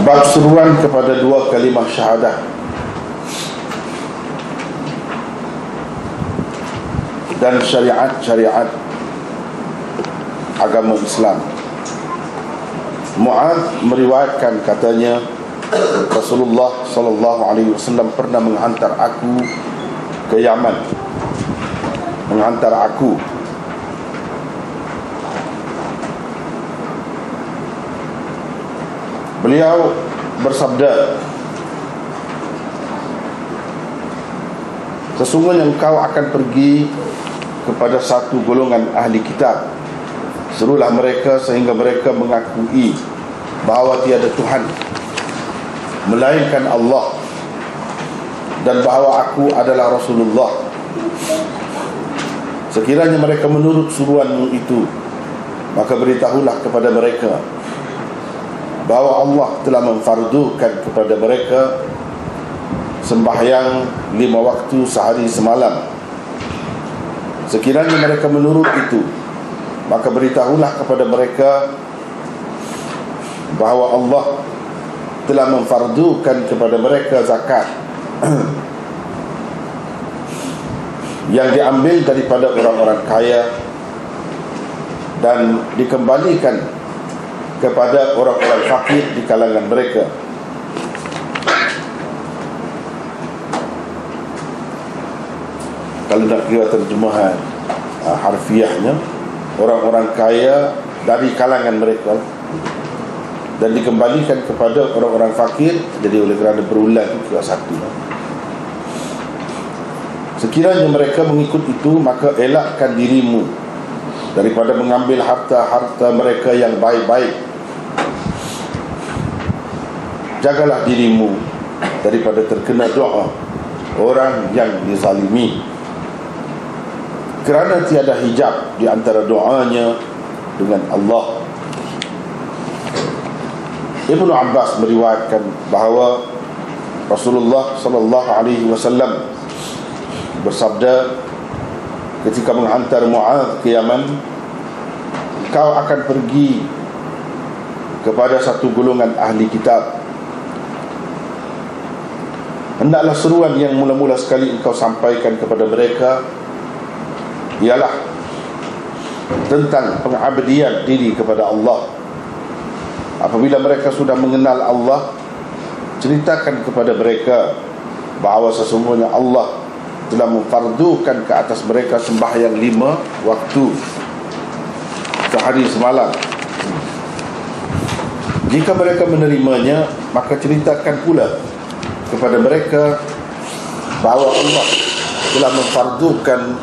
Bab seruan kepada dua kalimah syahadah dan syariat agama Islam. Mu'adz meriwayatkan, katanya Rasulullah sallallahu alaihi wasallam pernah menghantar aku ke Yaman, Beliau bersabda, sesungguhnya engkau akan pergi kepada satu golongan ahli kitab. Serulah mereka sehingga mereka mengakui bahawa tiada Tuhan melainkan Allah, dan bahawa aku adalah Rasulullah. Sekiranya mereka menurut suruhanmu itu, maka beritahulah kepada mereka bahawa Allah telah memfardukan kepada mereka sembahyang 5 waktu sehari semalam. Sekiranya mereka menurut itu, maka beritahulah kepada mereka bahawa Allah telah memfardukan kepada mereka zakat yang diambil daripada orang-orang kaya dan dikembalikan kepada orang-orang fakir di kalangan mereka. Kalau nak kira terjemahan harfiahnya, orang-orang kaya dari kalangan mereka dan dikembalikan kepada orang-orang fakir. Jadi oleh kerana berulang itu juga satu. Sekiranya mereka mengikut itu, maka elakkan dirimu daripada mengambil harta-harta mereka yang baik-baik. Jagalah dirimu daripada terkena doa orang yang dizalimi, kerana tiada hijab di antara doanya dengan Allah. Ibnu Abbas meriwayatkan bahawa Rasulullah sallallahu alaihi wasallam bersabda ketika menghantar Mu'adz ke Yaman, kau akan pergi kepada satu golongan ahli kitab. Hendaklah seruan yang mula-mula sekali engkau sampaikan kepada mereka ialah tentang pengabdian diri kepada Allah. Apabila mereka sudah mengenal Allah, ceritakan kepada mereka bahawa sesungguhnya Allah telah memfardukan ke atas mereka sembahyang 5 waktu sehari semalam. Jika mereka menerimanya, maka ceritakan pula kepada mereka bahawa Allah telah memfardukan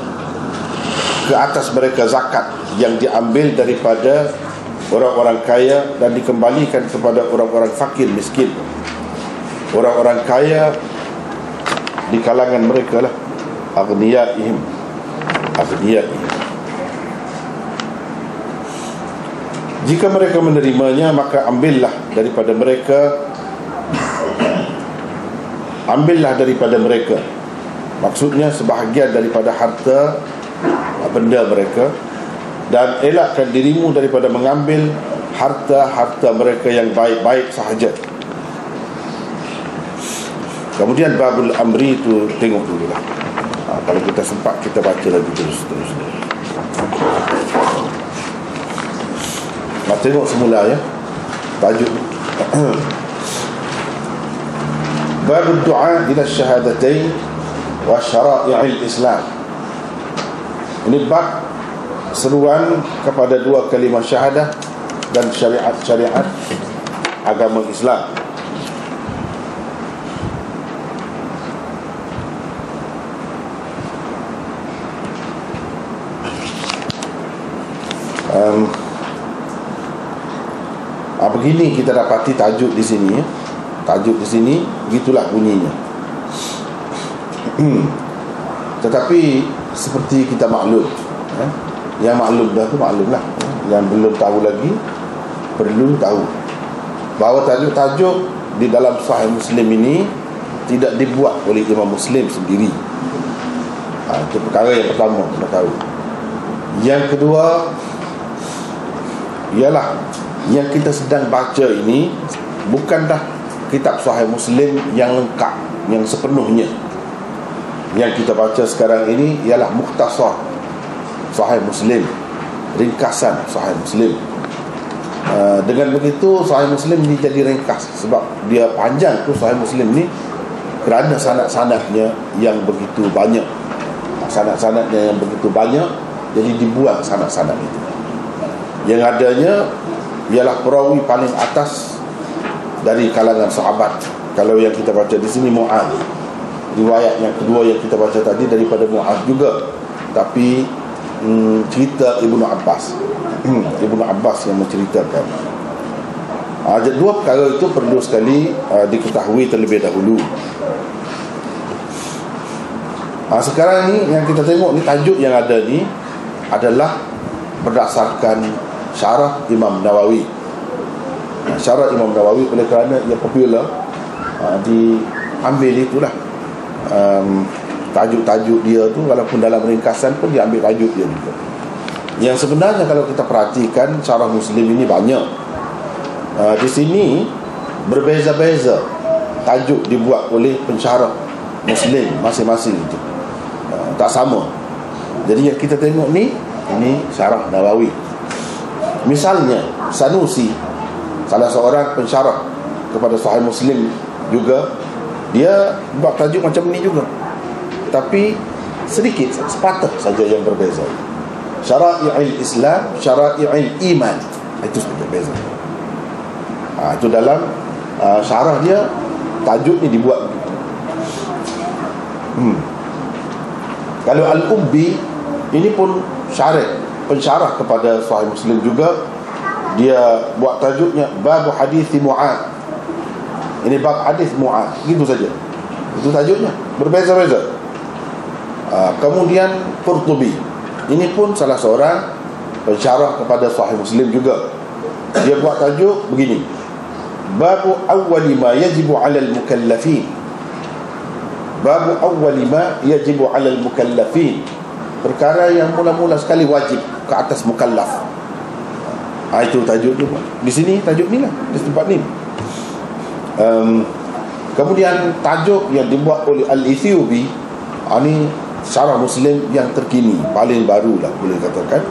ke atas mereka zakat yang diambil daripada orang-orang kaya dan dikembalikan kepada orang-orang fakir miskin. Orang-orang kaya di kalangan mereka lah aghniyaihim. Jika mereka menerimanya, maka ambillah daripada mereka, maksudnya sebahagian daripada harta benda mereka, dan elakkan dirimu daripada mengambil harta-harta mereka yang baik-baik sahaja. Kemudian babul amri itu tengok dulu lah. Kalau kita sempat kita baca lagi terus. Nak tengok semula ya tajuk. Babul du'a ila syahadatain wa syara'i'il Islam. Ini bab seruan kepada dua kalimah syahadah dan syariat agama Islam. Begini kita dapati tajuk di sini ya. Tajuk di sini begitulah bunyinya. Tetapi seperti kita maklum ya, yang maklum dah tu maklumlah, yang belum tahu lagi perlu tahu bahawa tajuk-tajuk di dalam Sahih Muslim ini tidak dibuat oleh Imam Muslim sendiri. Itu perkara yang pertama kena tahu. Yang kedua ialah yang kita sedang baca ini bukan dah kitab Sahih Muslim yang lengkap, yang sepenuhnya. Yang kita baca sekarang ini ialah mukhtasar Sahih Muslim, ringkasan Sahih Muslim. Dengan begitu Sahih Muslim ni jadi ringkas, sebab dia panjang tu Sahih Muslim ni kerana sanad-sanadnya yang begitu banyak. Sanad-sanadnya yang begitu banyak, jadi dibuang sanad-sanad itu. Yang adanya ialah perawi paling atas dari kalangan sahabat. Kalau yang kita baca di sini Mu'adz. Riwayat yang kedua yang kita baca tadi daripada Mu'adz juga, tapi cerita Ibnu Abbas. Ibnu Abbas yang menceritakan. Dua perkara itu perlu sekali diketahui terlebih dahulu. Sekarang ni yang kita tengok ni, tajuk yang ada ni adalah berdasarkan syarah Imam Nawawi. Syarah Imam Nawawi oleh kerana ia popular, diambil itulah tajuk-tajuk dia tu, walaupun dalam ringkasan pun dia ambil tajuk dia juga. Yang sebenarnya kalau kita perhatikan syarah Muslim ini banyak, di sini berbeza-beza tajuk dibuat oleh pensyarah Muslim masing-masing itu, tak sama. Jadi yang kita tengok ni, ini syarah Nawawi. Misalnya Sanusi, salah seorang pensyarah kepada Sahih Muslim juga, dia buat tajuk macam ni juga, tapi sedikit, sepatah saja yang berbeza. Syara'i'il Islam, Syara'i'il Iman, itu saja beza. Itu dalam syarah dia, tajuk ni dibuat begitu. Kalau Al-Ubbi, ini pun pensyarah kepada Sahih Muslim juga, dia buat tajuknya Bab Hadis Mu'adz. Ini bab hadis Mu'adz, gitu saja. Itu tajuknya, berbeza-beza. Kemudian Qurtubi, ini pun salah seorang pensyarah kepada Sahih Muslim juga. Dia buat tajuk begini: Babu awwali ma yajibu 'alal mukallafin. Babu awwali ma yajibu 'alal mukallafin. Perkara yang mula-mula sekali wajib ke atas mukallaf. Itu tajuk tu. Di sini tajuk ni lah, di tempat ni. Kemudian tajuk yang dibuat oleh Al-Ethiopi, ini syarah Muslim yang terkini, paling baru lah boleh katakan,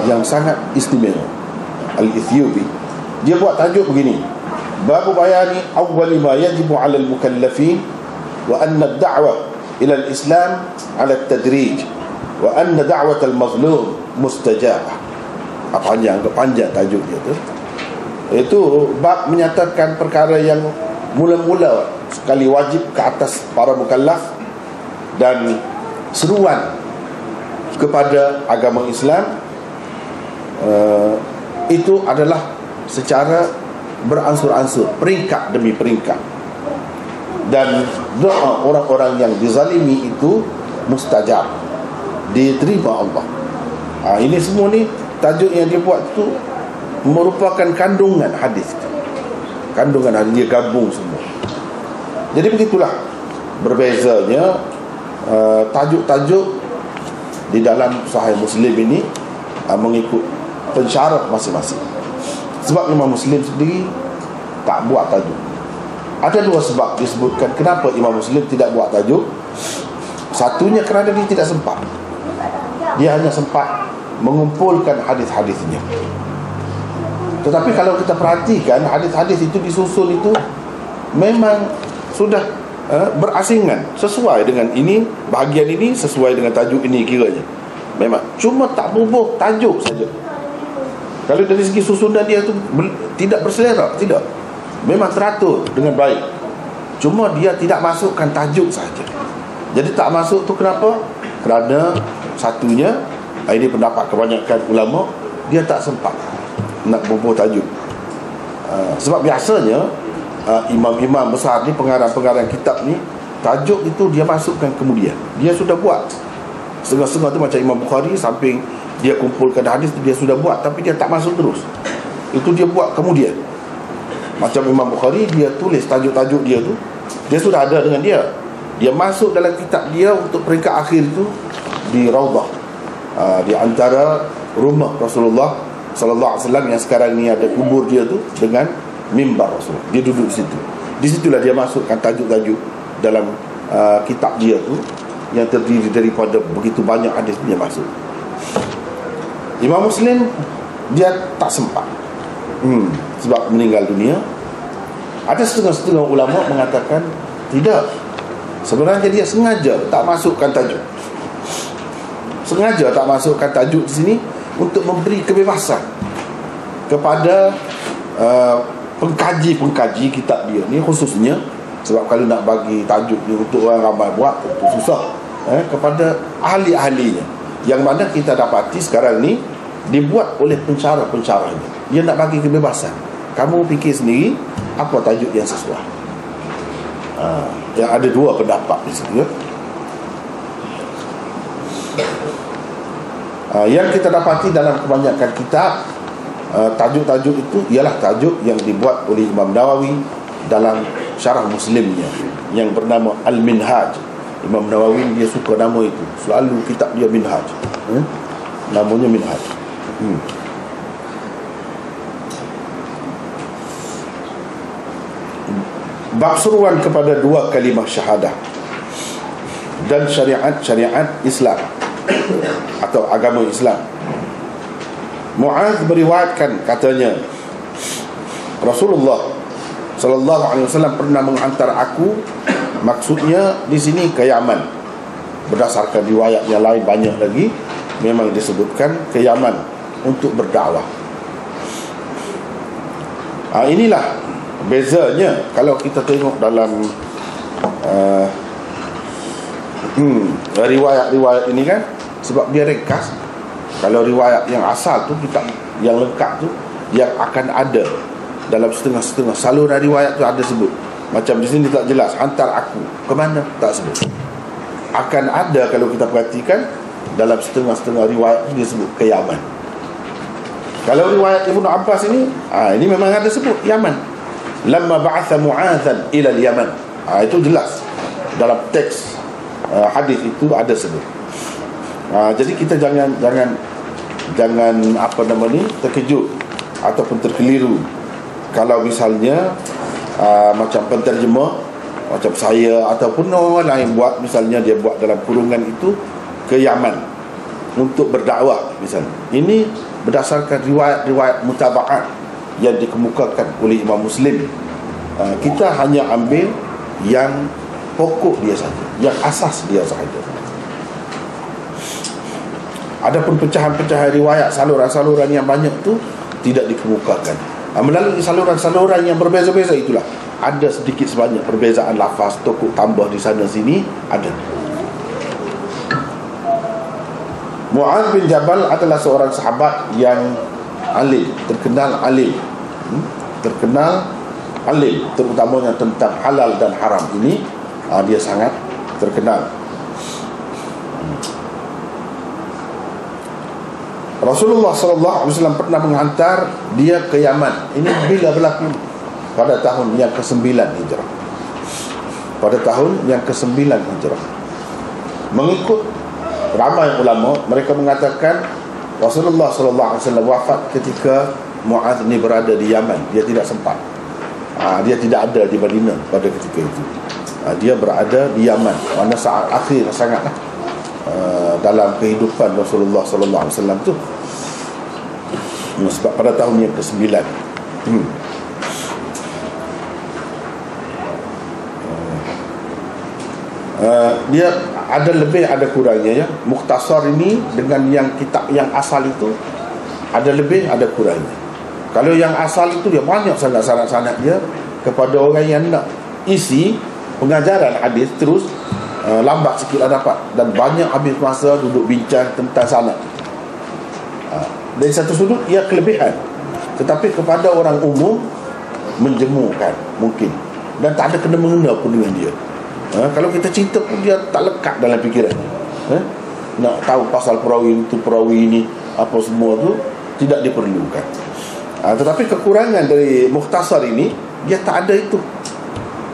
yang sangat istimewa. Al-Ethiopi, dia buat tajuk begini: Babu bayani awwali ma yajibu 'alal mukallafin wa anna ad-da'wah ila al-Islam 'ala at-tadrij wa anna da'wat al-mazlum mustajabah. Panjang tajuk dia tu. Itu bab menyatakan perkara yang mula-mula sekali wajib ke atas para mukallaf, dan seruan kepada agama Islam itu adalah secara beransur-ansur, peringkat demi peringkat. Dan doa orang-orang yang dizalimi itu mustajab, diterima Allah. Ini semua ni tajuk yang dia buat tu merupakan kandungan hadis. Kandungan hadis dia gabung semua. Jadi begitulah berbezanya tajuk-tajuk di dalam Sahih Muslim ini mengikut pensyarah masing-masing. Sebab Imam Muslim sendiri tak buat tajuk. Ada dua sebab disebutkan kenapa Imam Muslim tidak buat tajuk. Satunya kerana dia tidak sempat. Dia hanya sempat mengumpulkan hadis-hadisnya. Tetapi kalau kita perhatikan, hadis-hadis itu disusun itu memang sudah berasingan, sesuai dengan ini, bahagian ini sesuai dengan tajuk ini kiranya. Memang cuma tak bubuh tajuk saja. Kalau dari segi susunan dia tu tidak berselera, tidak. Memang teratur dengan baik. Cuma dia tidak masukkan tajuk saja. Jadi tak masuk tu kenapa? Kerana satunya, ini pendapat kebanyakan ulama, dia tak sempat nak bubuh tajuk. Sebab biasanya imam-imam besar ni, pengarang-pengarang kitab ni, tajuk itu dia masukkan kemudian. Dia sudah buat setengah-setengah tu, macam Imam Bukhari, samping dia kumpulkan hadis tu dia sudah buat, tapi dia tak masuk terus. Itu dia buat kemudian. Macam Imam Bukhari, dia tulis tajuk-tajuk dia tu, dia sudah ada dengan dia. Dia masuk dalam kitab dia untuk peringkat akhir itu di Raudah, di antara rumah Rasulullah sallallahu alaihi wasallam yang sekarang ni ada kubur dia tu dengan mimbar Rasulullah. Dia duduk di situ. Di situlah dia masukkan tajuk-tajuk dalam kitab dia tu, yang terdiri daripada begitu banyak hadis dia masuk. Imam Muslim dia tak sempat, sebab meninggal dunia. Ada setengah-setengah ulama mengatakan tidak, sebenarnya dia sengaja tak masukkan tajuk. Sengaja tak masukkan tajuk di sini untuk memberi kebebasan kepada pengkaji-pengkaji kitab dia ni, khususnya sebab kalau nak bagi tajuk ni untuk orang ramai buat itu susah, kepada ahli-ahlinya, yang mana kita dapati sekarang ni dibuat oleh pensyarah-pensyarahnya. Dia nak bagi kebebasan, kamu fikir sendiri apa tajuk yang sesuai. Yang ada dua pendapat di situ. Yang kita dapati dalam kebanyakan kitab, tajuk-tajuk itu ialah tajuk yang dibuat oleh Imam Nawawi dalam syarah Muslimnya yang bernama Al-Minhaj. Imam Nawawi dia suka nama itu, selalu kitab dia Minhaj, namanya Minhaj. Bab seruan kepada dua kalimah syahadah dan syariat Islam atau agama Islam. Mu'adz meriwayatkan, katanya Rasulullah sallallahu alaihi wasallam pernah menghantar aku, maksudnya di sini ke Yaman. Berdasarkan riwayat yang lain banyak lagi memang disebutkan ke Yaman untuk berdakwah. Inilah bezanya kalau kita tengok dalam riwayat-riwayat ini kan, sebab dia ringkas. Kalau riwayat yang asal tu, kitab yang lengkap tu, yang akan ada dalam setengah-setengah saluran riwayat tu ada sebut. Macam di sini tak jelas, hantar aku ke mana, tak sebut. Akan ada, kalau kita perhatikan dalam setengah-setengah riwayat dia sebut ke Yaman. Kalau riwayat Ibnu Abbas ini memang ada sebut Yaman. Lamma ba'atha Mu'adzan ila al-Yaman. Itu jelas dalam teks hadis itu ada sebut. Jadi kita jangan terkejut ataupun terkeliru kalau misalnya macam penterjemah macam saya ataupun orang lain buat, misalnya dia buat dalam kurungan itu ke Yaman untuk berdakwah misalnya. Ini berdasarkan riwayat-riwayat mutaba'at yang dikemukakan oleh Imam Muslim. Kita hanya ambil yang pokok dia saja, yang asas dia saja. Adapun pecahan-pecahan riwayat, saluran-saluran yang banyak tu tidak dikemukakan. Melalui saluran-saluran yang berbeza-beza itulah ada sedikit sebanyak perbezaan lafaz, tokoh tambah di sana sini ada. Mu'adz bin Jabal adalah seorang sahabat yang alim, terkenal alim, terutamanya tentang halal dan haram ini. Dia sangat terkenal. Rasulullah SAW pernah menghantar dia ke Yaman. Ini bila berlaku? Pada tahun yang ke-9 Hijrah. Pada tahun yang ke-9 Hijrah. Mengikut ramai ulama, mereka mengatakan Rasulullah SAW wafat ketika Mu'adz ni berada di Yaman. Dia tidak sempat, dia tidak ada di Madinah pada ketika itu. Dia berada di Yaman, mana saat akhir sangatlah dalam kehidupan Rasulullah SAW tu. Sebab pada tahun yang ke-9 dia ada lebih ada kurangnya ya. Mukhtasar ini dengan yang kitab yang asal itu ada lebih ada kurangnya. Kalau yang asal itu dia banyak sangat sanad-sanad dia kepada orang yang nak isi pengajaran hadis, terus lambat sikit lah dapat, dan banyak habis masa duduk bincang tentang sanad. Dari satu sudut ia kelebihan, tetapi kepada orang umum menjemurkan mungkin, dan tak ada kena-mengena pun dengan dia. Kalau kita cerita pun dia tak lekat dalam fikiran. Nak tahu pasal perawi itu, perawi ini, apa semua tu tidak diperlukan. Tetapi kekurangan dari mukhtasar ini, dia tak ada itu.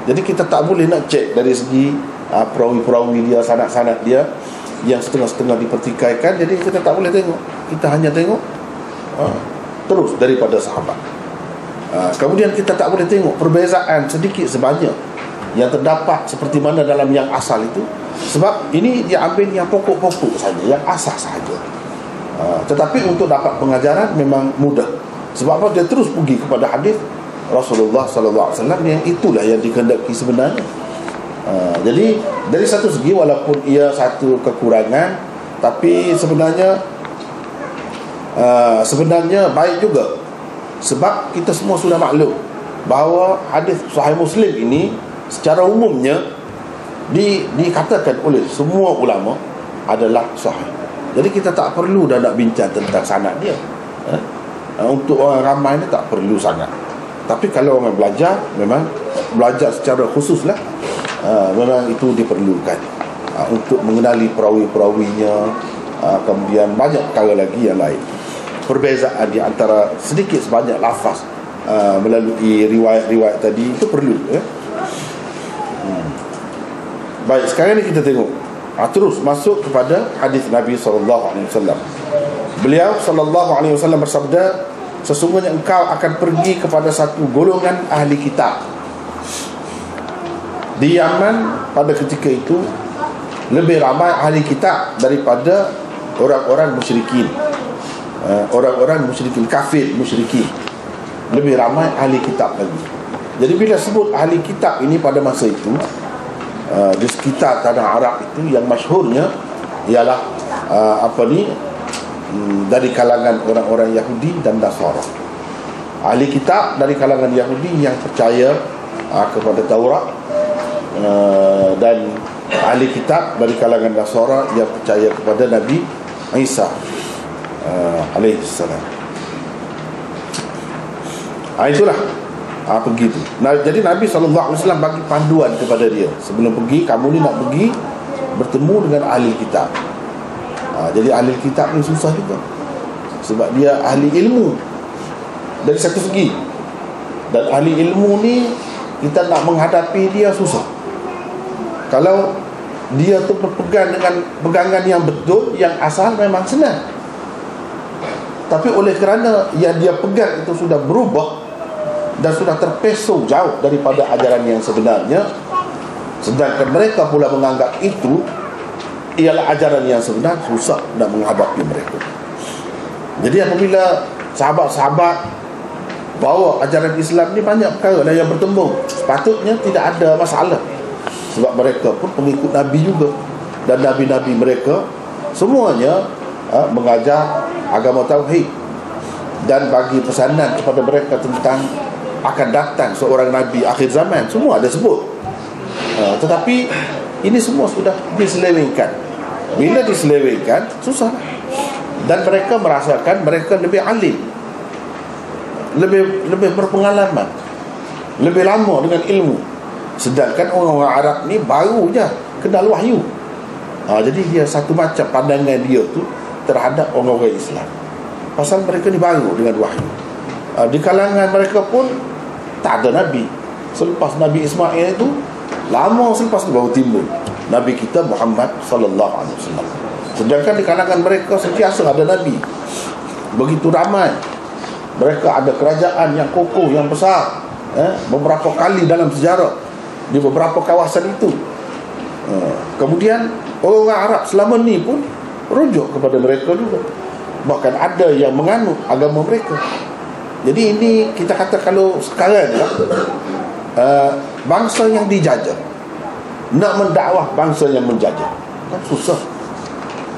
Jadi kita tak boleh nak cek dari segi perawi-perawi dia, sanad-sanad dia yang setengah-setengah dipertikaikan. Jadi kita tak boleh tengok. Kita hanya tengok terus daripada sahabat. Kemudian kita tak boleh tengok perbezaan sedikit sebanyak yang terdapat seperti mana dalam yang asal itu, sebab ini dia ambil yang pokok-pokok saja, yang asas saja. Tetapi untuk dapat pengajaran memang mudah. Sebab apa? Dia terus pergi kepada hadis Rasulullah SAW yang itulah yang dikehendaki sebenarnya. Jadi dari satu segi walaupun ia satu kekurangan, tapi sebenarnya baik juga. Sebab kita semua sudah maklum bahawa hadis Sahih Muslim ini secara umumnya dikatakan oleh semua ulama adalah sahih. Jadi kita tak perlu dah nak bincang tentang sanad dia. Untuk orang ramai ni tak perlu sangat. Tapi kalau orang belajar, memang belajar secara khusus lah, memang itu diperlukan untuk mengenali perawi-perawinya, kemudian banyak perkara lagi yang lain. Perbezaan di antara sedikit sebanyak lafaz melalui riwayat-riwayat tadi itu perlu, ya. Baik, sekarang ni kita tengok terus masuk kepada hadis Nabi SAW. Beliau SAW bersabda, sesungguhnya engkau akan pergi kepada satu golongan ahli kitab. Di Yaman pada ketika itu lebih ramai ahli kitab daripada orang-orang musyrikin. Orang-orang musyrikin, kafir musyrikin, lebih ramai ahli kitab lagi. Jadi bila sebut ahli kitab ini pada masa itu, di sekitar tanah Arab itu yang masyhurnya ialah dari kalangan orang-orang Yahudi dan Nasara. Ahli kitab dari kalangan Yahudi yang percaya kepada Taurat, dan ahli kitab dari kalangan Nasara yang percaya kepada Nabi Isa alaihissalam. Itulah begitu. Jadi Nabi SAW bagi panduan kepada dia. Sebelum pergi, kamu ni nak pergi bertemu dengan ahli kitab. Jadi ahli kitab ni susah juga, sebab dia ahli ilmu dari satu segi. Dan ahli ilmu ni kita nak menghadapi dia susah. Kalau dia tu berpegang dengan pegangan yang betul, yang asal, memang senang. Tapi oleh kerana yang dia pegang itu sudah berubah dan sudah terpeso jauh daripada ajaran yang sebenarnya, sedangkan mereka pula menganggap itu ialah ajaran yang sebenar, susah nak menghadapi mereka. Jadi apabila sahabat-sahabat bawa ajaran Islam ni, banyak perkara yang bertembung, sepatutnya tidak ada masalah, sebab mereka pun pengikut Nabi juga, dan Nabi-Nabi mereka semuanya mengajar agama tauhid dan bagi pesanan kepada mereka tentang akan datang seorang Nabi akhir zaman. Semua ada sebut. Tetapi ini semua sudah diselewengkan. Bila diselewengkan, susah. Dan mereka merasakan mereka lebih alim, lebih berpengalaman, lebih lama dengan ilmu. Sedangkan orang-orang Arab ni baru je kenal wahyu. Jadi dia satu macam pandangan dia tu terhadap orang-orang Islam, pasal mereka ni baru dengan wahyu. Di kalangan mereka pun tak ada Nabi. Selepas Nabi Ismail itu, lama selepas itu baru timbul Nabi kita Muhammad SAW. Sedangkan di kalangan mereka sentiasa ada Nabi, begitu ramai. Mereka ada kerajaan yang kokoh, yang besar, beberapa kali dalam sejarah di beberapa kawasan itu. Kemudian orang Arab selama ni pun rujuk kepada mereka juga. Bahkan ada yang menganut agama mereka. Jadi ini kita kata, kalau sekarang bangsa yang dijajah nak mendakwah bangsa yang menjajah, kan susah.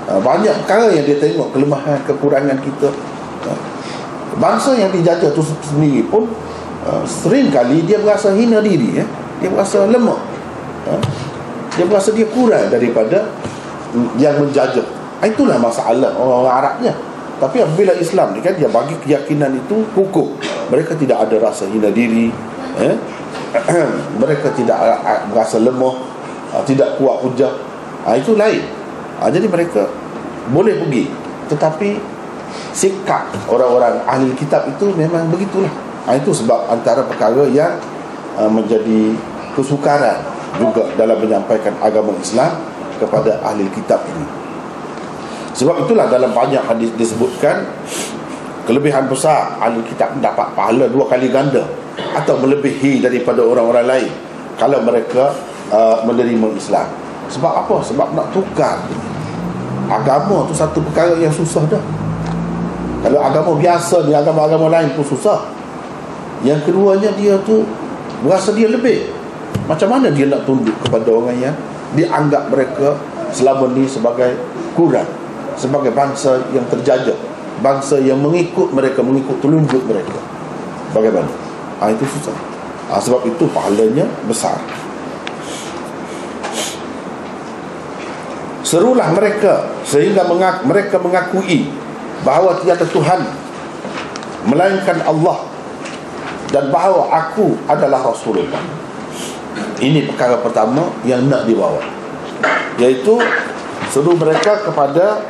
Banyak perkara yang dia tengok, kelemahan, kekurangan kita. Bangsa yang dijajah tu sendiri pun sering kali dia berasa hina diri, dia berasa lemah, dia berasa dia kurang daripada yang menjajah. Itulah masalah orang Arabnya. Tapi apabila Islam ni kan, dia bagi keyakinan itu hukum. Mereka tidak ada rasa hina diri, mereka tidak berasa lemah, tidak kuat hujah. Itu lain. Jadi mereka boleh pergi, tetapi sikap orang-orang ahli kitab itu memang begitulah. Itu sebab antara perkara yang menjadi kesukaran juga dalam menyampaikan agama Islam kepada ahli kitab ini. Sebab itulah dalam banyak hadis disebutkan kelebihan besar, ahli kitab dapat pahala 2 kali ganda atau melebihi daripada orang-orang lain kalau mereka menerima Islam. Sebab apa? Sebab nak tukar agama tu satu perkara yang susah dah. Kalau agama biasa ni, agama-agama lain pun susah. Yang keduanya, dia tu berasa dia lebih. Macam mana dia nak tunduk kepada orang yang dianggap mereka selama ni sebagai kurang, sebagai bangsa yang terjajah, bangsa yang mengikut mereka, mengikut telunjuk mereka. Bagaimana? Itu susah. Sebab itu pahalanya besar. Serulah mereka sehingga mereka mengakui bahawa tiada Tuhan melainkan Allah dan bahawa aku adalah Rasulullah. Ini perkara pertama yang nak dibawa, iaitu seru mereka kepada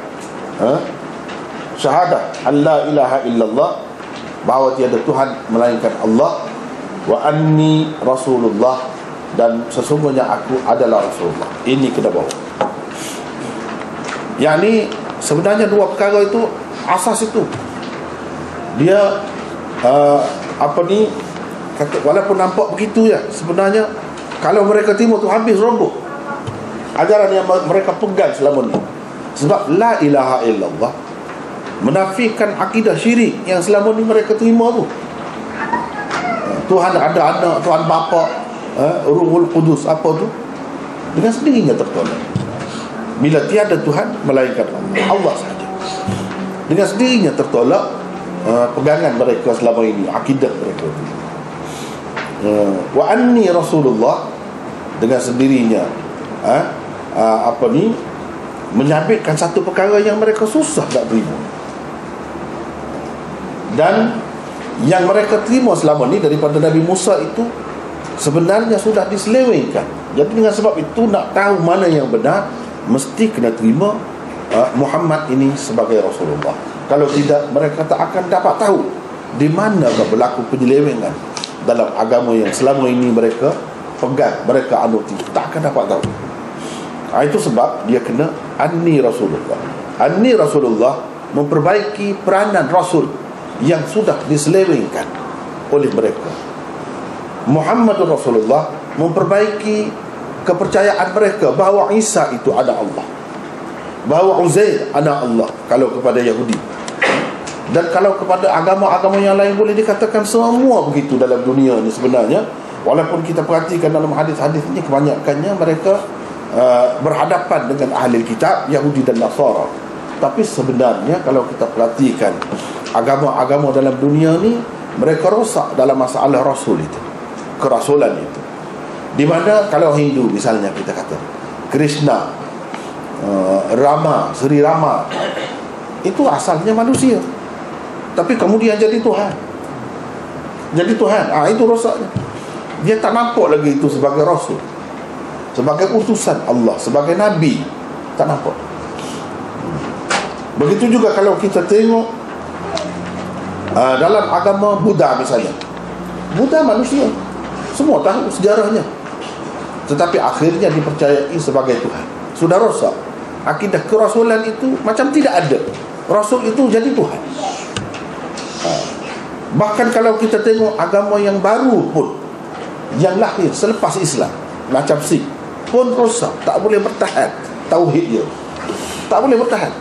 syahadat alla ilaha illallah, bahawa tiada Tuhan melainkan Allah, wa anni Rasulullah, dan sesungguhnya aku adalah Rasulullah. Ini kena bawa. Yang ni sebenarnya dua perkara itu, asas itu dia kata, walaupun nampak begitu ya, sebenarnya kalau mereka timur tu habis roboh ajaran yang mereka pegang selama ni. Sebab la ilaha illallah menafikan akidah syirik yang selama ni mereka terima tu. Tuhan ada anak, Tuhan bapa, Ruhul Qudus, apa tu, dengan sendirinya tertolak bila tiada Tuhan melainkan Allah sahaja. Dengan sendirinya tertolak pegangan mereka selama ini, akidah mereka. Wa anni Rasulullah, dengan sendirinya menyabitkan satu perkara yang mereka susah nak terima, dan yang mereka terima selama ni daripada Nabi Musa itu sebenarnya sudah diselewengkan. Jadi dengan sebab itu, nak tahu mana yang benar, mesti kena terima Muhammad ini sebagai Rasulullah. Kalau tidak, mereka tak akan dapat tahu di mana berlaku penyelewengan dalam agama yang selama ini mereka pegang, mereka anuti. Tak akan dapat tahu. Itu sebab dia kena anni Rasulullah. Anni Rasulullah memperbaiki peranan Rasul yang sudah diselewengkan oleh mereka. Muhammadur Rasulullah memperbaiki kepercayaan mereka bahawa Isa itu anak Allah, bahawa Uzair anak Allah kalau kepada Yahudi. Dan kalau kepada agama-agama yang lain, boleh dikatakan semua begitu dalam dunia ni sebenarnya. Walaupun kita perhatikan dalam hadis-hadis ini, kebanyakannya mereka berhadapan dengan ahli kitab Yahudi dan Nasara. Tapi sebenarnya kalau kita perhatikan agama-agama dalam dunia ni, mereka rosak dalam masalah Rasul itu, kerasulan itu. Di mana kalau Hindu misalnya, kita kata Krishna, Rama, Sri Rama, itu asalnya manusia, tapi kemudian jadi Tuhan. Jadi Tuhan. Itu rosaknya. Dia tak nampak lagi itu sebagai Rasul, sebagai utusan Allah, sebagai Nabi. Tak nampak. Begitu juga kalau kita tengok dalam agama Buddha misalnya. Buddha manusia, semua tahu sejarahnya, tetapi akhirnya dipercayai sebagai Tuhan. Sudah rosak. Akidah kerasulan itu macam tidak ada. Rasul itu jadi Tuhan. Bahkan kalau kita tengok agama yang baru pun, yang lahir selepas Islam, macam Sikh pun rosak. Tak boleh bertahan tauhid dia, tak boleh bertahan.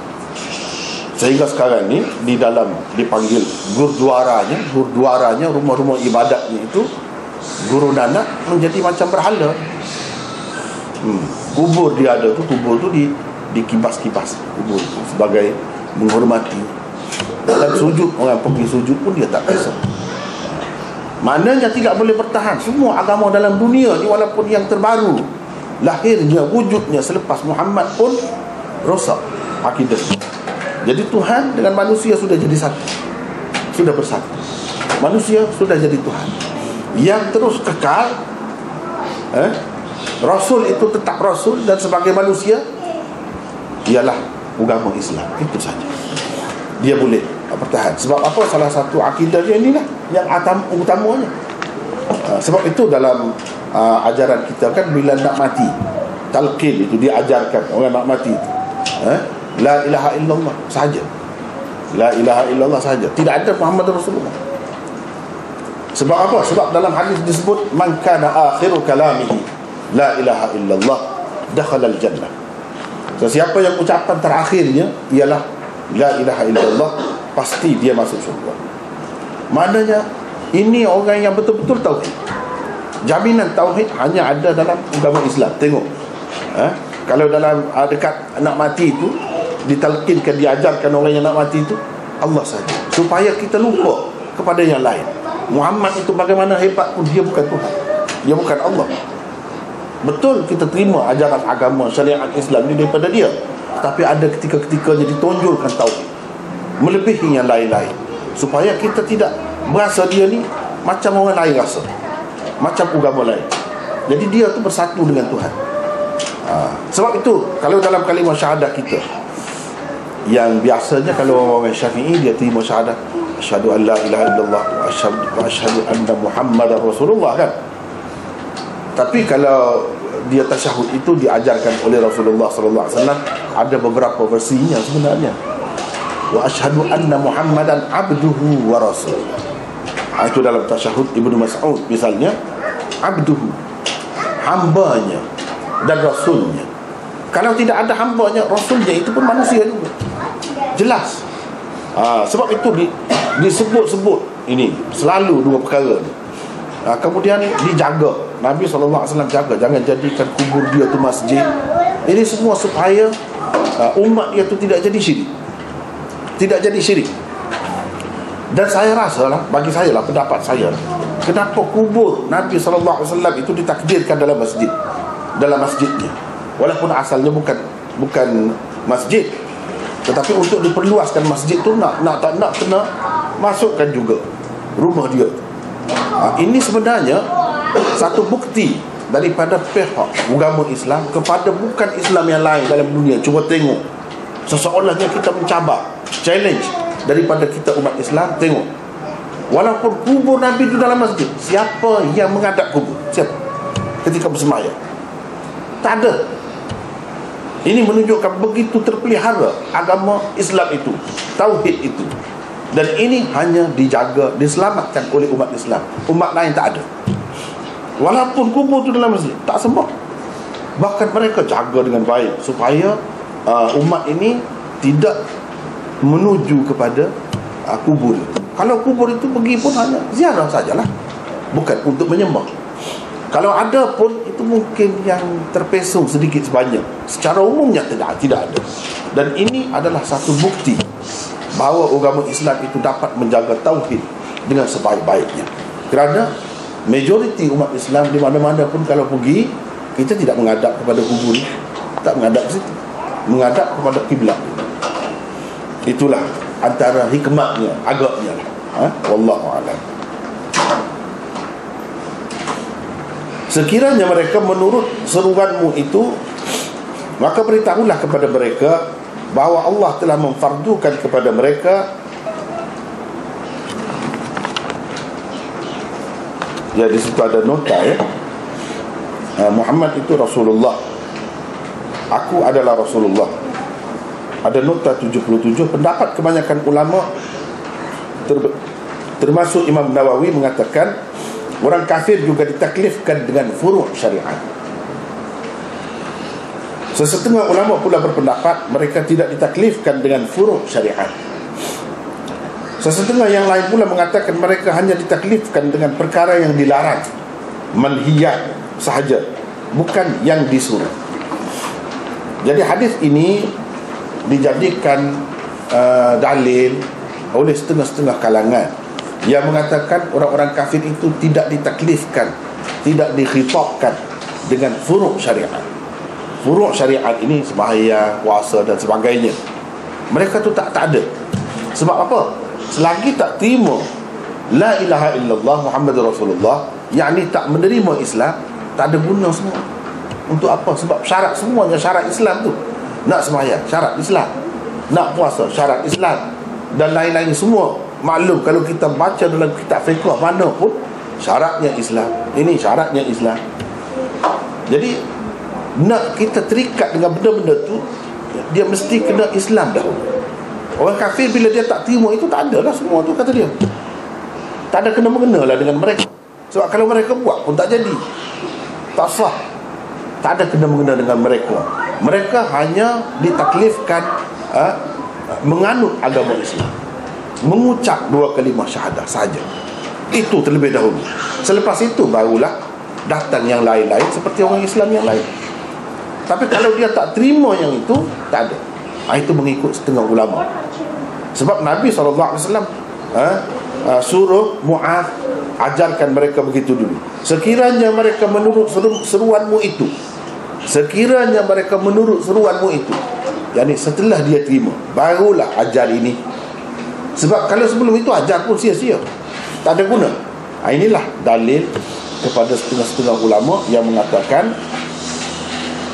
Sehingga sekarang ni di dalam dipanggil gurudwaranya, rumah-rumah ibadatnya itu, Guru Nanak menjadi macam berhala. Kubur dia ada tu, kubur tu dikibas-kibas kubur tu sebagai menghormati. Dan sujud, orang pergi sujud pun dia tak bisa. Maknanya tidak boleh bertahan. Semua agama dalam dunia ni, walaupun yang terbaru, lahirnya, wujudnya selepas Muhammad pun rosak akidah. Jadi Tuhan dengan manusia sudah jadi satu, sudah bersatu. Manusia sudah jadi Tuhan. Yang terus kekal, Rasul itu tetap Rasul, dan sebagai manusia ialah agama Islam. Itu saja dia boleh bertahan. Sebab apa? Salah satu akidah dia inilah yang utamanya. Sebab itu dalam ajaran kita kan, bila nak mati, talqin itu diajarkan orang nak mati itu, la ilaha illallah sahaja. La ilaha illallah saja, tidak ada Muhammad Rasulullah. Sebab apa? Sebab dalam hadis disebut man kana akhiru kalamihi la ilaha illallah dakhala al-jannah. So, siapa yang ucapan terakhirnya ialah la ilaha illallah, pasti dia masuk syurga. Maknanya ini orang yang betul-betul tauhid. Jaminan tauhid hanya ada dalam agama Islam. Tengok, kalau dalam dekat nak mati itu ditalkinkan, diajarkan orang yang nak mati itu Allah saja, supaya kita lupa kepada yang lain. Muhammad itu bagaimana hebat pun dia bukan Tuhan, dia bukan Allah. Betul kita terima ajaran agama syariat Islam ini daripada dia, tapi ada ketika-ketikanya ditonjolkan tauhid melebihi yang lain-lain, supaya kita tidak berasa dia ni macam orang lain rasa, macam agama lain. Jadi dia tu bersatu dengan Tuhan. Sebab itu kalau dalam kalimah syahadah kita, yang biasanya kalau orang Syafi'i dia terima syahadah, asyhadu an la ilaha illallah wa asyhadu anna Muhammadar Rasulullah kan. Tapi kalau dia tasyahud itu diajarkan oleh Rasulullah sallallahu alaihi wasallam, ada beberapa versinya sebenarnya. Wa asyhadu anna Muhammadan abduhu wa rasuluh. Itu dalam tasyahud Ibnu Mas'ud misalnya, abduhu, hambanya, dan rasulnya. Kalau tidak ada hambanya, rasulnya itu pun manusia juga, jelas. Sebab itu disebut-sebut ini selalu dua perkara ni. Kemudian dijaga, Nabi SAW jaga, jangan jadikan kubur dia tu masjid. Ini semua supaya umat dia tu tidak jadi syirik, tidak jadi syirik. Dan saya rasa lah, bagi saya lah, pendapat saya lah, kenapa kubur Nabi SAW itu ditakdirkan dalam masjid, dalam masjidnya, walaupun asalnya bukan masjid, tetapi untuk diperluaskan masjid tu nak kena masukkan juga rumah dia. Ini sebenarnya satu bukti daripada pihak agama Islam kepada bukan Islam yang lain dalam dunia. Cuba tengok, seseorangnya kita mencabar, challenge daripada kita umat Islam. Tengok, walaupun kubur Nabi itu dalam masjid, siapa yang menghadap kubur? Siapa ketika bersemayam? Tak ada. Ini menunjukkan begitu terpelihara agama Islam itu, tauhid itu. Dan ini hanya dijaga, diselamatkan oleh umat Islam. Umat lain tak ada. Walaupun kubur itu dalam masjid, tak sembah. Bahkan mereka jaga dengan baik supaya umat ini tidak menuju kepada kubur itu. Kalau kubur itu pergi pun hanya ziarah sajalah, bukan untuk menyembah. Kalau ada pun itu mungkin yang terpesong sedikit sebanyak. Secara umumnya tidak ada. Dan ini adalah satu bukti bahawa agama Islam itu dapat menjaga tauhid dengan sebaik-baiknya. Kerana majoriti umat Islam di mana-mana pun kalau pergi, kita tidak menghadap kepada kubur, tak menghadap ke situ, menghadap kepada kiblat. Itulah antara hikmahnya, agaknya. Wallahu a'lam. Sekiranya mereka menurut seruanmu itu, maka beritahulah kepada mereka bahawa Allah telah memfardukan kepada mereka, ya di situ ada nota ya, Muhammad itu Rasulullah, aku adalah Rasulullah. Ada nota 77. Pendapat kebanyakan ulama termasuk Imam Nawawi mengatakan orang kafir juga ditaklifkan dengan furu' syariat. Sesetengah ulama pula berpendapat mereka tidak ditaklifkan dengan furu' syariat. Sesetengah yang lain pula mengatakan mereka hanya ditaklifkan dengan perkara yang dilarang, manhiyat sahaja, bukan yang disuruh. Jadi hadis ini dijadikan dalil oleh setengah-setengah kalangan yang mengatakan orang-orang kafir itu tidak ditaklifkan, tidak dikhitabkan dengan furu' syariat. Furu' syariat ini sembahyang, puasa dan sebagainya, mereka tu tak ada. Sebab apa? Selagi tak terima la ilaha illallah Muhammadur Rasulullah, yakni tak menerima Islam, tak ada guna semua. Untuk apa? Sebab syarat semuanya syarat Islam tu. Nak sembahyang syarat Islam, nak puasa syarat Islam, dan lain-lain semua maklum. Kalau kita baca dalam kitab fiqh mana pun syaratnya Islam, ini syaratnya Islam. Jadi nak kita terikat dengan benda-benda tu, dia mesti kena Islam dahulu. Orang kafir bila dia tak terima itu, tak ada lah semua tu, kata dia. Tak ada kena-mengena lah dengan mereka. Sebab kalau mereka buat pun tak jadi, tak sah. Tak ada kena-mengena dengan mereka. Mereka hanya ditaklifkan menganut agama Islam, mengucap 2 kalimah syahadah saja. Itu terlebih dahulu. Selepas itu barulah datang yang lain-lain seperti orang Islam yang lain. Tapi kalau dia tak terima yang itu, tak ada. Itu mengikut setengah ulama. Sebab Nabi SAW suruh Mu'adh, ajarkan mereka begitu dulu. Sekiranya mereka menurut seruanmu itu, sekiranya mereka menurut seruanmu itu, yakni setelah dia terima, barulah ajar ini. Sebab kalau sebelum itu ajar pun sia-sia, tak ada guna. Inilah dalil kepada setengah-setengah ulama yang mengatakan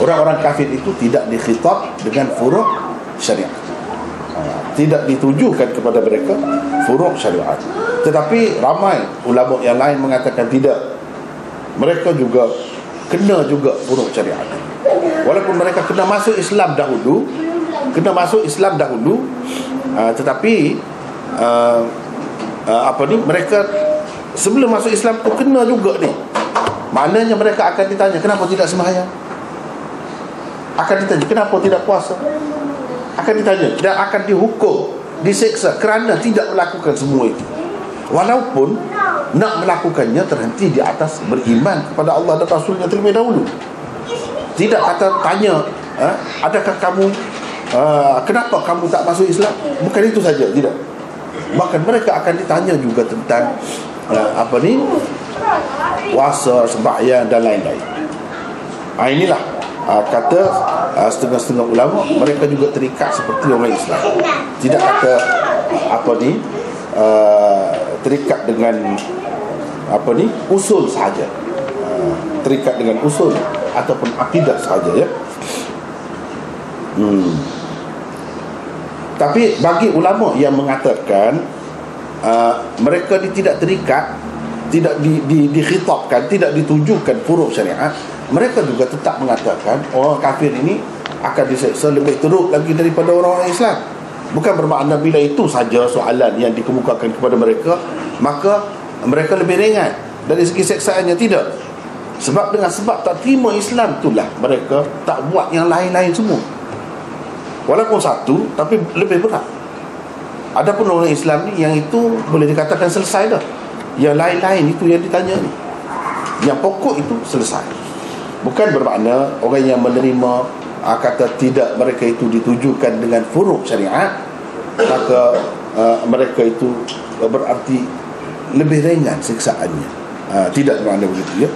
orang-orang kafir itu tidak dikhitab dengan furu' syariat, tidak ditujukan kepada mereka furu' syariat. Tetapi ramai ulama yang lain mengatakan tidak, mereka juga kena juga furu' syariat. Walaupun mereka kena masuk Islam dahulu, tetapi mereka sebelum masuk Islam tu kena juga ni. Maknanya mereka akan ditanya, kenapa tidak sembahyang? Akan ditanya, kenapa tidak puasa? Akan ditanya dan akan dihukum, diseksa kerana tidak melakukan semua itu. Walaupun nak melakukannya terhenti di atas beriman kepada Allah dan Rasulnya terlebih dahulu. Tidak kata tanya, adakah kamu, kenapa kamu tak masuk Islam? Bukan itu saja, tidak. Bahkan mereka akan ditanya juga tentang puasa, sembahyang dan lain-lain. Inilah kata setengah-setengah ulama, mereka juga terikat seperti orang Islam. Tidak kata terikat dengan usul sahaja, terikat dengan usul ataupun akidah sahaja, ya. Tapi bagi ulama yang mengatakan mereka tidak terikat, tidak dikhitabkan, tidak ditujukan furu' syariat, mereka juga tetap mengatakan orang kafir ini akan diseksa lebih teruk lagi daripada orang Islam. Bukan bermakna bila itu saja soalan yang dikemukakan kepada mereka, maka mereka lebih ringan dari segi seksaannya. Tidak. Sebab dengan sebab tak terima Islam itulah mereka tak buat yang lain-lain semua. Walaupun satu, tapi lebih berat. Adapun orang Islam ni, yang itu boleh dikatakan selesai dah. Yang lain-lain itu yang ditanya ni, yang pokok itu selesai. Bukan bermakna orang yang menerima kata tidak, mereka itu ditujukan dengan furu' syariat, maka mereka itu berarti lebih ringan siksaannya. Tidak bermakna begitu, ya.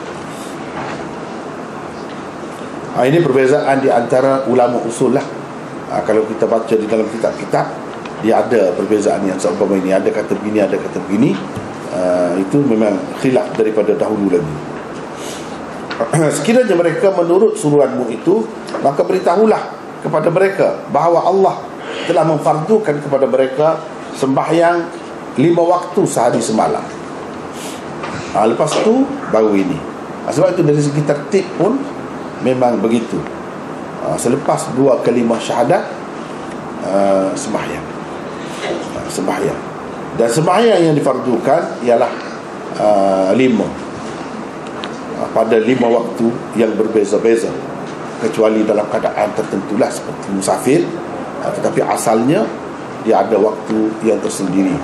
Ini perbezaan di antara ulama usul lah. Kalau kita baca di dalam kitab-kitab, dia ada perbezaan yang seumpama ini, ada kata begini, ada kata begini. Itu memang khilaf daripada dahulu lagi. Sekiranya mereka menurut suruhanmu itu, maka beritahulah kepada mereka bahawa Allah telah memfardukan kepada mereka sembahyang 5 waktu sehari semalam. Lepas tu baru ini. Sebab itu dari segi tertib pun memang begitu. Selepas 2 kalimah syahadat, sembahyang. Dan sembahyang yang difardukan ialah 5 pada 5 waktu yang berbeza-beza, kecuali dalam keadaan tertentulah seperti musafir. Tetapi asalnya dia ada waktu yang tersendiri.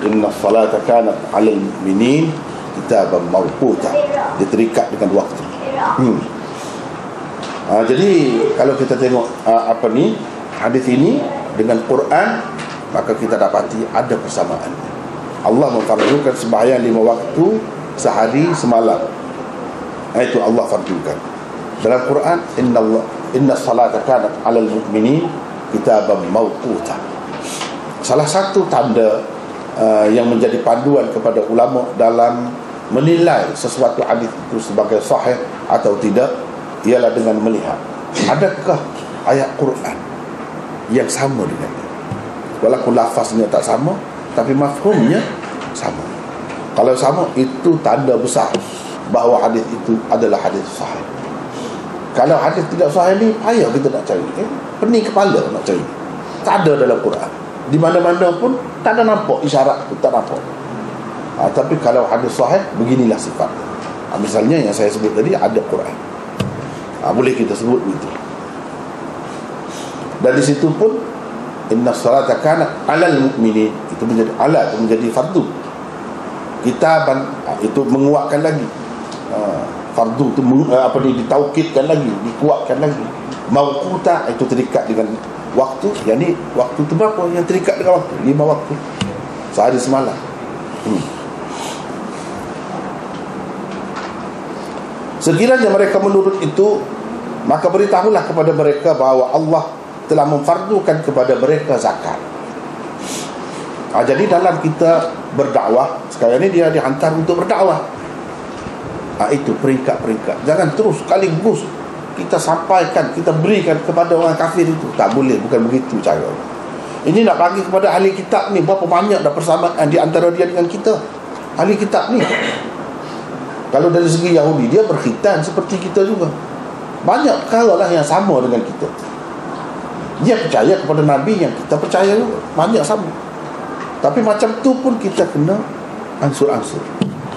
Inna salata kanat 'alal mu'minin kitaban mawquta. Dia terikat dengan waktu. Jadi kalau kita tengok hadis ini dengan Quran, maka kita dapati ada persamaan. Allah memfardukan sembahyang 5 waktu sehari semalam. Itu Allah fardukan. Dalam Quran, inna salata kanat 'alal mu'minin kitaban mawquta. Salah satu tanda yang menjadi panduan kepada ulama dalam menilai sesuatu hadis itu sebagai sahih atau tidak ialah dengan melihat adakah ayat Quran yang sama dengannya. Walaupun lafaznya tak sama, tapi mafhumnya sama. Kalau sama, itu tanda besar bahawa hadis itu adalah hadis sahih. Kalau hadis tidak sahih ni, payah kita nak cari, pening kepala nak cari. Tak ada dalam Quran. Di mana-mana pun tak ada nampak isyarat tu, tak nampak. Tapi kalau hadis sahih, beginilah sifat. Misalnya yang saya sebut tadi, ada Quran. Boleh kita sebut begitu. Dan di situ pun inna salata kanat 'alal mu'minin, itu menjadi itu menjadi fardu. Kitaban, itu menguatkan lagi. Fardu itu ditaukidkan lagi, dikuatkan lagi. Mauquta, itu terikat dengan waktu. Yang ni waktu tu berapa yang terikat dengan waktu? 5 waktu sehari semalam. Sekiranya mereka menurut itu, maka beritahulah kepada mereka bahawa Allah telah memfardukan kepada mereka zakat. Jadi dalam kita berdakwah, sekarang ni dia dihantar untuk berdakwah. Itu peringkat-peringkat. Jangan terus sekaligus kita sampaikan, kita berikan kepada orang kafir itu. Tak boleh, bukan begitu cara. Ini nak bagi kepada ahli kitab ni. Berapa banyak dah persamaan di antara dia dengan kita, ahli kitab ni. Kalau dari segi Yahudi, dia berkhitan seperti kita juga. Banyak perkara lah yang sama dengan kita. Dia percaya kepada Nabi yang kita percaya juga. Banyak sama. Tapi macam tu pun kita kena ansur-ansur.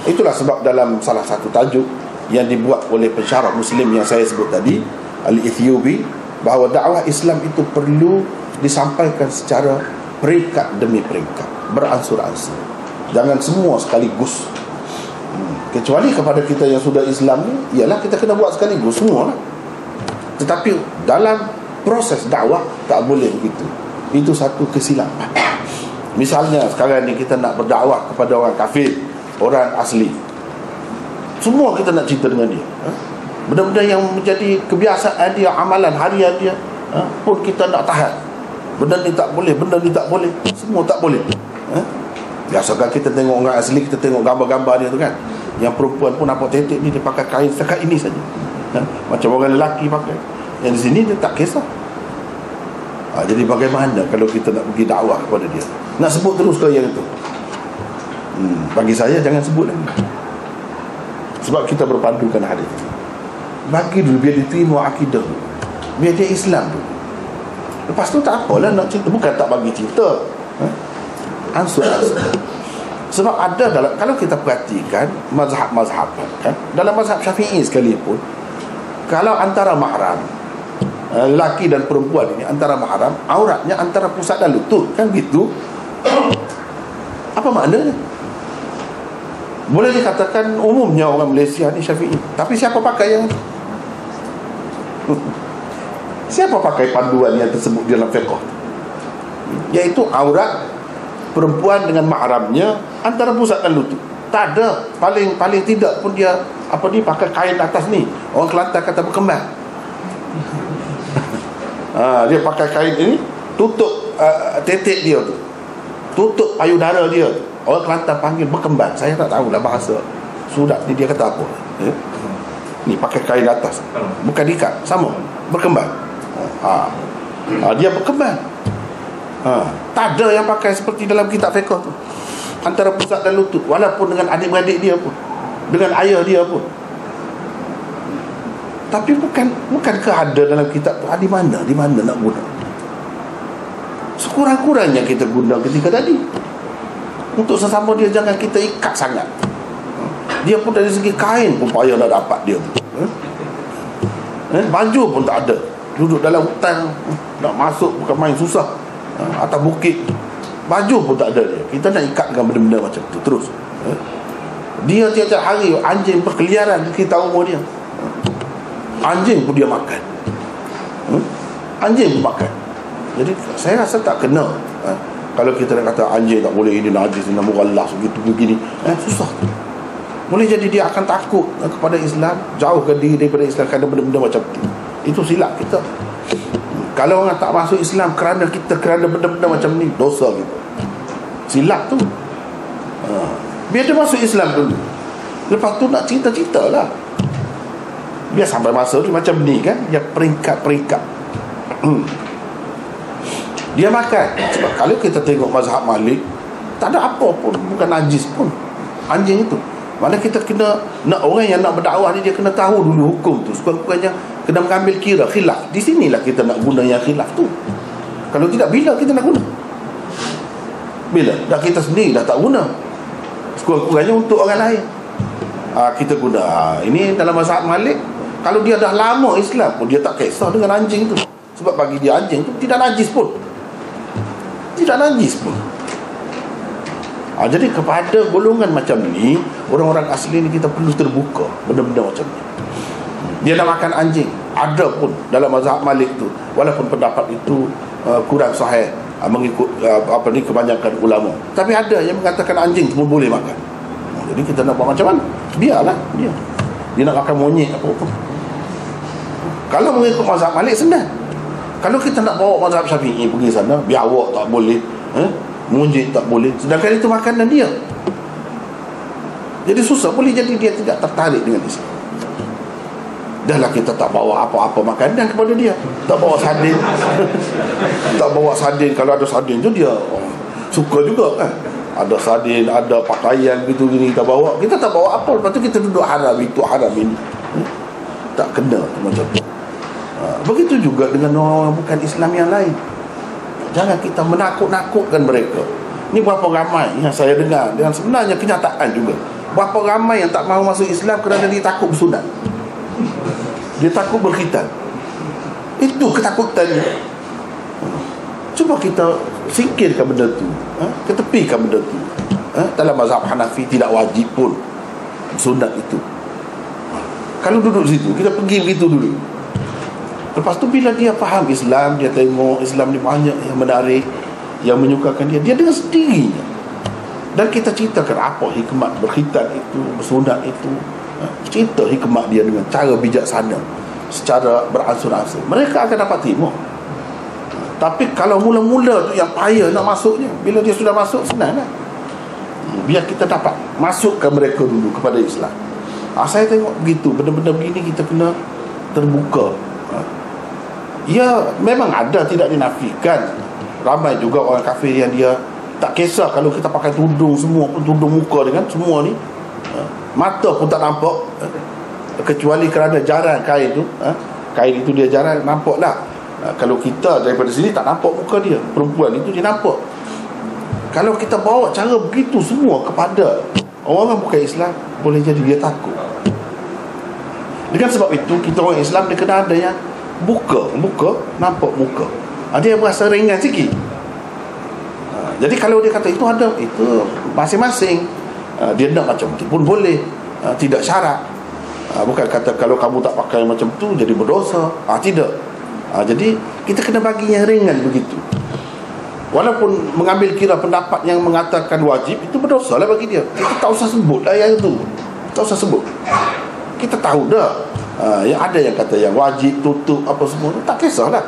Itulah sebab dalam salah satu tajuk yang dibuat oleh pensyarah Muslim yang saya sebut tadi, Al-Ethiopi, bahawa dakwah Islam itu perlu disampaikan secara peringkat demi peringkat, beransur-ansur. Jangan semua sekaligus. Kecuali kepada kita yang sudah Islam ni, ialah kita kena buat sekaligus semua lah. Tetapi dalam proses dakwah tak boleh begitu. Itu satu kesilapan. Misalnya sekarang ni kita nak berdakwah kepada orang kafir, orang asli, semua kita nak cerita dengan dia. Benda-benda yang menjadi kebiasaan dia, amalan harian dia, pun kita nak tahan. Benda ni tak boleh, benda ni tak boleh, semua tak boleh. Biasakan kita tengok orang asli, kita tengok gambar-gambar dia tu kan. Yang perempuan pun nampak tetek ni, dia pakai kain setakat ini saja, macam orang lelaki pakai. Yang di sini dia tak kisah. Jadi bagaimana kalau kita nak pergi dakwah kepada dia? Nak sebut terus ke yang itu? Bagi saya jangan sebut lagi. Sebab kita berpandukan hadis. Bagi dulu biar diterima akidah, biar dia Islam dulu. Lepas tu tak apalah nak cerita. Bukan tak bagi cerita, ansur-ansur. Sebab ada dalam, kalau kita perhatikan mazhab-mazhab kan, dalam mazhab Syafi'i sekalipun, kalau antara mahram, lelaki dan perempuan ini antara mahram, auratnya antara pusat dan lutut, kan gitu. Apa maknanya? Boleh dikatakan umumnya orang Malaysia ni Syafi'i, tapi siapa pakai yang siapa pakai panduan yang tersebut dalam fiqh, iaitu aurat perempuan dengan mahramnya antara pusat dan lutut. Tak ada, paling tidak pun dia pakai kain atas ni. Orang Kelantan kata berkembang. Dia pakai kain ini tutup tetek dia tu, tutup payudara dia tu. Orang Kelantan panggil berkembang. Saya tak tahulah bahasa Surat ni dia kata apa. Ni pakai kain atas, bukan ikat, sama, berkembang. Dia berkembang. Tak ada yang pakai seperti dalam kitab fiqh tu, antara pusat dan lutut, walaupun dengan adik-beradik dia pun, dengan ayah dia pun. Tapi bukankah ada dalam kitab tu? Di mana nak guna? Sekurang-kurangnya kita guna ketika tadi. Untuk sesama dia jangan kita ikat sangat. Dia pun dari segi kain pun payah nak dapat dia tu. Baju pun tak ada. Duduk dalam hutan, nak masuk bukan main susah. Atas bukit, baju pun tak ada dia. Kita nak ikat dengan benda-benda macam tu terus. Dia tiap-tiap hari anjing berkeliaran di sekitar rumah dia. Anjing pun dia makan. Anjing pun makan. Jadi saya rasa tak kena. Kalau kita nak kata anjing tak boleh, ini najis, ini mughallas, begitu begini, susah. Boleh jadi dia akan takut kepada Islam, jauhkan diri daripada Islam kerana benda-benda macam tu. Itu silap kita. Kalau orang tak masuk Islam kerana benda-benda macam ni, dosa kita. Silap tu. Biar dia masuk Islam dulu, lepas tu nak cerita-cerita lah. Biar sampai masa tu macam ni kan, dia peringkat-peringkat. Dia makan. Sebab kalau kita tengok mazhab Malik, tak ada apa pun, bukan najis pun anjing itu. Mana kita kena, orang yang nak berdakwah ni, dia kena tahu dulu hukum tu. Sekurang-kurangnya kena mengambil kira khilaf. Di sinilah kita nak guna yang khilaf tu. Kalau tidak, bila kita nak guna? Bila dah kita sendiri dah tak guna, sekurang-kurangnya untuk orang lain kita guna. Ini dalam mazhab Malik, kalau dia dah lama Islam pun dia tak kisah dengan anjing tu, sebab bagi dia anjing tu tidak najis pun. Jadi kepada golongan macam ni, orang-orang asli ni kita perlu terbuka benda-benda macam ni. Dia nak makan anjing, ada pun dalam mazhab Malik tu, walaupun pendapat itu kurang sahih mengikut kebanyakan ulama, tapi ada yang mengatakan anjing pun boleh makan. Jadi kita nak buat macam mana? Biarlah dia nak makan monyet apa-apa. Kalau mengikut mazhab Malik senang. Kalau kita nak bawa mazhab Syafi'i pergi sana, biawak tak boleh, monyet tak boleh, sedangkan itu makanan dia. Jadi susah, boleh jadi dia tidak tertarik dengan Islam. Dahlah kita tak bawa apa-apa makanan kepada dia, tak bawa sardin tak bawa sardin. Kalau ada sardin tu dia suka juga kan, ada sardin, ada pakaian gitu gini kita bawa. Kita tak bawa apa, lepas tu kita duduk haram itu haram ini, tak kena macam tu. Begitu juga dengan orang bukan Islam yang lain. Jangan kita menakut-nakutkan mereka. Ini berapa ramai yang saya dengar, dan sebenarnya kenyataan juga, berapa ramai yang tak mahu masuk Islam kerana dia takut bersunat, dia takut berkhitan. Itu ketakutannya. Cuba kita singkirkan benda tu, ketepikan benda tu. Dalam mazhab Hanafi tidak wajib pun sunat itu. Kalau duduk situ, kita pergi begitu dulu. Lepas tu bila dia faham Islam, dia tengok Islam ni banyak yang menarik, yang menyukakan dia dengan sendirinya. Dan kita ceritakan apa hikmat berkhitan itu, bersunat itu. Cerita hikmat dia dengan cara bijaksana, secara beransur-ansur, mereka akan dapat terima. Tapi kalau mula-mula tu yang payah nak masuknya, bila dia sudah masuk senang lah. Biar kita dapat masukkan mereka dulu kepada Islam. Saya tengok begitu, benda-benda begini kita kena terbuka. Ya memang ada, tidak dinafikan, ramai juga orang kafir yang dia tak kisah kalau kita pakai tudung semua pun, tudung muka dengan semua ni, mata pun tak nampak, kecuali kerana jarang kain tu. Kain itu dia jarang nampak lah. Kalau kita daripada sini tak nampak muka dia, perempuan itu dia nampak. Kalau kita bawa cara begitu semua kepada orang bukan Islam, boleh jadi dia takut. Dengan sebab itu kita orang Islam, dia kena ada yang buka, nampak muka. Dia berasa ringan sikit. Jadi kalau dia kata itu ada, itu masing-masing dia nak macam tu pun boleh, tidak syarat. Bukan kata kalau kamu tak pakai macam tu jadi berdosa. Tidak. Jadi kita kena bagi yang ringan begitu. Walaupun mengambil kira pendapat yang mengatakan wajib, itu berdosa lah bagi dia. Kita tak usah sebut lah yang itu, tak usah sebut. Kita tahu dah. Yang ada yang kata yang wajib, tutup apa semua, tak kisahlah.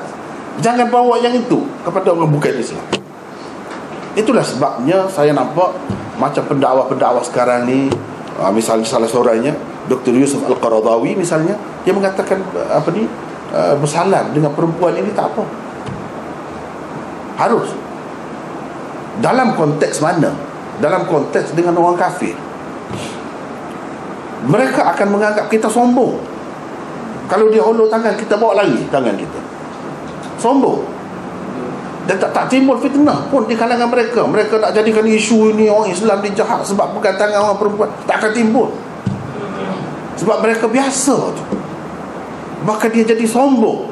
Jangan bawa yang itu kepada orang bukan Islam. Itulah sebabnya saya nampak macam pendakwa-pendakwa sekarang ni, misalnya salah seorangnya Dr. Yusuf Al-Qaradawi misalnya, dia mengatakan bersalam dengan perempuan ini tak apa. Harus. Dalam konteks mana? Dalam konteks dengan orang kafir, mereka akan menganggap kita sombong. Kalau dia hulur tangan, kita bawa lagi tangan kita, sombong. Dan tak timbul fitnah pun di kalangan mereka. Mereka nak jadikan isu ini orang Islam dia jahat sebab bukan tangan orang perempuan, tak akan timbul. Sebab mereka biasa tu. Maka dia jadi sombong.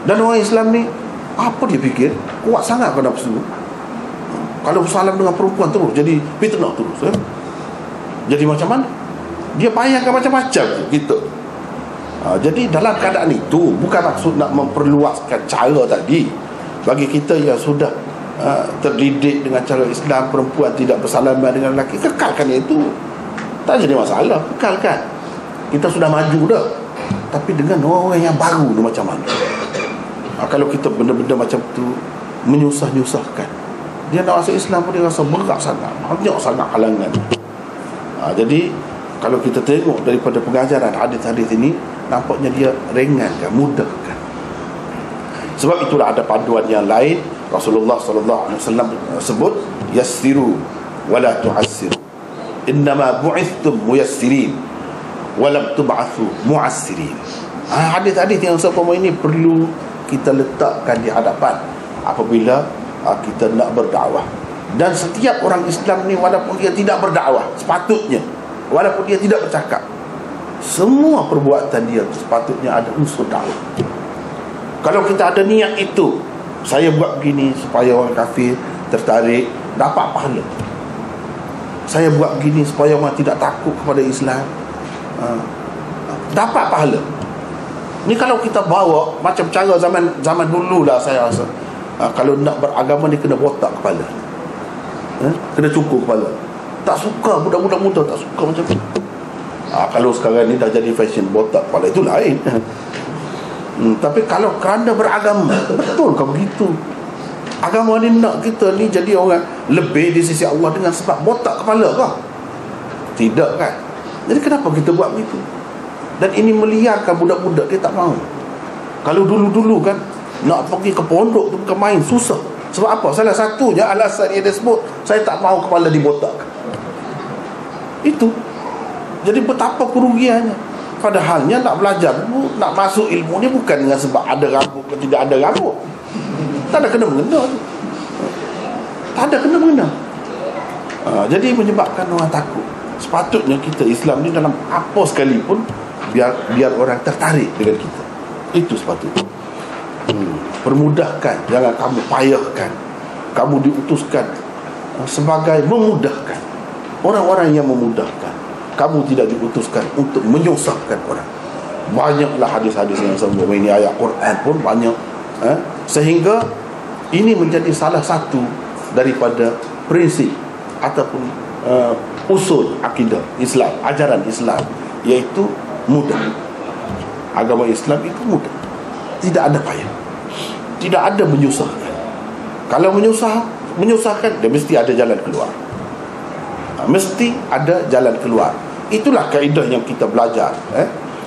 Dan orang Islam ni, apa dia fikir? Kuat sangat pada nafsu. Kalau bersalam dengan perempuan terus jadi fitnah terus. Jadi macam mana? Dia bayangkan macam-macam gitu. Jadi dalam keadaan itu, bukan maksud nak memperluaskan cara tadi. Bagi kita yang sudah terdidik dengan cara Islam, perempuan tidak bersalaman dengan lelaki, kekalkan itu, tak jadi masalah, kekalkan. Kita sudah maju dah. Tapi dengan orang-orang yang baru tu macam mana? Kalau kita benda-benda macam tu menyusah-nyusahkan, dia nak masuk Islam pun dia rasa berat sangat, banyak sangat halangan. Jadi kalau kita tengok daripada pengajaran hadis-hadis ini, nampaknya dia ringankan, mudahkan. Sebab itulah ada panduan yang lain. Rasulullah SAW sebut, yassiru wala tu'assiru, innama bu'ithtum muyassirin walam tub'athu mu'assirin. Hadis-hadis yang seumpama ini perlu kita letakkan di hadapan apabila kita nak berdakwah. Dan setiap orang Islam ni, walaupun dia tidak berdakwah, sepatutnya, walaupun dia tidak bercakap, semua perbuatan dia sepatutnya ada unsur dakwah. Kalau kita ada niat itu, saya buat begini supaya orang kafir tertarik, dapat pahala. Saya buat begini supaya orang tidak takut kepada Islam, dapat pahala. Ni kalau kita bawa macam cara zaman dulu lah, saya rasa kalau nak beragama ni kena botak kepala, kena cukur kepala. Tak suka, budak-budak muda tak suka macam tu. Kalau sekarang ni dah jadi fashion botak kepala, itu lain. Tapi kalau kerana beragama, betul ke begitu? Agama ni nak kita ni jadi orang lebih di sisi Allah dengan sebab botak kepala ke? Tidak kan? Jadi kenapa kita buat begitu? Dan ini meliarkan budak-budak, dia tak mahu. Kalau dulu-dulu kan, nak pergi ke pondok tu bukan main, susah. Sebab apa? Salah satunya alasan yang dia sebut, saya tak mahu kepala dibotak. Itu. Jadi betapa kerugiannya. Padahalnya nak belajar, nak masuk ilmu ni bukan dengan sebab ada rambut ke tidak ada rambut. Tak ada kena-mengena tu. Tak ada kena-mengena. Jadi menyebabkan orang takut. Sepatutnya kita Islam ni dalam apa sekalipun, biar orang tertarik dengan kita. Itu sepatutnya. Permudahkan, jangan kamu payahkan. Kamu diutuskan sebagai memudahkan. Orang-orang yang memudahkan. Kamu tidak diutuskan untuk menyusahkan orang. Banyaklah hadis-hadis yang sebut ini, ayat Quran pun banyak. Sehingga ini menjadi salah satu daripada prinsip ataupun usul akidah Islam, ajaran Islam, iaitu mudah. Agama Islam itu mudah, tidak ada payah, tidak ada menyusahkan. Kalau menyusahkan, dia mesti ada jalan keluar. Mesti ada jalan keluar. Itulah kaedah yang kita belajar,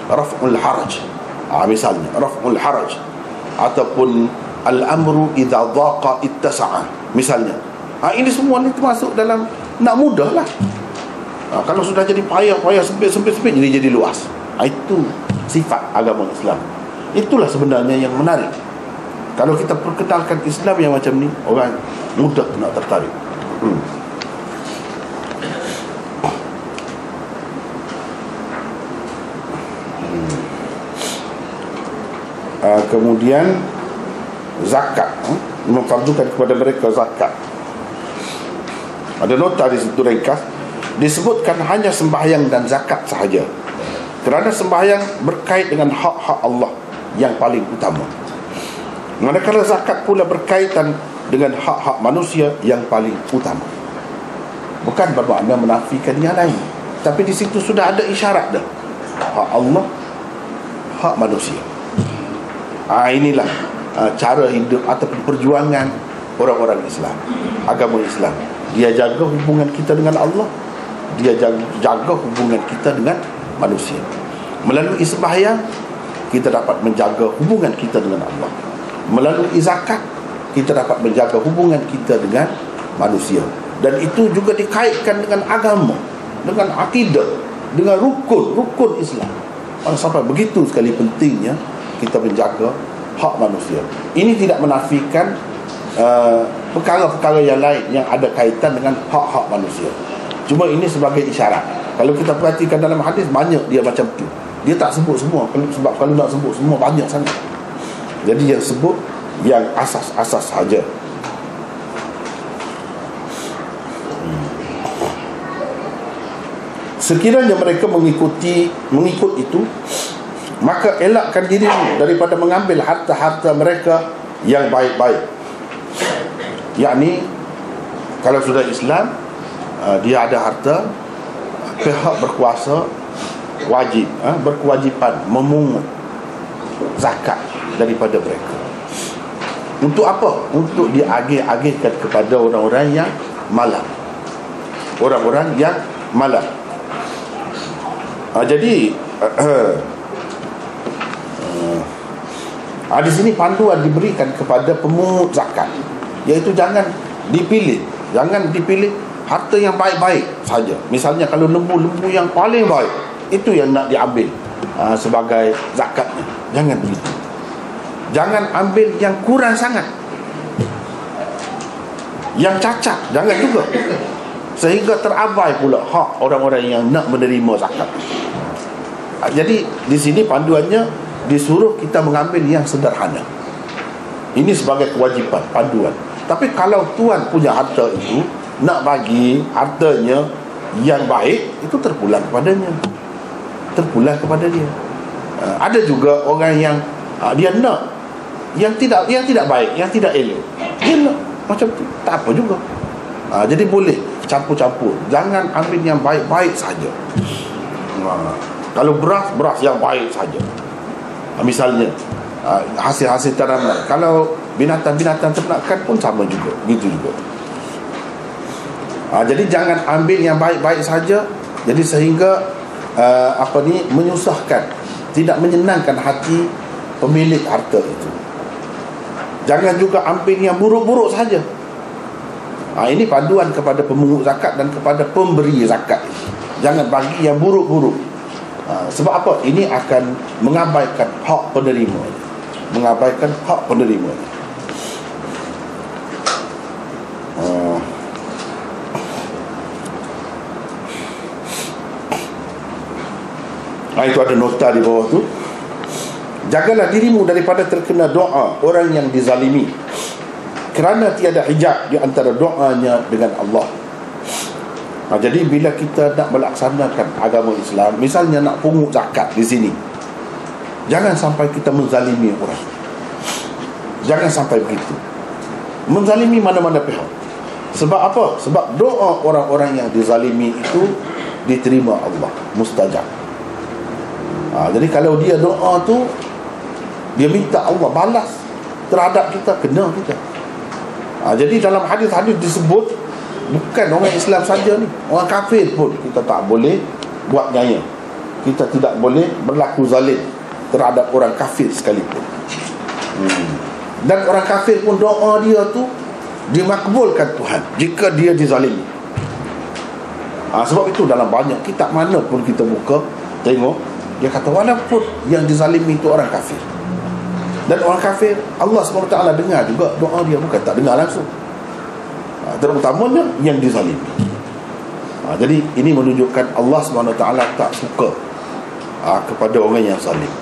raf'ul haraj. Misalnya raf'ul haraj, ataupun al-amru idza dhaqa ittasa'a. Misalnya, ini semua ni termasuk dalam nak mudah lah. Kalau sudah jadi payah sempit jadi luas. Itu sifat agama Islam. Itulah sebenarnya yang menarik. Kalau kita perkenalkan Islam yang macam ni, orang mudah nak tertarik. Kemudian zakat, memfardukan kepada mereka zakat. Ada nota di situ ringkas, disebutkan hanya sembahyang dan zakat sahaja, kerana sembahyang berkait dengan hak-hak Allah yang paling utama, manakala zakat pula berkaitan dengan hak-hak manusia yang paling utama. Bukan bermakna menafikan yang lain, tapi di situ sudah ada isyarat dah, hak Allah, hak manusia. Inilah cara hidup ataupun perjuangan orang-orang Islam, agama Islam. Dia jaga hubungan kita dengan Allah, dia jaga hubungan kita dengan manusia. Melalui sembahyang, kita dapat menjaga hubungan kita dengan Allah. Melalui zakat, kita dapat menjaga hubungan kita dengan manusia. Dan itu juga dikaitkan dengan agama, dengan akidah, dengan rukun Islam. Sampai begitu sekali pentingnya kita menjaga hak manusia. Ini tidak menafikan perkara-perkara yang lain yang ada kaitan dengan hak-hak manusia. Cuma ini sebagai isyarat. Kalau kita perhatikan dalam hadis, banyak dia macam tu. Dia tak sebut semua, sebab kalau nak sebut semua banyak sangat. Jadi yang sebut yang asas-asas saja. Sekiranya mereka mengikut itu, maka elakkan dirimu daripada mengambil harta-harta mereka yang baik-baik. Yakni kalau sudah Islam, dia ada harta, pihak berkuasa wajib, berkewajipan memungut zakat daripada mereka. Untuk apa? Untuk diagih-agihkan kepada orang-orang yang malam, orang-orang yang malam. Jadi di sini panduan diberikan kepada pemungut zakat, iaitu jangan dipilih harta yang baik-baik saja. Misalnya kalau lembu yang paling baik, itu yang nak diambil sebagai zakatnya. Jangan begitu. Jangan ambil yang kurang sangat. Yang cacat jangan juga, sehingga terabai pula hak orang-orang yang nak menerima zakat. Jadi di sini panduannya disuruh kita mengambil yang sederhana. Ini sebagai kewajipan, panduan. Tapi kalau tuan punya harta itu, nak bagi hartanya yang baik, itu terpulang kepadanya, terpulang kepada dia. Ada juga orang yang dia nak yang tidak baik, yang tidak elok, dia nak macam tu, tak apa juga. Jadi boleh campur-campur. Jangan ambil yang baik-baik saja. Kalau beras yang baik saja. Misalnya hasil-hasil tanaman. Kalau binatang-binatang ternakan pun sama juga, gitu juga. Jadi jangan ambil yang baik-baik saja. Jadi sehingga menyusahkan, tidak menyenangkan hati pemilik harta itu. Jangan juga ambil yang buruk-buruk saja. Ini panduan kepada pemungut zakat dan kepada pemberi zakat. Jangan bagi yang buruk-buruk. Sebab apa? Ini akan mengabaikan hak penerima. Mengabaikan hak penerima. Itu ada nota di bawah tu. Jagalah dirimu daripada terkena doa orang yang dizalimi, kerana tiada hijab di antara doanya dengan Allah. Jadi bila kita nak melaksanakan agama Islam, misalnya nak pungut zakat di sini, jangan sampai kita menzalimi orang. Jangan sampai begitu, menzalimi mana-mana pihak. Sebab apa? Sebab doa orang-orang yang dizalimi itu diterima Allah, mustajab. Jadi kalau dia doa tu, dia minta Allah balas terhadap kita, kena kita. Jadi dalam hadis-hadis disebut, bukan orang Islam saja ni, orang kafir pun kita tak boleh buat nyaya. Kita tidak boleh berlaku zalim terhadap orang kafir sekalipun. Dan orang kafir pun doa dia tu dimakbulkan Tuhan jika dia dizalimi. Sebab itu dalam banyak kitab mana pun kita buka, tengok dia kata walaupun yang dizalimi itu orang kafir, dan orang kafir Allah SWT dengar juga doa dia, bukan tak dengar langsung. Terutamanya yang dizalimi. Jadi ini menunjukkan Allah SWT tak suka kepada orang yang zalim.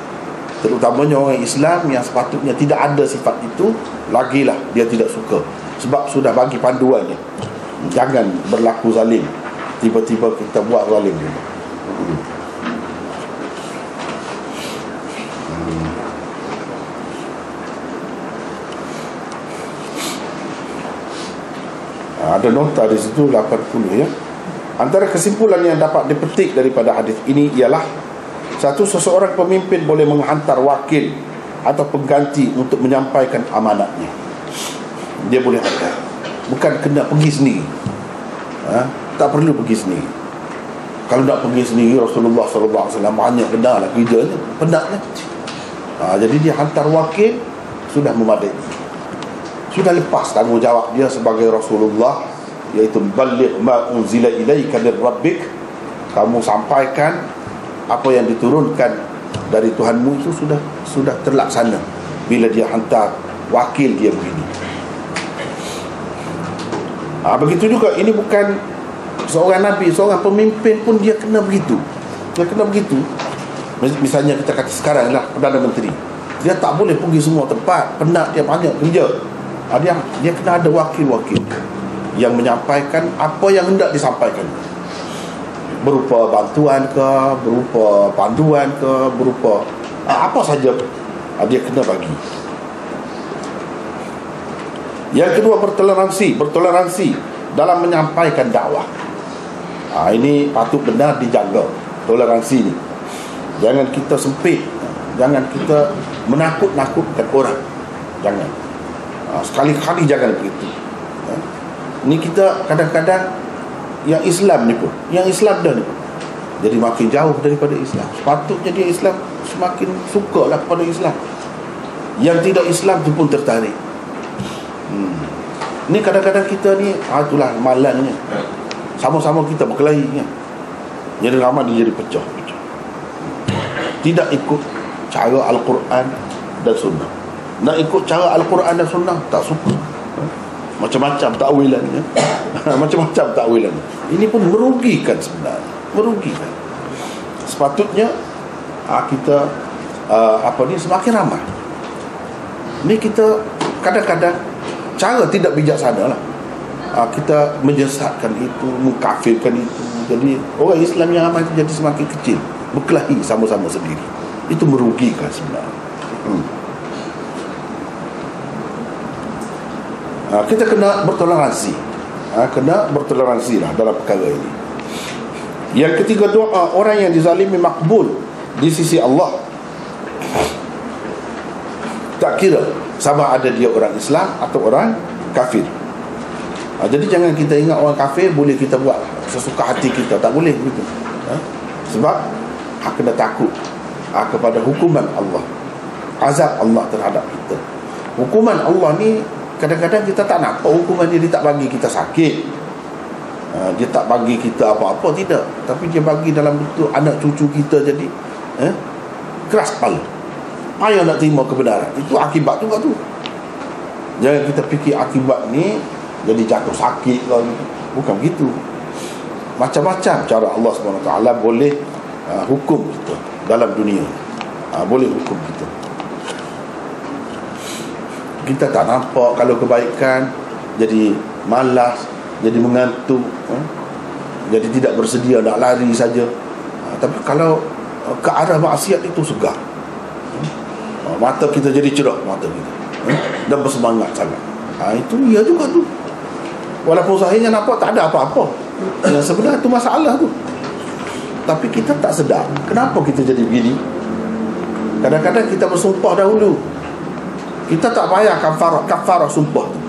Terutamanya orang Islam yang sepatutnya tidak ada sifat itu, lagilah dia tidak suka. Sebab sudah bagi panduannya, jangan berlaku zalim. Tiba-tiba kita buat zalim juga. Ada nota di situ 80 ya. Antara kesimpulan yang dapat dipetik daripada hadis ini ialah, satu, seseorang pemimpin boleh menghantar wakil atau pengganti untuk menyampaikan amanatnya. Dia boleh hantar, bukan kena pergi sendiri. Tak perlu pergi sendiri. Kalau nak pergi sendiri, Rasulullah SAW banyak kenal lah kerjanya, penatnya. Jadi dia hantar wakil, sudah memadai, sudah lepas tanggungjawab dia sebagai Rasulullah, iaitu balligh ma unzila ilaika min rabbik. Kamu sampaikan apa yang diturunkan dari Tuhanmu, itu sudah terlaksana bila dia hantar wakil dia begini. Begitu juga, ini bukan seorang nabi, seorang pemimpin pun dia kena begitu. Dia kena begitu. Misalnya kita kata sekarang lah Perdana Menteri, dia tak boleh pergi semua tempat, penat, dia banyak kerja. Dia kena ada wakil-wakil yang menyampaikan apa yang hendak disampaikan, berupa bantuan ke, berupa panduan ke, berupa apa saja, dia kena bagi. Yang kedua, bertoleransi dalam menyampaikan dakwah. Ini patut benar dijaga, toleransi ni. Jangan kita sempit, jangan kita menakut-nakutkan orang, jangan. Sekali-kali jangan begitu. Ini kita kadang-kadang yang Islam ni pun, yang Islam dah ni pun jadi makin jauh daripada Islam. Sepatutnya dia Islam semakin suka lah kepada Islam. Yang tidak Islam tu pun tertarik. Ni kadang-kadang kita ni itulah malangnya, sama-sama kita berkelahi kan? Jadi ramai dia jadi pecah. Tidak ikut cara Al-Quran dan Sunnah. Nak ikut cara Al-Quran dan Sunnah, tak suka. macam-macam takwilannya. Macam-macam takwilannya. Ini pun merugikan sebenarnya, merugikan. Sepatutnya kita semakin ramai. Ini kita kadang-kadang cara tidak bijaksana lah, kita menyesatkan itu, mengkafirkan itu. Jadi orang Islam yang ramai itu jadi semakin kecil, berkelahi sama-sama sendiri. Itu merugikan sebenarnya. Kita kena bertoleransi, kena bertoleransi lah dalam perkara ini. Yang ketiga, doa orang yang dizalimi makbul di sisi Allah. Tak kira sama ada dia orang Islam atau orang kafir. Jadi jangan kita ingat orang kafir boleh kita buat sesuka hati kita. Tak boleh begitu. Sebab kena takut kepada hukuman Allah, azab Allah terhadap kita. Hukuman Allah ni kadang-kadang kita tak nampak hukuman dia. Dia tak bagi kita sakit, dia tak bagi kita apa-apa, tidak. Tapi dia bagi dalam bentuk anak cucu kita jadi keras kepala, payah nak terima kebenaran. Itu akibat juga tu. Jangan kita fikir akibat ni jadi jatuh sakit ke, bukan begitu. Macam-macam cara Allah SWT boleh hukum kita dalam dunia. Boleh hukum kita. Kita tak nampak kalau kebaikan, jadi malas, jadi mengantuk, jadi tidak bersedia, nak lari saja. Tapi kalau ke arah maksiat itu segar, mata kita jadi cerah, mata kita, dan bersemangat sangat. Itu ia juga tu. Walaupun zahirnya nampak tak ada apa-apa, yang sebenarnya itu masalah tu. Tapi kita tak sedar kenapa kita jadi begini. Kadang-kadang kita bersumpah dahulu, kita tak payah kafarah sumpah tu.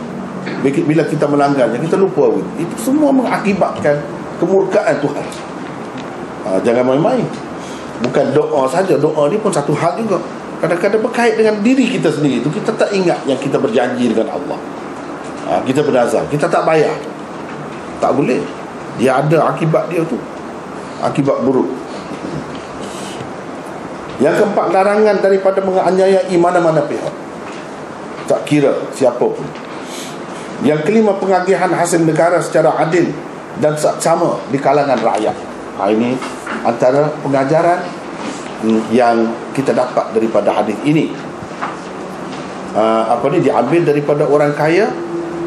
Bila kita melanggarnya, kita lupa. Itu semua mengakibatkan kemurkaan Tuhan. Jangan main-main. Bukan doa saja, doa ni pun satu hal juga. Kadang-kadang berkait dengan diri kita sendiri tu. Kita tak ingat yang kita berjanji dengan Allah. Kita bernazar, kita tak bayar. Tak boleh. Dia ada akibat dia tu, akibat buruk. Yang keempat, larangan daripada menganiayai mana-mana pihak, tak kira siapa pun. Yang kelima, pengagihan hasil negara secara adil dan sama di kalangan rakyat. Ini antara pengajaran yang kita dapat daripada hadis ini. Diambil daripada orang kaya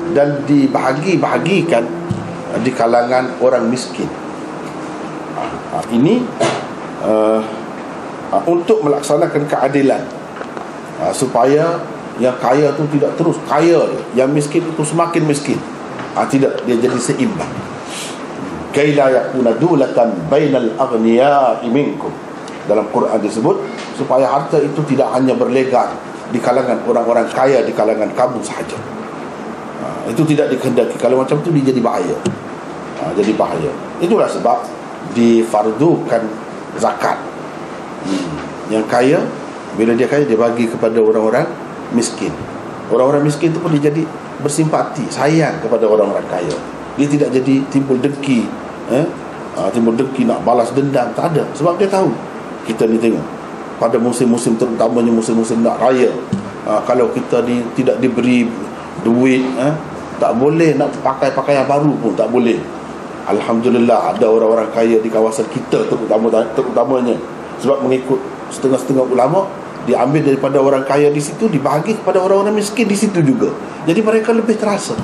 dan dibahagi-bahagikan di kalangan orang miskin. Ini untuk melaksanakan keadilan, supaya yang kaya tu tidak terus kaya, yang miskin itu semakin miskin. Tidak, dia jadi seimbang. Kaila yakuna dulatan bainal aghniya'i minkum. Dalam Quran disebut supaya harta itu tidak hanya berlegar di kalangan orang-orang kaya di kalangan kamu sahaja. Itu tidak dikehendaki. Kalau macam tu dia jadi bahaya. Jadi bahaya. Itulah sebab difardukan zakat. Yang kaya, bila dia kaya, dia bagi kepada orang-orang miskin. Orang-orang miskin itu pun dia jadi bersimpati, sayang kepada orang-orang kaya. Dia tidak jadi timbul dengki, timbul dengki nak balas dendam. Tak ada. Sebab dia tahu, kita ni tengok pada musim-musim, terutamanya musim-musim nak raya, kalau kita ni tidak diberi duit, tak boleh nak pakai pakaian baru pun tak boleh. Alhamdulillah ada orang-orang kaya di kawasan kita, terutamanya, sebab mengikut setengah-setengah ulama, diambil daripada orang kaya di situ, dibagi kepada orang-orang miskin di situ juga. Jadi mereka lebih terasa.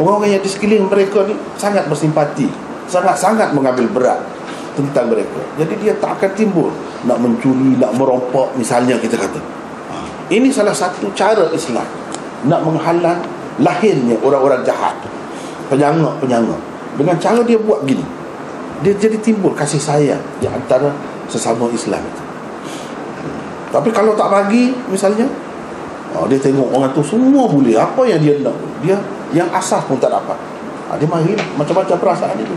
Orang-orang yang di sekeliling mereka ni sangat bersimpati, sangat-sangat mengambil berat tentang mereka. Jadi dia tak akan timbul nak mencuri, nak merompak misalnya, kita kata. Ini salah satu cara Islam nak menghalang lahirnya orang-orang jahat, penyangak-penyangak. Dengan cara dia buat gini, dia jadi timbul kasih sayang di antara sesama Islam itu. Tapi kalau tak bagi misalnya, dia tengok orang tu semua boleh, apa yang dia nak, dia yang asas pun tak dapat, dia marilah macam-macam perasaan itu.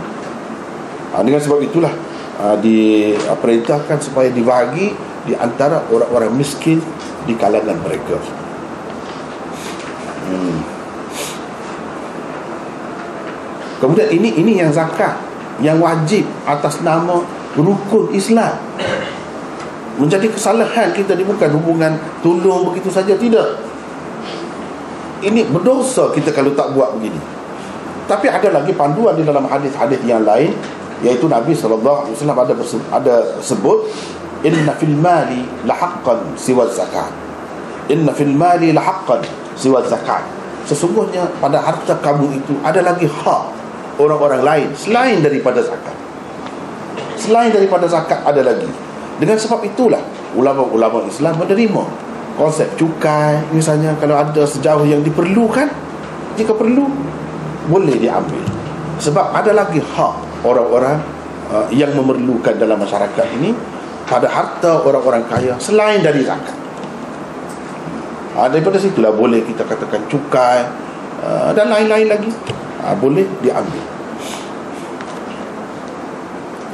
Dengan sebab itulah diperintahkan supaya dibagi di antara orang-orang miskin di kalangan mereka. Kemudian ini yang zakat, yang wajib atas nama rukun Islam. Menjadi kesalahan kita ni bukan hubungan tolong begitu saja, tidak. ini berdosa kita kalau tak buat begini. Tapi ada lagi panduan di dalam hadis-hadis yang lain, iaitu Nabi SAW ada sebut, inna fil mali lahaqqan siwa zakat. Inna fil mali lahaqqan siwa zakat. Sesungguhnya pada harta kamu itu ada lagi hak orang-orang lain selain daripada zakat. Selain daripada zakat ada lagi. Dengan sebab itulah ulama-ulama Islam menerima konsep cukai misalnya, kalau ada sejauh yang diperlukan, jika perlu boleh diambil. Sebab ada lagi hak orang-orang yang memerlukan dalam masyarakat ini pada harta orang-orang kaya selain dari zakat. Daripada situlah boleh kita katakan cukai dan lain-lain lagi boleh diambil.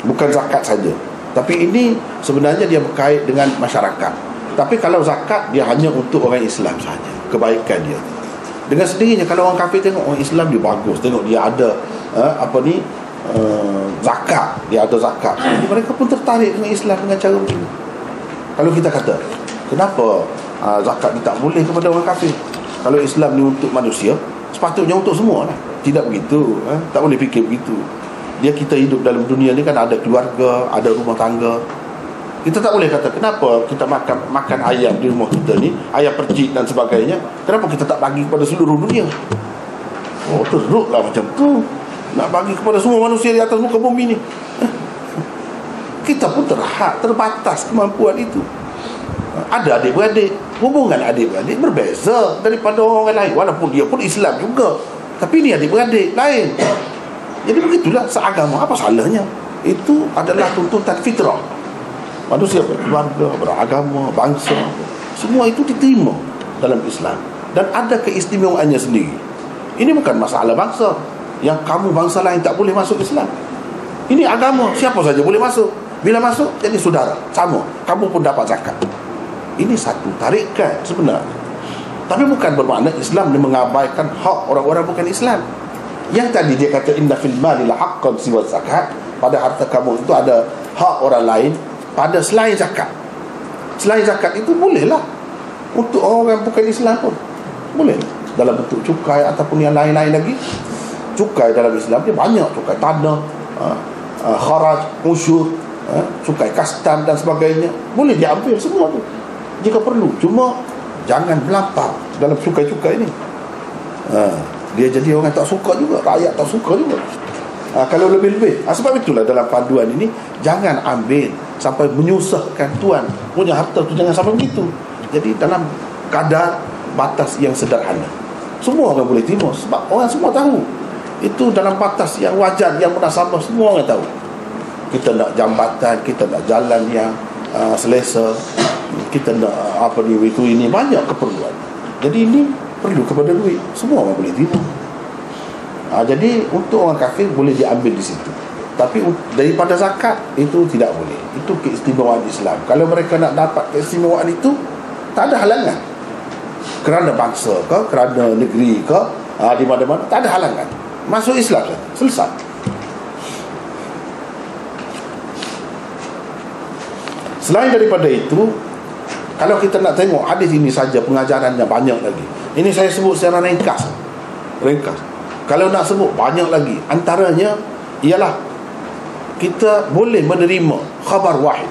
Bukan zakat saja, tapi ini sebenarnya dia berkait dengan masyarakat. Tapi kalau zakat, dia hanya untuk orang Islam saja, kebaikan dia. Dengan sendirinya kalau orang kafir tengok orang Islam dia bagus, tengok dia ada zakat, dia ada zakat, jadi mereka pun tertarik dengan Islam dengan cara begini. Kalau kita kata, kenapa zakat ni tak boleh kepada orang kafir? Kalau Islam ni untuk manusia, sepatutnya untuk semua lah. Tidak begitu, tak boleh fikir begitu. Kita hidup dalam dunia ni kan ada keluarga, ada rumah tangga. Kita tak boleh kata, kenapa kita makan ayam di rumah kita ni, ayam percik dan sebagainya, kenapa kita tak bagi kepada seluruh dunia? Oh, teruklah macam tu, nak bagi kepada semua manusia di atas muka bumi ni. Kita pun terbatas kemampuan itu. Ada adik-beradik, hubungan adik-beradik berbeza daripada orang lain, walaupun dia pun Islam juga, tapi ni adik-beradik lain. Jadi begitulah seagama, apa salahnya? Itu adalah tuntutan fitrah. Manusia berkeluarga, beragama, bangsa, semua itu diterima dalam Islam dan ada keistimewaannya sendiri. Ini bukan masalah bangsa, yang kamu bangsa lain tak boleh masuk Islam. Ini agama, siapa saja boleh masuk. Bila masuk, jadi saudara, sama, kamu pun dapat zakat. Ini satu tarikan sebenarnya. Tapi bukan bermakna Islam ni mengabaikan hak orang-orang bukan Islam. Yang tadi dia kata inna fil mali lahaqqan siwa zakat, pada harta kamu itu ada hak orang lain pada selain zakat. Selain zakat itu bolehlah untuk orang bukan Islam pun boleh, dalam bentuk cukai ataupun yang lain-lain lagi. Cukai dalam Islam dia banyak, cukai tanah, kharaj, usyur, cukai kastam dan sebagainya, boleh diambil semua tu jika perlu. Cuma jangan melampau dalam cukai-cukai ni. Dia jadi orang tak suka juga, rakyat tak suka juga kalau lebih-lebih. Sebab itulah dalam panduan ini, jangan ambil sampai menyusahkan tuan punya harta tu, jangan sampai begitu. Jadi dalam kadar batas yang sederhana, semua orang boleh terima. Sebab orang semua tahu itu dalam batas yang wajar, yang munasabah, semua orang tahu. Kita nak jambatan, kita nak jalan yang selesa, kita nak itu ini, banyak keperluan. Jadi ini perlu kepada duit, semua orang boleh terima. Jadi untuk orang kafir boleh diambil di situ, tapi daripada zakat itu tidak boleh. Itu keistimewaan Islam. Kalau mereka nak dapat keistimewaan itu, tak ada halangan. Kerana bangsa ke, kerana negeri ke, di mana-mana tak ada halangan. Masuk Islam saja, selesai. Selain daripada itu, kalau kita nak tengok hadis ini saja, pengajarannya banyak lagi. Ini saya sebut secara ringkas. Kalau nak sebut banyak lagi, antaranya ialah kita boleh menerima khabar wahid.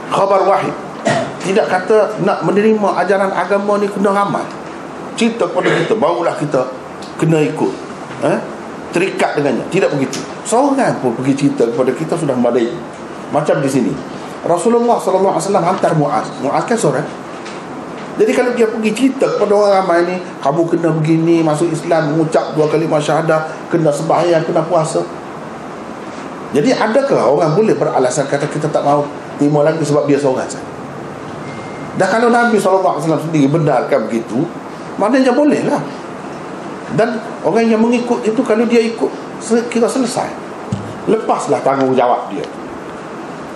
Khabar wahid, tidak kata nak menerima ajaran agama ni kena ramai cerita kepada kita barulah kita kena ikut, terikat dengannya. Tidak begitu. Seorang pun pergi cerita kepada kita sudah memadai. Macam di sini Rasulullah SAW hantar Muaz. Muaz kan seorang. Jadi kalau dia pergi cerita kepada orang ramai ni, kamu kena begini, masuk Islam, mengucap 2 kalimah syahadah, kena sembahyang, kena puasa. Jadi adakah orang boleh beralasan kata kita tak mahu terima lagi sebab dia seorang saja? Dan kalau Nabi SAW sendiri benarkan begitu, maknanya boleh lah. Dan orang yang mengikut itu, kalau dia ikut, kira selesai, lepaslah tanggungjawab dia.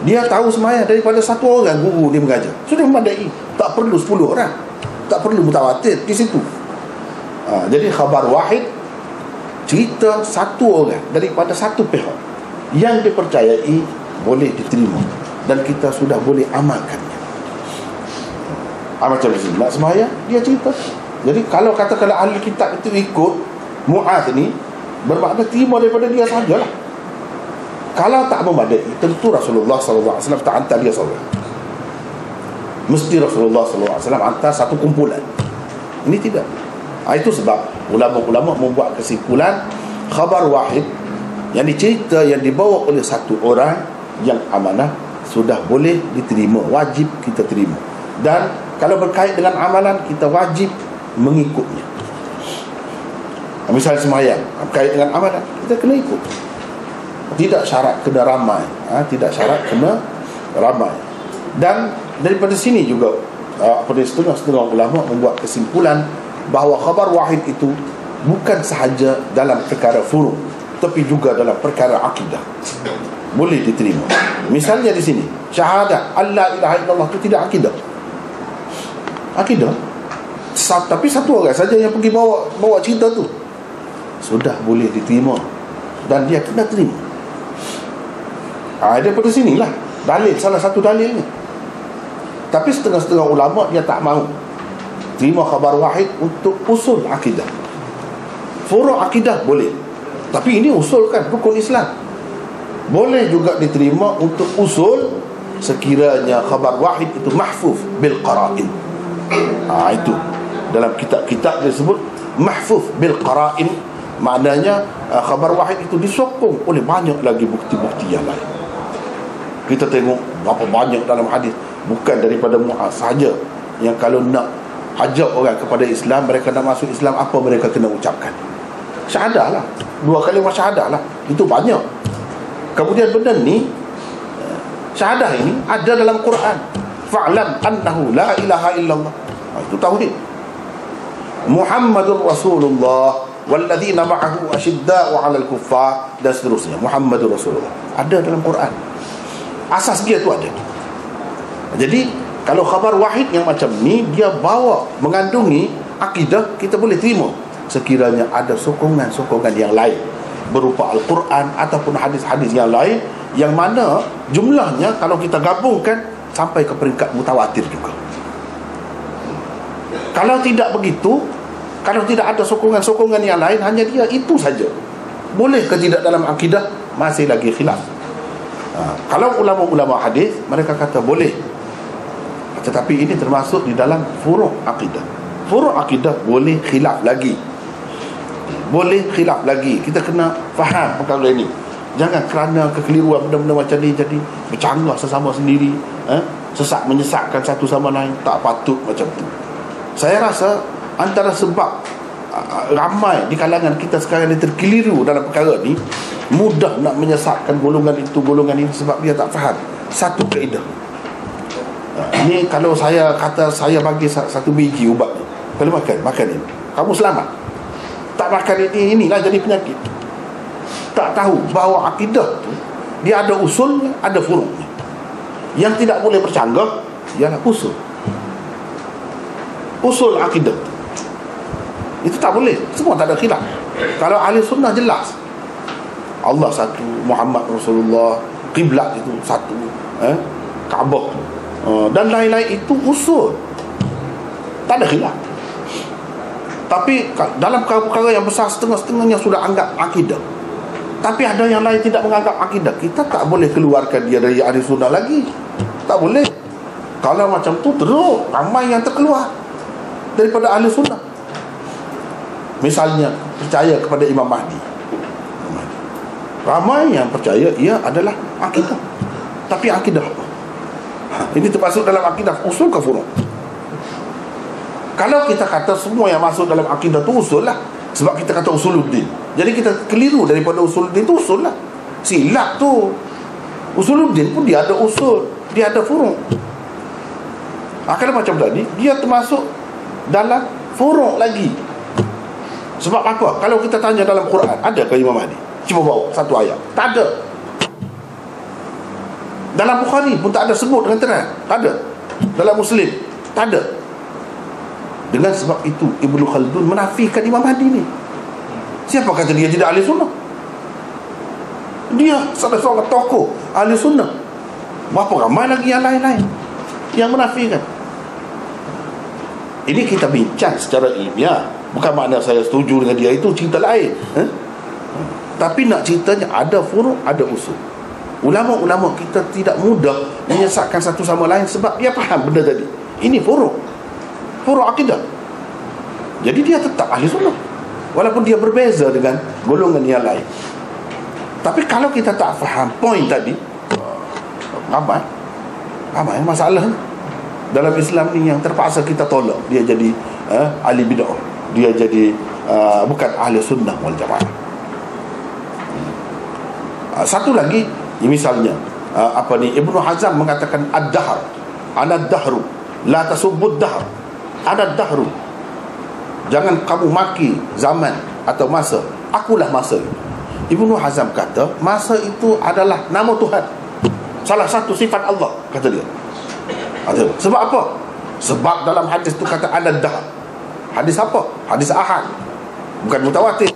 Dia tahu semaya daripada satu orang guru dia mengajar, sudah memadai. Tak perlu 10 orang, tak perlu mutawatir di situ. Jadi khabar wahid, cerita satu orang daripada satu pihak yang dipercayai, boleh diterima dan kita sudah boleh amalkannya. Macam di sini nak sembahyang, dia cerita Jadi kalau katakanlah ahli kitab itu ikut Mu'adh ni, bermakna terima daripada dia sajalah. Kalau tak memadai, tentu Rasulullah SAW tak hantar dia seorang. Mesti Rasulullah SAW hantar satu kumpulan. Ini tidak. Itu sebab ulama-ulama membuat kesimpulan khabar wahid yang dicerita, yang dibawa oleh satu orang yang amanah, sudah boleh diterima, wajib kita terima. Dan kalau berkait dengan amalan, kita wajib mengikutnya. Misalnya sembahyang berkait dengan amalan, kita kena ikut. Tidak syarat kena ramai, tidak syarat kena ramai. Dan daripada sini juga setengah-setengah ulama membuat kesimpulan bahawa khabar wahid itu bukan sahaja dalam perkara furu', tapi juga dalam perkara akidah boleh diterima. Misalnya di sini syahadat alla ilaha illallah itu tidak akidah. Tapi satu orang saja yang pergi bawa cerita tu, sudah boleh diterima dan dia kena terima. Daripada sinilah dalil, salah satu dalilnya. Tapi setengah-setengah ulama dia tak mahu terima khabar wahid untuk usul akidah. Furu' akidah boleh, tapi ini usul kan, rukun Islam. Boleh juga diterima untuk usul sekiranya khabar wahid itu mahfuz bil qara'in. Itu dalam kitab-kitab disebut mahfuz bil qara'in. Maknanya khabar wahid itu disokong oleh banyak lagi bukti-bukti yang lain. Kita tengok berapa banyak dalam hadis, bukan daripada Mu'adh sahaja, yang kalau nak ajak orang kepada Islam, mereka nak masuk Islam, apa mereka kena ucapkan? Syahadah lah, 2 kalimah syahadah lah. Itu banyak. Kemudian benda ni, syahadah ini ada dalam Quran. Fa'lam annahu la ilaha illallah. Itu tauhid. Muhammadur Rasulullah walladzina ma'ahu asyidda'u 'alal kuffar, dan seterusnya. Muhammadur Rasulullah ada dalam Quran. Asas dia tu ada. Jadi kalau khabar wahid yang macam ni, dia bawa mengandungi akidah, kita boleh terima sekiranya ada sokongan-sokongan yang lain berupa Al-Quran ataupun hadis-hadis yang lain, yang mana jumlahnya kalau kita gabungkan sampai ke peringkat mutawatir juga. Kalau tidak begitu, kalau tidak ada sokongan-sokongan yang lain, hanya dia itu saja, boleh ke tidak dalam akidah? Masih lagi khilaf. Kalau ulama-ulama hadis, mereka kata boleh, tetapi ini termasuk di dalam furu' akidah. Furu' akidah boleh khilaf lagi. Kita kena faham perkara ini. Jangan kerana kekeliruan benda-benda macam ni jadi bercanggah sesama sendiri, sesak menyesatkan satu sama lain. Tak patut macam tu. Saya rasa antara sebab ramai di kalangan kita sekarang ni terkeliru dalam perkara ni, mudah nak menyesatkan golongan itu, golongan ini, sebab dia tak faham satu kaedah. Ini kalau saya kata saya bagi satu biji ubat ni, kalau makan ini, kamu selamat. Tak makan ini, inilah jadi penyakit. Tak tahu bahawa akidah tu dia ada usulnya, ada furu'nya. Yang tidak boleh bercanggah ialah usul akidah. Itu tak boleh, semua tak ada khilaf. Kalau ahli sunnah jelas, Allah satu, Muhammad Rasulullah, kiblat itu satu, Kaabah dan lain-lain, itu usul, tak ada khilaf. Tapi dalam perkara yang besar, setengah-setengahnya sudah anggap akidah, tapi ada yang lain tidak menganggap akidah, kita tak boleh keluarkan dia dari ahli sunnah lagi. Tak boleh. Kalau macam tu, terus ramai yang terkeluar daripada ahli sunnah. Misalnya percaya kepada Imam Mahdi, ramai yang percaya ia adalah akidah, tapi akidah apa? Ini termasuk dalam akidah usul ke furu'? Kalau kita kata semua yang masuk dalam akidah tu usul lah, sebab kita kata usuluddin, jadi kita keliru daripada usuluddin tu usul lah. Silap tu. Usuluddin pun dia ada usul, dia ada furu'. Kalau macam tadi, dia termasuk dalam furu' lagi. Sebab apa? Kalau kita tanya dalam Quran, ada ke Imam Mahdi? Cuba bawa satu ayat. Tak ada. Dalam Bukhari pun tak ada sebut dengan terang. Tak ada. Dalam Muslim tak ada. Dengan sebab itu Ibnu Khaldun menafikan Imam Mahdi ni. Siapa kata dia tidak ahli sunnah? Dia salah seorang tokoh ahli sunnah. Berapa ramai lagi yang lain-lain yang menafikan. Ini kita bincang secara ilmiah. Bukan makna saya setuju dengan dia, itu cerita lain. Tapi nak ceritanya ada furu', ada usul. Ulama-ulama kita tidak mudah menyesatkan satu sama lain sebab dia faham benda tadi. Ini furu' akidah. Jadi dia tetap ahli sunnah walaupun dia berbeza dengan golongan yang lain. Tapi kalau kita tak faham poin tadi, ramai masalah dalam Islam ni yang terpaksa kita tolak. Dia jadi ahli bid'ah, dia jadi bukan ahli sunnah wal jamaah. Satu lagi, misalnya Ibnu Hazm mengatakan ad-dahr, ana ad-dahru la tasubbud dahr, ana ad-dahru, jangan kamu maki zaman atau masa, akulah masa. Ibnu Hazm kata masa itu adalah nama Tuhan, salah satu sifat Allah, kata dia. Sebab apa? Sebab dalam hadis tu kata ana ad-dahr. Hadis apa? Hadis ahad, bukan mutawatir.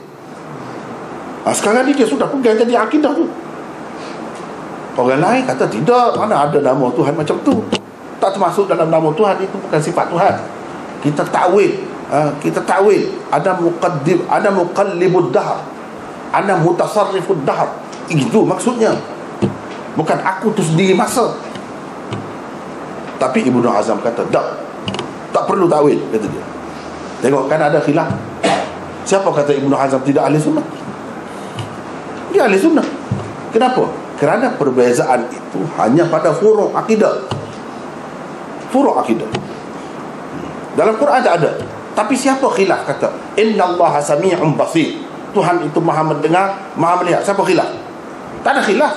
Sekarang ni dia sudah pegang jadi akidah tu. Orang lain kata tidak, mana ada nama Tuhan macam tu, tak termasuk dalam nama Tuhan, itu bukan sifat Tuhan. Kita takwil, ada muqaddim, ada muqallibud dahr, ada mutasarrifud dahr. Itu maksudnya, bukan aku tu sendiri masa. Tapi Ibnu Hazm kata tak perlu takwil, kata dia. Tengok kan ada khilaf. Siapa kata Ibnu Hazm tidak ahli sunnah? Dia ahli sunnah. Kenapa? Kerana perbezaan itu hanya pada furu' akidah. Furu' akidah. Dalam Quran tak ada. Tapi siapa khilaf kata innallaha sami'un basir, Tuhan itu maha mendengar, maha melihat? Siapa khilaf? Tak ada khilaf.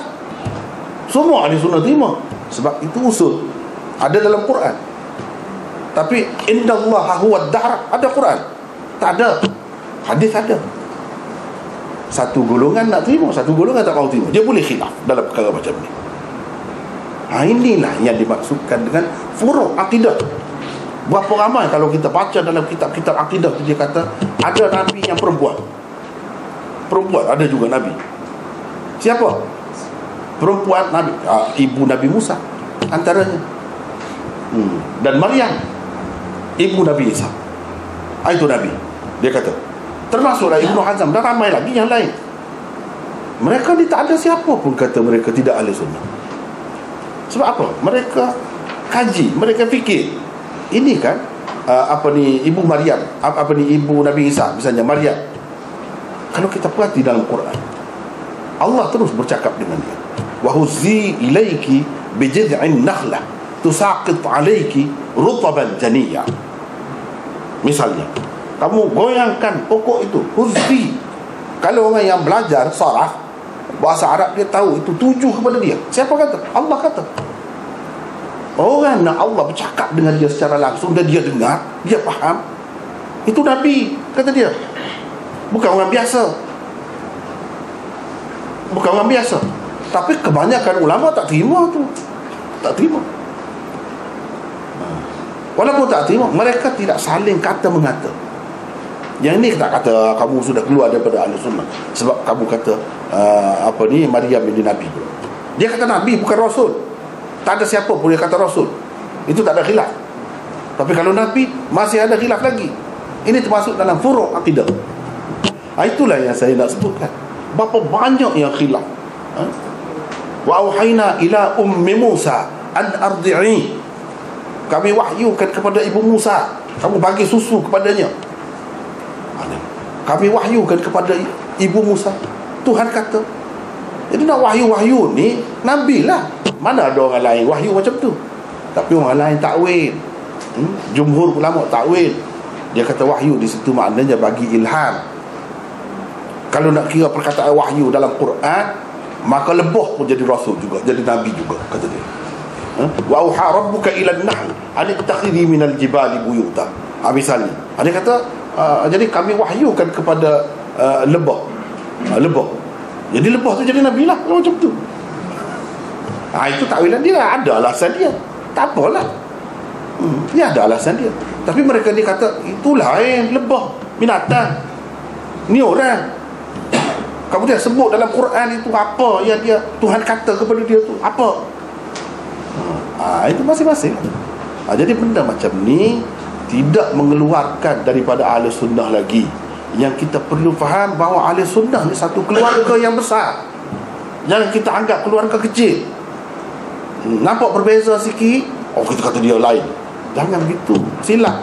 Semua ahli sunnah terima. Sebab itu usul ada dalam Quran. Tapi innallaha huwad dahr, ada Quran? Tak ada. Hadis ada. Satu golongan nak terima, satu golongan tak mahu terima. Dia boleh khilaf dalam perkara macam ni. Inilah yang dimaksudkan dengan furu' akidah. Berapa ramai kalau kita baca dalam kitab-kitab akidah tu, dia kata ada Nabi yang perempuan, ada juga Nabi. Siapa? Perempuan Nabi, ibu Nabi Musa antaranya, dan Maryam ibu Nabi Isa. Itu Nabi. Dia kata termasuklah Ibnu Hazm dan ramai lagi yang lain. Mereka ni tak ada siapa pun kata mereka tidak ahli sunnah. Sebab apa? Mereka kaji, mereka fikir. Ini kan ibu Maryam, ibu Nabi Isa misalnya, Maryam. Kalau kita perhati dalam Quran, Allah terus bercakap dengan dia. Wa huzzi ilaiki bi jid'in nakhlah tusaqit alayki rutaban janiyya. Misalnya, kamu goyangkan pokok itu, huzzi. Kalau orang yang belajar saraf bahasa Arab, dia tahu itu tuju kepada dia. Siapa kata? Allah kata. Orang nak Allah bercakap dengan dia secara langsung dan dia dengar, dia faham, itu Nabi, kata dia. Bukan orang biasa. Tapi kebanyakan ulama tak terima tu. Tak terima. Walaupun tak terima, mereka tidak saling kata-mengata. Yang ni tak kata kamu sudah keluar daripada ahli sunnah sebab kamu kata Maryam ini Nabi. Dia kata Nabi, bukan Rasul. Tak ada siapa pun dia kata Rasul. Itu tak ada khilaf. Tapi kalau Nabi, masih ada khilaf lagi. Ini termasuk dalam furu' akidah. Itulah yang saya nak sebutkan. Berapa banyak yang khilaf. Wa auhayna ila ummi Musa an ardi'i. Kami wahyukan kepada ibu Musa, kamu bagi susu kepadanya. Kami wahyukan kepada ibu Musa, Tuhan kata. Jadi nak wahyu-wahyu ni Nabi lah. Mana ada orang lain wahyu macam tu. Tapi orang lain takwil. Jumhur ulama takwil. Dia kata wahyu di situ maknanya bagi ilham. Kalau nak kira perkataan wahyu dalam Quran, maka lebah pun jadi rasul juga, jadi nabi juga, kata dia. Wa auha rabbuka ila an-nahl an ittakhidhi minal jibali buyuta. Misalnya dia kata jadi kami wahyukan kepada lebah. Jadi lebah tu jadi nabi lah, macam tu. Itu takwilan dia, ada alasan dia. Tak apalah. Dia ada alasan dia. Tapi mereka ni kata itulah lebah, binatang. Ni orang. Kamu dia sebut dalam Quran itu apa yang dia Tuhan kata kepada dia tu apa? Itu masing-masing. Jadi benda macam ni tidak mengeluarkan daripada ahli sunnah lagi. Yang kita perlu faham bahawa ahli sunnah ni satu keluarga yang besar. Jangan kita anggap keluarga kecil. Nampak berbeza sikit, kita kata dia lain. Jangan begitu, silap.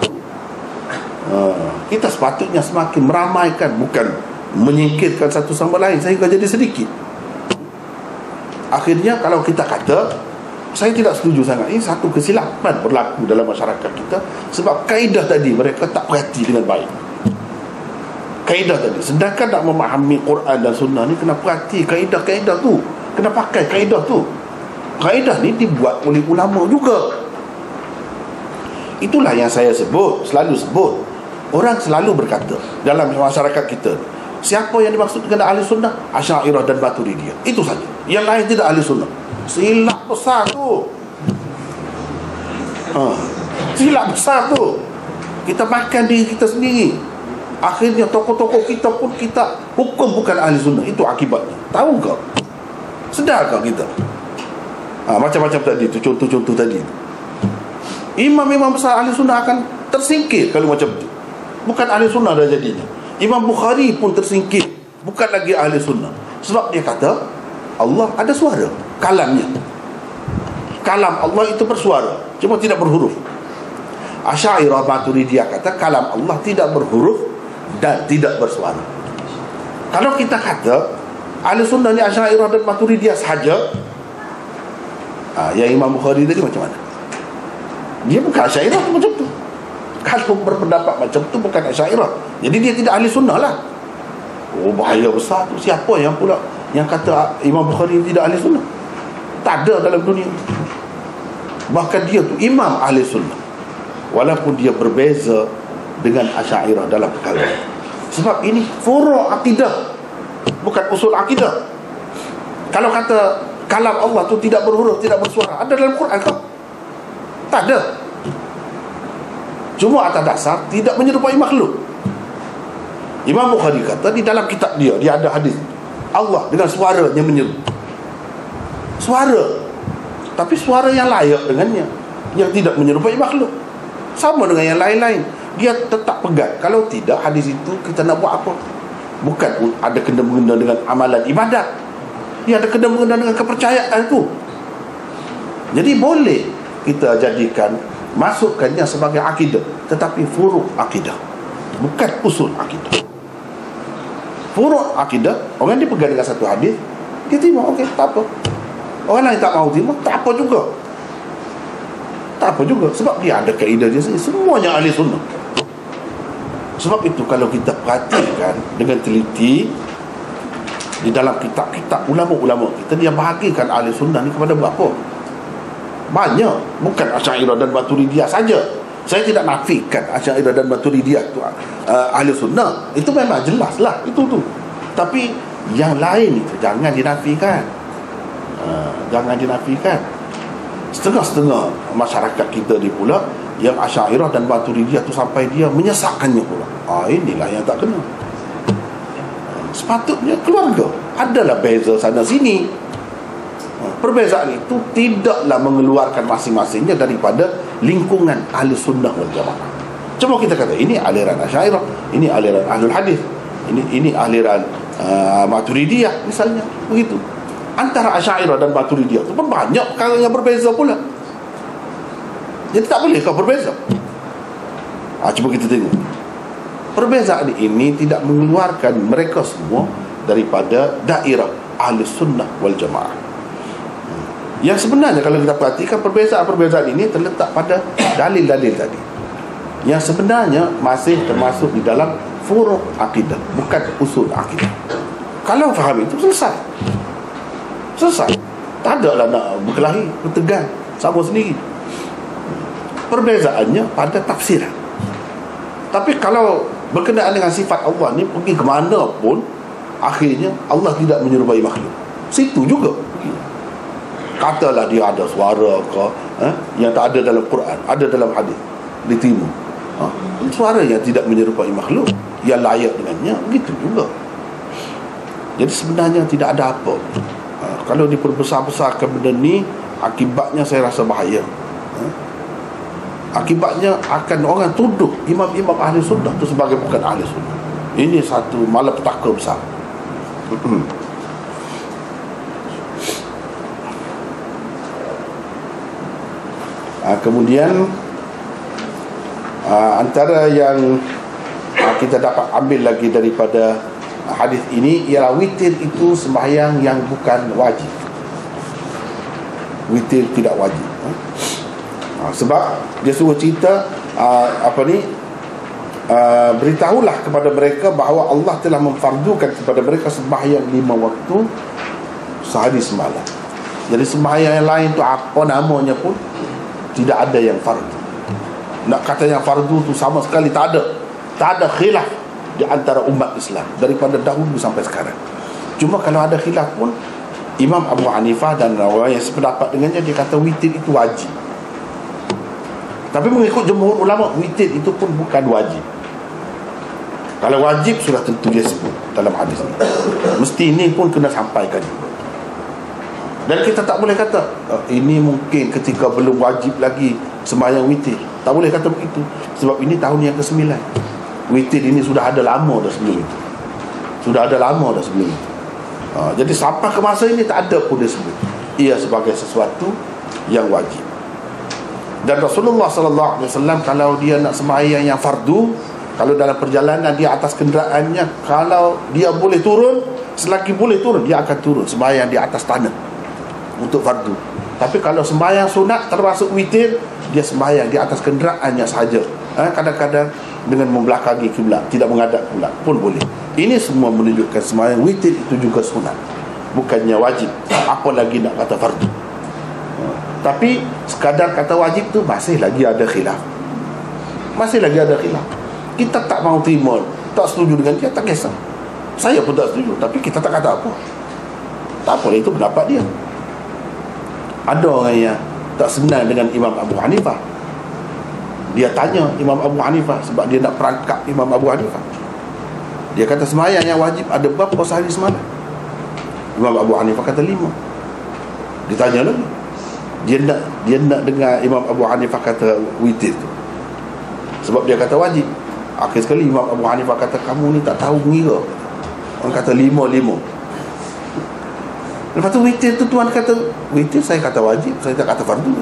Kita sepatutnya semakin meramaikan, bukan menyingkirkan satu sama lain sehingga jadi sedikit. Akhirnya kalau kita kata, saya tidak setuju sangat, ini satu kesilapan berlaku dalam masyarakat kita. Sebab kaedah tadi mereka tak perhati dengan baik. Kaedah tadi, sedangkan nak memahami Quran dan Sunnah ni, kena perhati kaedah-kaedah tu, kena pakai kaedah tu. Kaedah ni dibuat oleh ulama juga. Itulah yang saya selalu sebut. Orang selalu berkata dalam masyarakat kita, siapa yang dimaksud dengan ahli sunnah? Asy'ariyah dan Maturidiyah. Itu saja. Yang lain tidak ahli sunnah. Silap besar tu. Silap besar tu. Kita makan diri kita sendiri. Akhirnya tokoh-tokoh kita pun kita hukum bukan ahli sunnah. Itu akibatnya. Tahu kau? Sedar kau kita? Macam-macam tadi tu, contoh-contoh tadi. Imam-imam besar ahli sunnah akan tersingkir kalau macam tu. Bukan ahli sunnah dah jadinya. Imam Bukhari pun tersingkir, bukan lagi ahli sunnah. Sebab dia kata Allah ada suara, kalamnya. Kalam Allah itu bersuara, cuma tidak berhuruf. Asy'ariyah Maturidiyah kata kalam Allah tidak berhuruf dan tidak bersuara. Kalau kita kata ahli sunnah ni Asy'ariyah dan Maturidiyah sahaja, yang Imam Bukhari tadi macam mana? Dia bukan Asy'ariyah macam tu. Kalau berpendapat macam tu bukan Asy'ariyah, jadi dia tidak ahli sunnah lah. Bahaya besar tu. Siapa yang pula yang kata Imam Bukhari tidak ahli sunnah? Tak ada dalam dunia. Bahkan dia tu imam ahli sunnah, walaupun dia berbeza dengan Asy'ariyah dalam perkara. Sebab ini furu' akidah, bukan usul akidah. Kalau kata kalam Allah tu tidak berhuruf, tidak bersuara, ada dalam Quran kau? Tak ada. Cuma atas dasar tidak menyerupai makhluk. Imam Bukhari kata di dalam kitab dia ada hadis Allah dengan suaranya menyeru. Suara, tapi suara yang layak dengannya, yang tidak menyerupai makhluk. Sama dengan yang lain-lain. Dia tetap pegang. Kalau tidak, hadis itu kita nak buat apa? Bukan ada kena-mengena dengan amalan ibadat. Dia ada kena-mengena dengan kepercayaan tu. Jadi boleh kita jadikan, masukkannya sebagai akidah, tetapi furu' akidah, bukan usul akidah. Furu' akidah, orang dia pegang dengan satu hadis, dia terima, okey, tak apa. Orang lain tak mahu terima, tak apa juga. Tak apa juga, sebab dia ada kaedah dia sendiri. Semuanya ahli sunnah. Sebab itu kalau kita perhatikan dengan teliti di dalam kitab-kitab ulama-ulama kita, dia bahagikan ahli sunnah ni kepada berapa? Banyak. Bukan Asy'ariyah dan Maturidiyah saja. Saya tidak nafikan Asy'ariyah dan Maturidiyah tu ahli sunnah. Itu memang jelas lah, itu tu. Tapi yang lain itu jangan dinafikan. Jangan dinafikan. Setengah-setengah masyarakat kita ni pula yang Asy'ariyah dan Maturidiyah tu sampai dia menyesakkannya pula. Inilah yang tak kena. Sepatutnya keluarga adalah beza sana sini. Perbezaan itu tidaklah mengeluarkan masing-masingnya daripada lingkungan ahli sunnah wal jamaah. Cuma kita kata ini aliran Asy'ariyah, ini aliran ahlul hadis, ini aliran Maturidiyah misalnya, begitu. Antara Asy'ariyah dan Maturidiyah itu pun banyak perkara yang berbeza pula. Jadi tak boleh kau berbeza. Cuba kita tengok. Perbezaan ini tidak mengeluarkan mereka semua daripada dairah ahli sunnah wal jamaah. Yang sebenarnya kalau kita perhatikan, perbezaan-perbezaan ini terletak pada dalil-dalil tadi, yang sebenarnya masih termasuk di dalam furu' akidah, bukan usul akidah. Kalau faham itu, selesai. Tak ada lah nak berkelahi, bertegang sama sendiri. Perbezaannya pada tafsiran. Tapi kalau berkenaan dengan sifat Allah ni, pergi ke mana pun akhirnya Allah tidak menyerupai makhluk. Situ juga. Katalah dia ada suara ke, yang tak ada dalam Quran, ada dalam hadis, diterima. Suara yang tidak menyerupai makhluk, yang layak dengannya, begitu juga. Jadi sebenarnya tidak ada apa. Kalau diperbesar-besarkan benda ni, akibatnya saya rasa bahaya. Akibatnya akan orang tuduh imam-imam ahli sunnah itu sebagai bukan ahli sunnah. Ini satu malapetaka besar. Kemudian antara yang kita dapat ambil lagi daripada hadis ini ialah witir itu sembahyang yang bukan wajib. Witir tidak wajib. Sebab dia suruh cerita beritahulah kepada mereka bahawa Allah telah memfardukan kepada mereka sembahyang 5 waktu sehari semalam. Jadi sembahyang yang lain tu apa namanya pun tidak ada yang fardu. Nak kata yang fardu tu sama sekali tak ada khilaf di antara umat Islam daripada dahulu sampai sekarang. Cuma kalau ada khilaf pun Imam Abu Hanifah dan orang yang sependapat dengannya, dia kata witir itu wajib. Tapi mengikut jumhur ulama, witir itu pun bukan wajib. Kalau wajib sudah tentu dia sebut dalam hadis ini. Mesti ini pun kena sampaikan. Dan kita tak boleh kata ini mungkin ketika belum wajib lagi sembahyang witir. Tak boleh kata begitu. Sebab ini tahun yang ke-9. Witir ini sudah ada lama dah sebelum itu. Jadi sampai ke masa ini tak ada pun dia sebut ia sebagai sesuatu yang wajib. Dan Rasulullah sallallahu alaihi wasallam kalau dia nak sembahyang yang fardu, kalau dalam perjalanan dia atas kenderaannya, kalau dia boleh turun, selagi boleh turun dia akan turun sembahyang di atas tanah untuk fardu. Tapi kalau sembahyang sunat termasuk witir, dia sembahyang di atas kenderaannya sahaja. Kadang-kadang dengan membelakangi kiblat, tidak menghadap kiblat pun boleh. Ini semua menunjukkan sembahyang witir itu juga sunat, bukannya wajib. Apa lagi nak kata fardu. Tapi sekadar kata wajib tu masih lagi ada khilaf. Kita tak mau terima, tak setuju dengan dia, tak kisah. Saya pun tak setuju, tapi kita tak kata apa. Tak apa, itu pendapat dia. Ada orang yang tak senang dengan Imam Abu Hanifah. Dia tanya Imam Abu Hanifah sebab dia nak perangkap Imam Abu Hanifah. Dia kata sembahyang yang wajib ada berapa sehari semalam? Imam Abu Hanifah kata 5. Ditanya lagi. Dia nak dengar Imam Abu Hanifah kata witir tu. Sebab dia kata wajib. Akhir sekali Imam Abu Hanifah kata, kamu ni tak tahu mengira. Orang kata 5. Lepas tu witir tu tuan kata, witir saya kata wajib, saya tak kata fardu.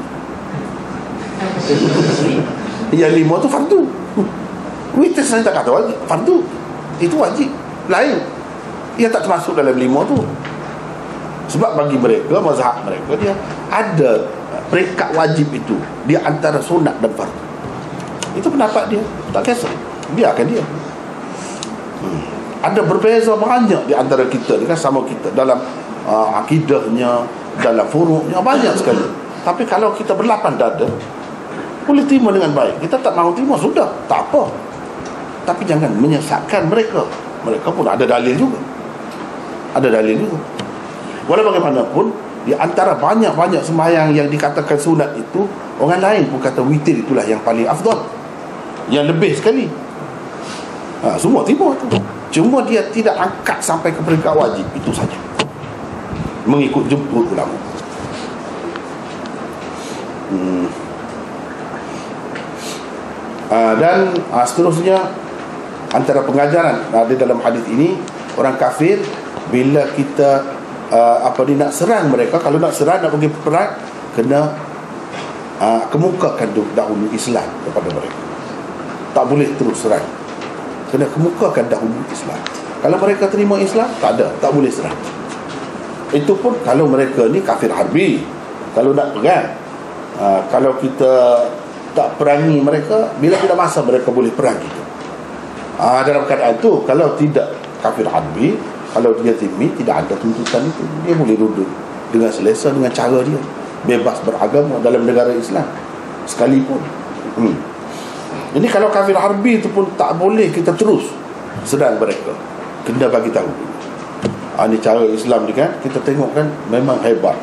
Yang 5 tu fardu. Witir saya tak kata wajib, fardu. Itu wajib. Lain. Ia tak termasuk dalam 5 tu. Sebab bagi mereka, mazhab mereka, dia ada peringkat wajib itu di antara sunat dan fardu. Itu pendapat dia. Tak kisah, biarkan dia. Ada berbeza banyak di antara kita dengan sama kita dalam akidahnya, dalam furuknya, banyak sekali. Tapi kalau kita berlapang dada, boleh terima dengan baik. Kita tak mahu terima, sudah, tak apa. Tapi jangan menyesatkan mereka. Mereka pun ada dalil juga. Walau bagaimanapun, di antara banyak-banyak sembahyang yang dikatakan sunat itu, orang lain pun kata witir itulah yang paling afdal, yang lebih sekali. Semua tiba tu. Cuma dia tidak angkat sampai ke peringkat wajib. Itu saja, mengikut jumhur ulama. Dan seterusnya, antara pengajaran di dalam hadis ini, orang kafir bila kita nak serang mereka, kalau nak serang, nak pergi perang, kena kemukakan dahulu Islam kepada mereka. Tak boleh terus serang, kena kemukakan dahulu Islam. Kalau mereka terima Islam, tak boleh serang. Itu pun kalau mereka ni kafir harbi. Kalau nak perang, kalau kita tak perangi mereka, bila masa mereka boleh perang kita. Dalam keadaan tu, kalau tidak kafir harbi, kalau dia zimmi, tidak ada tuntutan itu, dia boleh duduk dengan selesa, dengan cara dia, bebas beragama dalam negara Islam sekalipun. Ini kalau kafir harbi itu pun tak boleh kita terus sedang mereka, kena bagi tahu. Ini cara Islam ni kan, kita tengok kan, memang hebat.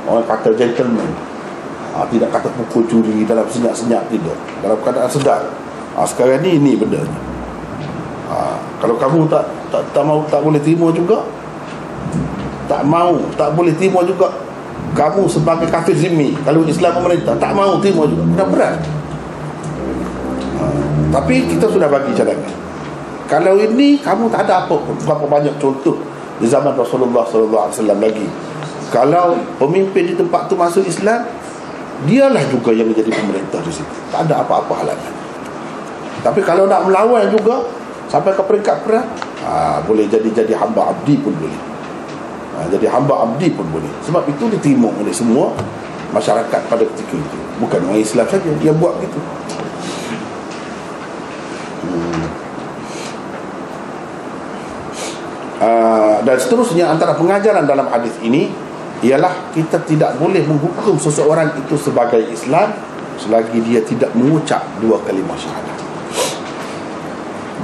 Orang kata gentleman, tidak kata pukul curi dalam senyap-senyap, tidak, dalam keadaan sedar. Sekarang ni ini benda ni. Kalau kamu tak mau, tak boleh terima juga, tak boleh terima juga, kamu sebagai kafir zimmi, kalau Islam pemerintah tak mau terima juga, kena berat. Tapi kita sudah bagi cadangan. Kalau ini kamu tak ada apa pun. Berapa banyak contoh di zaman Rasulullah SAW lagi. Kalau pemimpin di tempat tu masuk Islam, dialah juga yang menjadi pemerintah di situ. Tak ada apa-apa halangan. Tapi kalau nak melawan juga sampai ke peringkat perang, boleh jadi hamba abdi pun boleh. Jadi hamba abdi pun boleh. Sebab itu diterima oleh semua masyarakat pada ketika itu. Bukan orang Islam saja yang buat begitu. Dan seterusnya, antara pengajaran dalam hadis ini ialah kita tidak boleh menghukum seseorang itu sebagai Islam selagi dia tidak mengucap dua kalimah syahadah.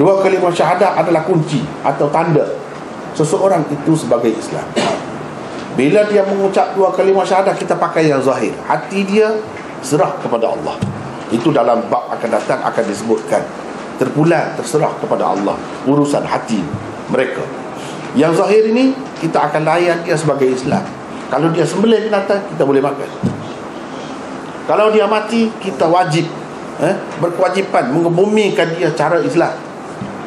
Dua kalimah syahadah adalah kunci atau tanda seseorang itu sebagai Islam. Bila dia mengucap dua kalimah syahadah, kita pakai yang zahir. Hati dia serah kepada Allah. Itu dalam bab akan datang akan disebutkan. Terpulang, terserah kepada Allah urusan hati mereka. Yang zahir ini kita akan layan dia sebagai Islam. Kalau dia sembelih binatang, kita boleh makan. Kalau dia mati, kita wajib berkewajipan mengebumikan dia cara Islam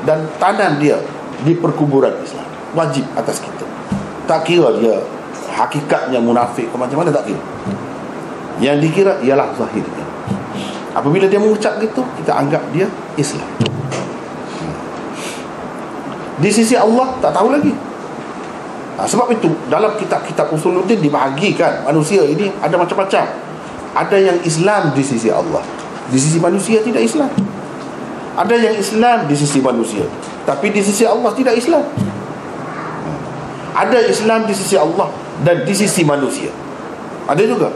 dan tanam dia di perkuburan Islam. Wajib atas kita. Tak kira dia hakikatnya munafik ke macam mana, tak kira. Yang dikira ialah zahirnya. Apabila dia mengucap gitu, kita anggap dia Islam. Di sisi Allah tak tahu lagi. Sebab itu dalam kitab-kitab Usuluddin dibahagikan manusia ini ada macam-macam. Ada yang Islam di sisi Allah, di sisi manusia tidak Islam. Ada yang Islam di sisi manusia, tapi di sisi Allah tidak Islam. Ada Islam di sisi Allah dan di sisi manusia. Ada juga.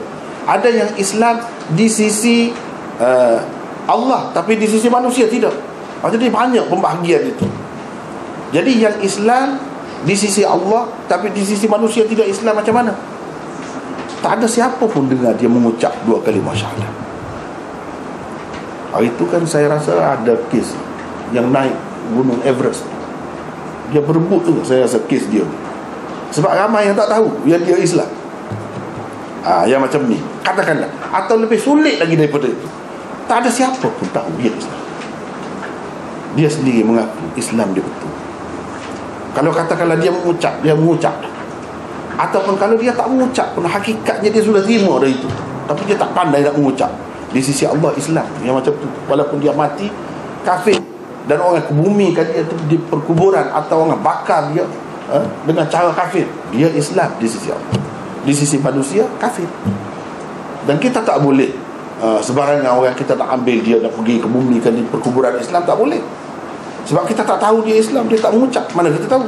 Ada yang Islam di sisi Allah, tapi di sisi manusia tidak. Jadi banyak pembahagian itu. Jadi yang Islam di sisi Allah tapi di sisi manusia tidak Islam, macam mana? Tak ada siapa pun dengar dia mengucap dua kalimah syahadah. Hari itu kan saya rasa ada kes yang naik gunung Everest. Dia berebut tu, saya rasa kes dia. Sebab ramai yang tak tahu yang dia Islam. Yang macam ni, katakanlah. Atau lebih sulit lagi daripada itu, tak ada siapa pun tahu dia Islam. Dia sendiri mengaku Islam dia betul. Kalau katakanlah dia mengucap. Ataupun kalau dia tak mengucap pun, hakikatnya dia sudah terima dari itu, tapi dia tak pandai nak mengucap. Di sisi Allah Islam yang macam tu, walaupun dia mati kafir dan orang kebumikan dia di perkuburan atau orang bakar dia dengan cara kafir, dia Islam di sisi Allah. Di sisi manusia kafir. Dan kita tak boleh sebarangan orang kita nak ambil dia nak pergi kebumikan di perkuburan Islam, tak boleh. Sebab kita tak tahu dia Islam, dia tak mengucap, mana kita tahu.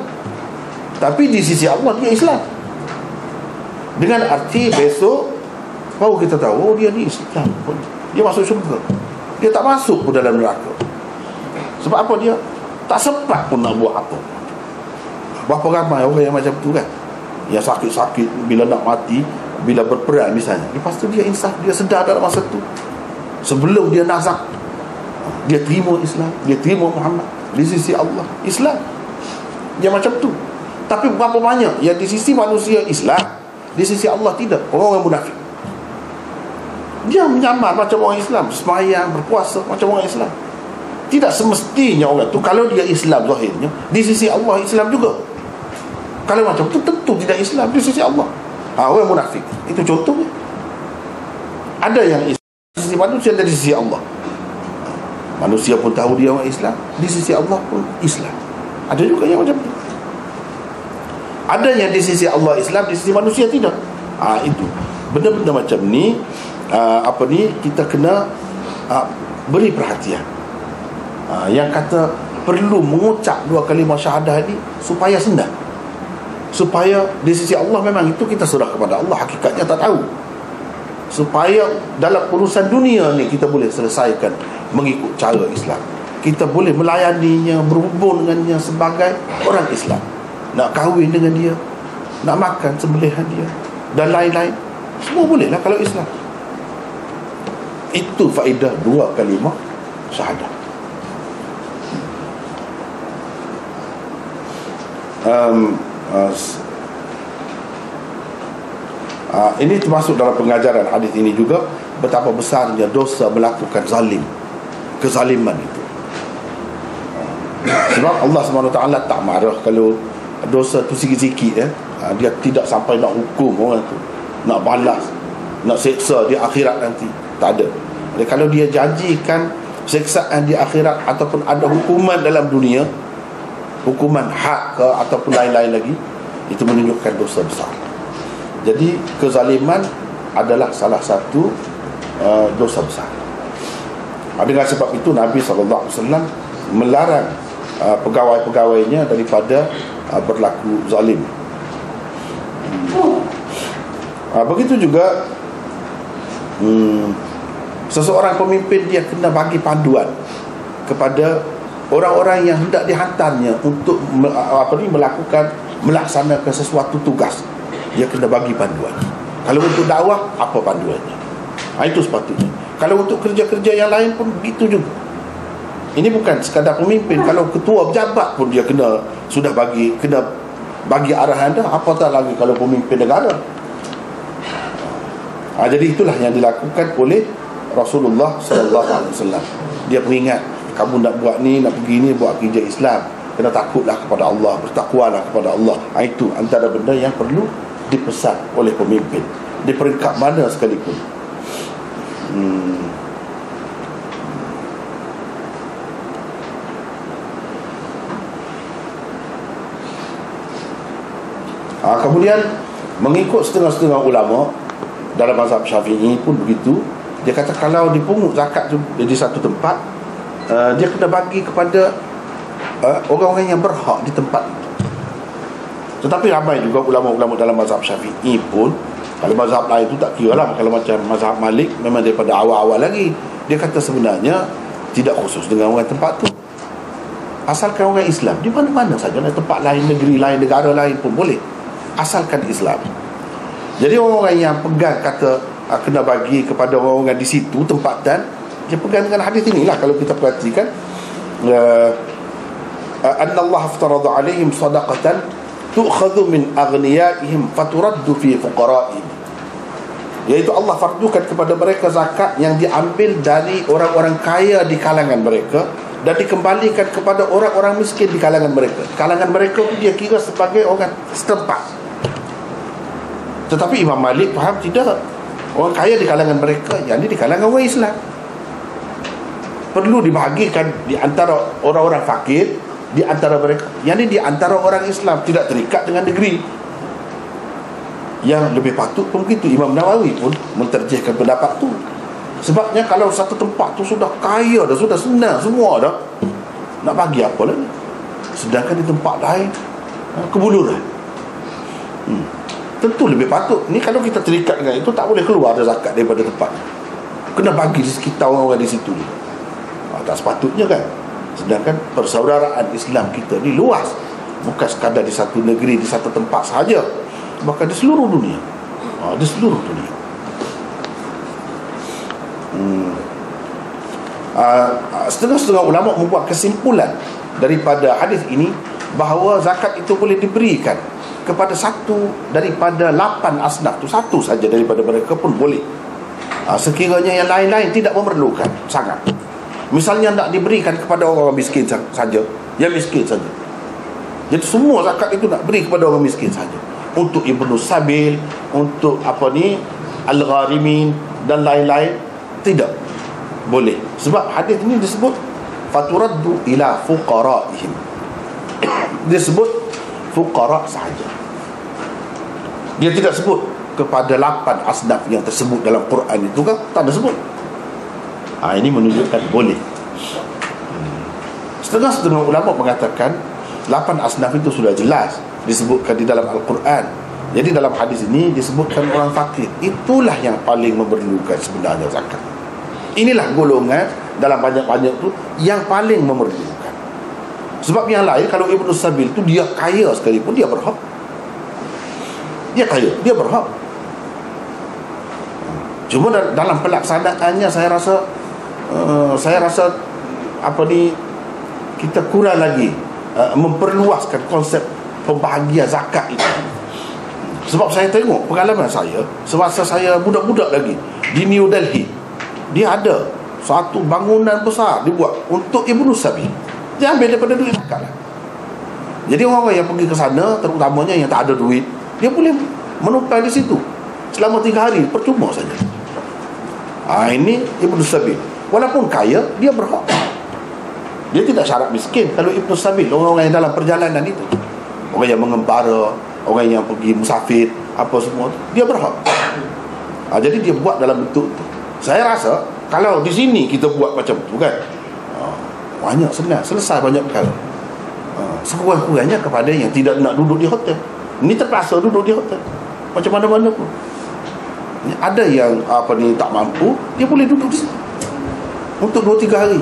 Tapi di sisi Allah dia Islam. Dengan arti besok baru kita tahu dia ni Islam pun, dia masuk syurga. Dia tak masuk pun dalam neraka. Sebab apa? Dia tak sempat pun nak buat apa. Berapa ramai orang yang macam tu kan, yang sakit-sakit bila nak mati, bila berperang misalnya, lepas tu dia insaf, dia sedar dalam masa tu, sebelum dia nazak, dia terima Islam, dia terima Muhammad. Di sisi Allah Islam, dia macam tu. Tapi berapa banyak yang di sisi manusia Islam, di sisi Allah tidak. Orang munafik, dia menyamar macam orang Islam, sembahyang, berpuasa macam orang Islam. Tidak semestinya orang tu, kalau dia Islam zahirnya, di sisi Allah Islam juga. Kalau macam tu tentu tidak Islam di sisi Allah. Orang munafik itu contohnya. Ada yang Islam di sisi manusia dan di sisi Allah. Manusia pun tahu dia orang Islam, di sisi Allah pun Islam. Ada juga yang macam tu. Ada yang di sisi Allah Islam, di sisi manusia tidak. Itu benda-benda macam ni, kita kena beri perhatian. Yang kata perlu mengucap dua kalimah syahadah ni supaya senang, supaya di sisi Allah memang itu kita serah kepada Allah, hakikatnya tak tahu, supaya dalam urusan dunia ni kita boleh selesaikan mengikut cara Islam. Kita boleh melayaninya, berhubung dengannya sebagai orang Islam, nak kahwin dengan dia, nak makan sembelihan dia dan lain-lain, semua boleh lah kalau Islam. Itu faedah dua kalimah syahadah. Ini termasuk dalam pengajaran hadis ini juga, betapa besarnya dosa melakukan kezaliman itu. Sebab Allah SWT tak marah kalau dosa tu sikit-sikit dia tidak sampai nak hukum orang tu, nak balas, nak seksa di akhirat nanti. Tak ada. Jadi kalau dia janjikan seksaan di akhirat ataupun ada hukuman dalam dunia, hukuman hak ke ataupun lain-lain lagi, itu menunjukkan dosa besar. Jadi kezaliman adalah salah satu dosa besar. Dengan sebab itu Nabi SAW melarang pegawai-pegawainya daripada berlaku zalim. Begitu juga seseorang pemimpin, dia kena bagi panduan kepada orang-orang yang hendak dihantarnya untuk melaksanakan sesuatu tugas. Dia kena bagi panduan. Kalau untuk dakwah, apa panduannya? Itu sepatutnya. Kalau untuk kerja-kerja yang lain pun begitu juga. Ini bukan sekadar pemimpin. Kalau ketua pejabat pun dia kena bagi arahan dah, apatah lagi kalau pemimpin negara. Jadi itulah yang dilakukan oleh Rasulullah SAW. Dia peringat, kamu nak buat ni, nak pergi ni, buat kerja Islam, kena takutlah kepada Allah, bertakwalah kepada Allah. Itu antara benda yang perlu dipesan oleh pemimpin di peringkat mana sekalipun. Kemudian mengikut setengah-setengah ulama dalam mazhab Syafi'i pun begitu. Dia kata kalau dipungut zakat tu di satu tempat, dia kena bagi kepada orang-orang yang berhak di tempat itu. Tetapi ramai juga ulama-ulama dalam mazhab Syafi'i pun, kalau mazhab lain tu tak kira lah. Kalau macam mazhab Malik, memang daripada awal-awal lagi, dia kata sebenarnya tidak khusus dengan orang tempat tu, asalkan orang Islam di mana-mana saja, tempat lain, negeri lain, negara lain pun boleh, asalkan Islam. Jadi orang-orang yang pegang kata kena bagi kepada orang-orang di situ tempatan, dia pegang dengan hadis inilah. Kalau kita perhatikan, anna Allah aftarada alaihim sadaqatan tu'khadhu min aghniyaihim faturaddu fi fuqara'ihim, iaitu Allah fardukan kepada mereka zakat yang diambil dari orang-orang kaya di kalangan mereka dan dikembalikan kepada orang-orang miskin di kalangan mereka. Kalangan mereka itu dia kira sebagai orang setempat. Tetapi Imam Malik faham tidak, orang kaya di kalangan mereka, yang ini di kalangan orang Islam, perlu dibahagikan di antara orang-orang fakir, di antara mereka, yang ini di antara orang Islam, tidak terikat dengan negeri. Yang lebih patut pun begitu. Imam Nawawi pun menterjihkan pendapat tu. Sebabnya kalau satu tempat tu sudah kaya dah, sudah senang semua dah, nak bagi apa lagi? Sedangkan di tempat lain kebuluran. Tentu lebih patut. Ni kalau kita terikat dengan itu, tak boleh keluar ada zakat daripada tempat, kena bagi di sekitar orang-orang di situ. Tak sepatutnya kan. Sedangkan persaudaraan Islam kita ni luas, bukan sekadar di satu negeri, di satu tempat sahaja, bahkan di seluruh dunia. Di seluruh dunia. Setengah-setengah ulama membuat kesimpulan daripada hadis ini bahawa zakat itu boleh diberikan kepada satu daripada 8 asnaf tu, satu saja daripada mereka pun boleh, sekiranya yang lain-lain tidak memerlukan sangat. Misalnya nak diberikan kepada orang miskin saja, yang miskin saja, jadi semua zakat itu nak beri kepada orang miskin saja, untuk Ibnu Sabil, untuk Al-Gharimin dan lain-lain, tidak boleh. Sebab hadis ini disebut faturaddu ila fuqara'ihim, disebut fuqara sahaja. Dia tidak sebut kepada 8 asnaf yang tersebut dalam Quran itu kan, tak ada sebut. Ini menunjukkan boleh. Setengah-setengah ulama mengatakan 8 asnaf itu sudah jelas disebutkan di dalam Al-Quran. Jadi dalam hadis ini disebutkan orang fakir, itulah yang paling memerlukan sebenarnya zakat. Inilah golongan dalam banyak-banyak tu yang paling memerlukan. Sebab yang lain, kalau Ibnu Sabil tu dia kaya sekalipun, dia berhak. Dia kaya, dia berhak. Cuma dalam pelaksanaannya saya rasa kita kurang lagi memperluaskan konsep pembahagian zakat itu. Sebab saya tengok pengalaman saya semasa saya budak-budak lagi di New Delhi, dia ada satu bangunan besar dibuat untuk Ibnu Sabil. Dia ambil daripada duit zakat lah. Jadi orang-orang yang pergi ke sana, terutamanya yang tak ada duit, dia boleh menumpang di situ selama 3 hari, percuma saja. Ini Ibnu Sabil. Walaupun kaya, dia berhak. Dia tidak syarat miskin. Kalau Ibnu Sabil, orang-orang yang dalam perjalanan itu, orang yang mengembara, orang yang pergi musafir, apa semua tu, dia berhak. Jadi dia buat dalam bentuk tu. Saya rasa kalau di sini kita buat macam tu kan, banyak senang, selesai banyak perkara. Sekurang-kurangnya kepada yang tidak nak duduk di hotel, ini terpaksa duduk di hotel macam mana-mana pun. Ada yang tak mampu, dia boleh duduk di situ untuk 2-3 hari.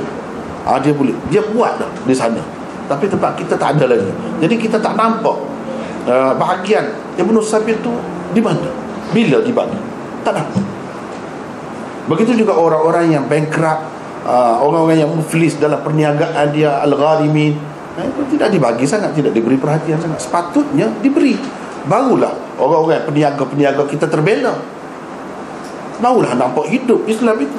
Dia boleh, dia buat dah di sana. Tapi tempat kita tak ada lagi. Jadi kita tak nampak bahagian Ibnu Sabil tu di mana, bila, di mana, tak nampak. Begitu juga orang-orang yang bankrupt, orang-orang yang muflis dalam perniagaan dia, al-gharimin, itu tidak dibagi sangat, tidak diberi perhatian sangat. Sepatutnya diberi. Barulah orang-orang peniaga-peniaga kita terbela, barulah nampak hidup Islam itu.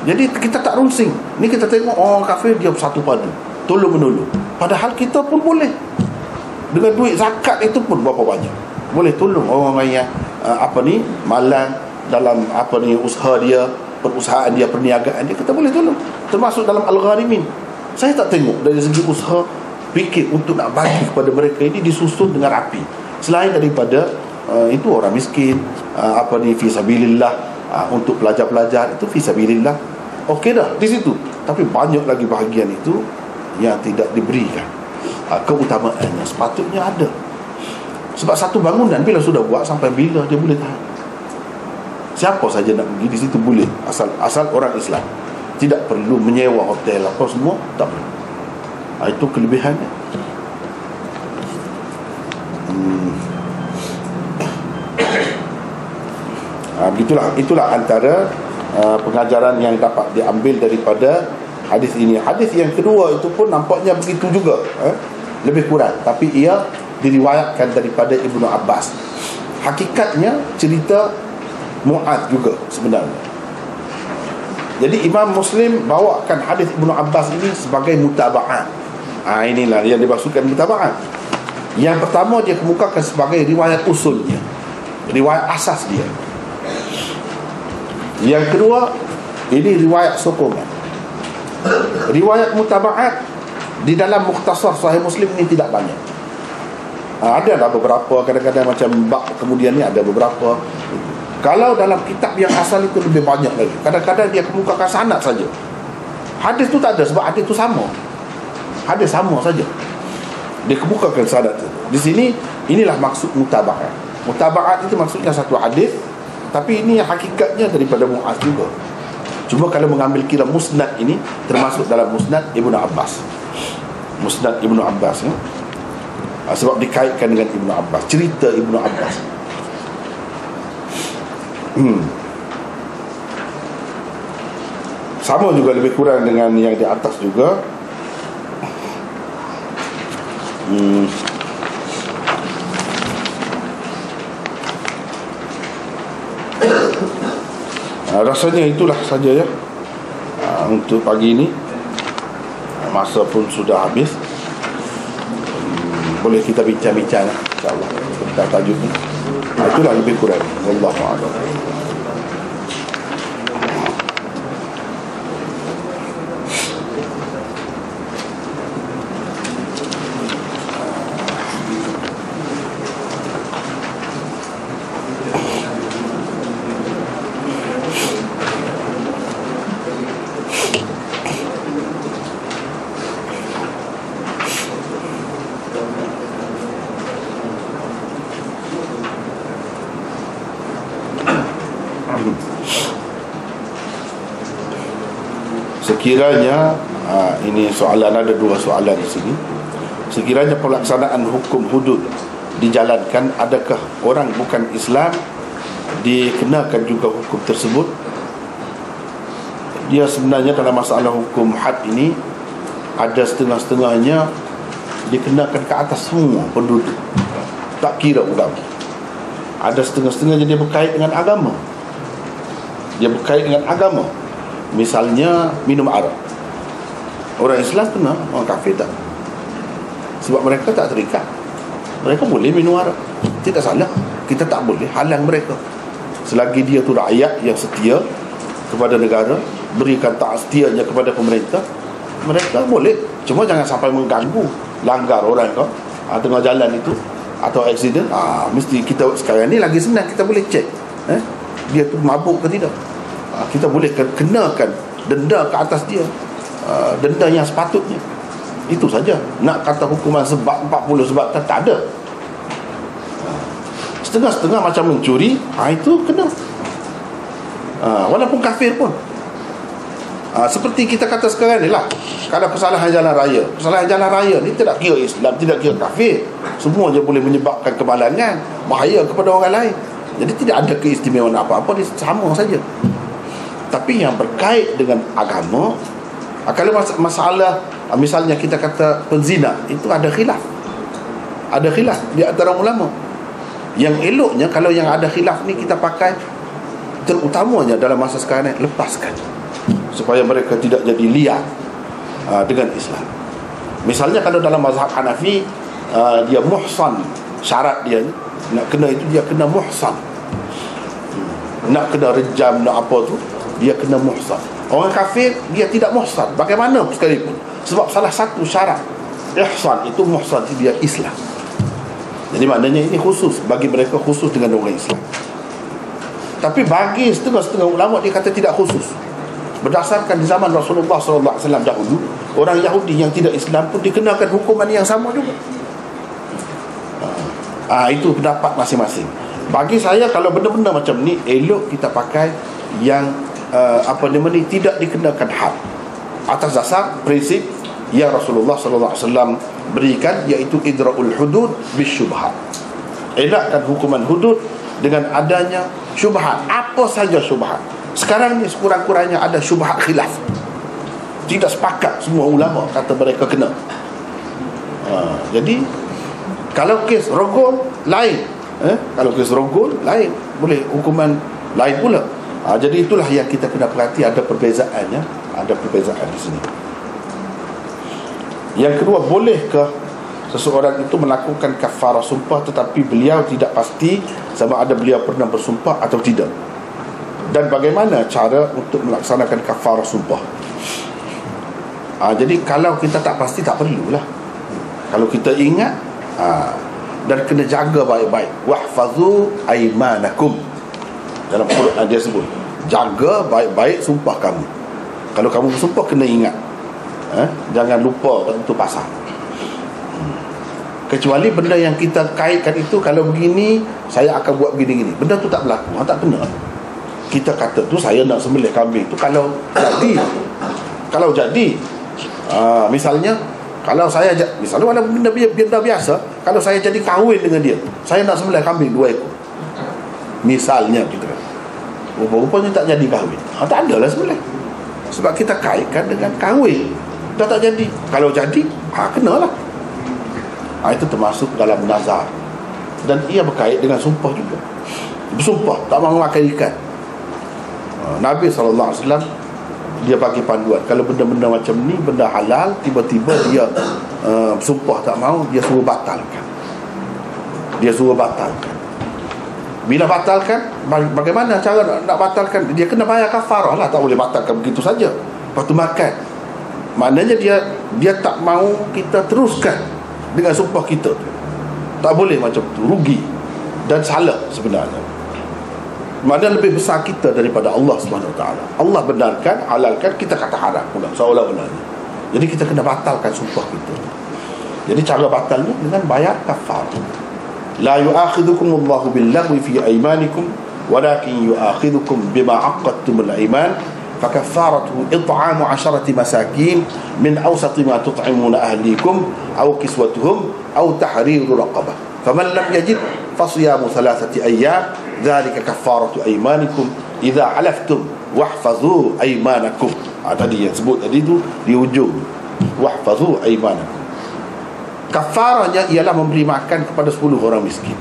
Jadi kita tak rungsing. Ni kita tengok orang kafir dia bersatu padu, tolong menolong. Padahal kita pun boleh, dengan duit zakat itu pun berapa banyak, boleh tolong orang-orang yang malang dalam usaha dia, perusahaan dia, perniagaan dia, kita boleh tolong. Termasuk dalam al-gharimin. Saya tak tengok dari segi usaha fikir untuk nak bagi kepada mereka ini disusun dengan rapi. Selain daripada itu orang miskin, fi sabilillah, untuk pelajar-pelajar itu fi sabilillah, okey dah di situ. Tapi banyak lagi bahagian itu yang tidak diberikan keutamaannya. Sepatutnya ada. Sebab satu bangunan bila sudah buat, sampai bila dia boleh tahan? Siapa saja nak pergi di situ boleh, asal orang Islam. Tidak perlu menyewa hotel apa semua, tak perlu. Itu kelebihannya. Itulah antara pengajaran yang dapat diambil daripada hadis ini. Hadis yang kedua itu pun nampaknya begitu juga, lebih kurang, tapi ia diriwayatkan daripada Ibnu Abbas. Hakikatnya cerita Mu'adz juga sebenarnya. Jadi Imam Muslim bawakan hadis Ibnu Abbas ini sebagai mutaba'at. Inilah yang dimaksudkan mutaba'at. Yang pertama dia kemukakan sebagai riwayat usulnya, riwayat asas dia. Yang kedua, ini riwayat sokongan. Riwayat mutaba'at di dalam Mukhtasar Sahih Muslim ini tidak banyak. Ada beberapa, kadang-kadang macam bab kemudian ni ada beberapa. Kalau dalam kitab yang asal itu lebih banyak lagi. Kadang-kadang dia kemukakan sanad saja. Hadis tu tak ada, sebab hadis tu sama. Hadis sama saja. Dia kemukakan sanad tu. Di sini, inilah maksud mutaba'at. Mutaba'at itu maksudnya satu hadis, tapi ini hakikatnya daripada Mu'adz juga. Cuma kalau mengambil kira musnad ini, termasuk dalam musnad Ibnu Abbas. Musnad Ibnu Abbas, ya? Sebab dikaitkan dengan Ibnu Abbas, cerita Ibnu Abbas. Sama juga lebih kurang dengan yang di atas juga. Rasanya itulah saja ya untuk pagi ini. Masa pun sudah habis. Boleh kita bincang-bincang, insya-Allah, tentang tajuk ini. Itulah lebih kurang. Wallahu a'lam. Sekiranya ini soalan, ada dua soalan di sini. Sekiranya pelaksanaan hukum hudud dijalankan, adakah orang bukan Islam dikenakan juga hukum tersebut? Dia sebenarnya dalam masalah hukum had ini ada setengah-setengahnya dikenakan ke atas semua penduduk, tak kira ulama. Ada setengah-setengahnya dia berkait dengan agama. Dia berkait dengan agama. Misalnya minum arak. Orang Islam kena, orang kafir tak. Sebab mereka tak terikat. Mereka boleh minum arak, tidak salah. Kita tak boleh halang mereka selagi dia tu rakyat yang setia kepada negara, berikan taat setianya kepada pemerintah. Mereka boleh, cuma jangan sampai mengganggu, langgar orang kau tengah jalan itu atau aksiden. Mesti kita sekarang ni lagi senang, kita boleh cek dia tu mabuk ke tidak. Kita boleh kenakan denda ke atas dia, denda yang sepatutnya. Itu saja. Nak kata hukuman sebab 40 sebab tak ada. Setengah-setengah macam mencuri, itu kena. Walaupun kafir pun. Seperti kita kata sekarang ni lah, kalau kesalahan jalan raya, kesalahan jalan raya ni tidak kira Islam, tidak kira kafir, semua je boleh menyebabkan kemalangan, bahaya kepada orang lain. Jadi tidak ada keistimewaan apa-apa, dia sama saja. Tapi yang berkait dengan agama, kalau masalah misalnya kita kata penzina, itu ada khilaf. Ada khilaf di antara ulama. Yang eloknya kalau yang ada khilaf ni kita pakai, terutamanya dalam masa sekarang ni, lepaskan supaya mereka tidak jadi liar dengan Islam. Misalnya kalau dalam mazhab Hanafi, dia muhsan, syarat dia nak kena itu, dia kena muhsan. Nak kena rejam, nak apa tu, dia kena muhsan. Orang kafir dia tidak muhsan bagaimana sekalipun, sebab salah satu syarat ihsan itu muhsan, dia Islam. Jadi maknanya ini khusus bagi mereka, khusus dengan orang Islam. Tapi bagi setengah-setengah ulama, dia kata tidak khusus. Berdasarkan di zaman Rasulullah SAW dahulu, orang Yahudi yang tidak Islam pun dikenakan hukuman yang sama juga. Itu pendapat masing-masing. Bagi saya, kalau benda-benda macam ni, elok kita pakai yang tidak dikenakan had, atas dasar prinsip yang Rasulullah SAW berikan, iaitu idra'ul hudud bisyubhat. Elakkan hukuman hudud dengan adanya syubhat. Apa saja syubhat. Sekarang ni sekurang-kurangnya ada syubhat khilaf. Tidak sepakat semua ulama kata mereka kena. Jadi kalau kes rogol lain, kalau kes rogol lain, boleh hukuman lain pula. Jadi itulah yang kita kena perhati, ada perbezaannya, ada perbezaan di sini. Yang kedua, bolehkah seseorang itu melakukan kafarah sumpah tetapi beliau tidak pasti sama ada beliau pernah bersumpah atau tidak, dan bagaimana cara untuk melaksanakan kafarah sumpah? Jadi kalau kita tak pasti, tak perlulah. Kalau kita ingat, dan kena jaga baik-baik, wahfazu aimanakum, dalam Quran dia sebut, jaga baik-baik sumpah kamu. Kalau kamu bersumpah, kena ingat, jangan lupa tentu pasal. Kecuali benda yang kita kaitkan itu, kalau begini saya akan buat begini-gini, benda tu tak berlaku, tak kena. Kita kata tu saya nak sembelih kambing tu kalau jadi, misalnya kalau saya misalnya walaupun benda biasa, kalau saya jadi kahwin dengan dia, saya nak sembelih kambing 2 ekor misalnya, kita kata rupanya tak jadi kahwin, tak adalah sembelih, sebab kita kaitkan dengan kahwin. Dah tak jadi, kalau jadi kenalah. Itu termasuk dalam nazar, dan ia berkait dengan sumpah juga. Bersumpah tak mahu makan ikan, Nabi SAW dia bagi panduan, kalau benda-benda macam ni, benda halal, tiba-tiba dia sumpah tak mahu, dia suruh batalkan. Bila batalkan, bagaimana cara nak batalkan? Dia kena bayar kafarah lah, tak boleh batalkan begitu saja. Lepas tu makan, maknanya dia tak mahu kita teruskan dengan sumpah kita. Tak boleh macam tu, rugi dan salah sebenarnya. Mana lebih besar kita daripada Allah SWT. Allah benarkan, halalkan, kita kata haram pula, seolah-olahnya. Jadi kita kena batalkan sumpah kita. Jadi cara batalnya dengan bayar kafarah. La yu'akhidhukumullahu billaghwi fi aymanikum walakin yu'akhidhukum bima 'aqadtumul ayman fakaffaratuhu it'amu 'asharati masakin min awsati ma tut'imuna ahlikum aw kiswatuhum aw tahriru raqabah faman lam yajid fasiyamu 3 ayyam dzalika kaffaratu aymanikum idza halaftum wahfazu aymanakum. Tadi yang sebut tadi tu di ujung, wahfazu aymanakum. Kafarahnya ialah memberi makan kepada 10 orang miskin,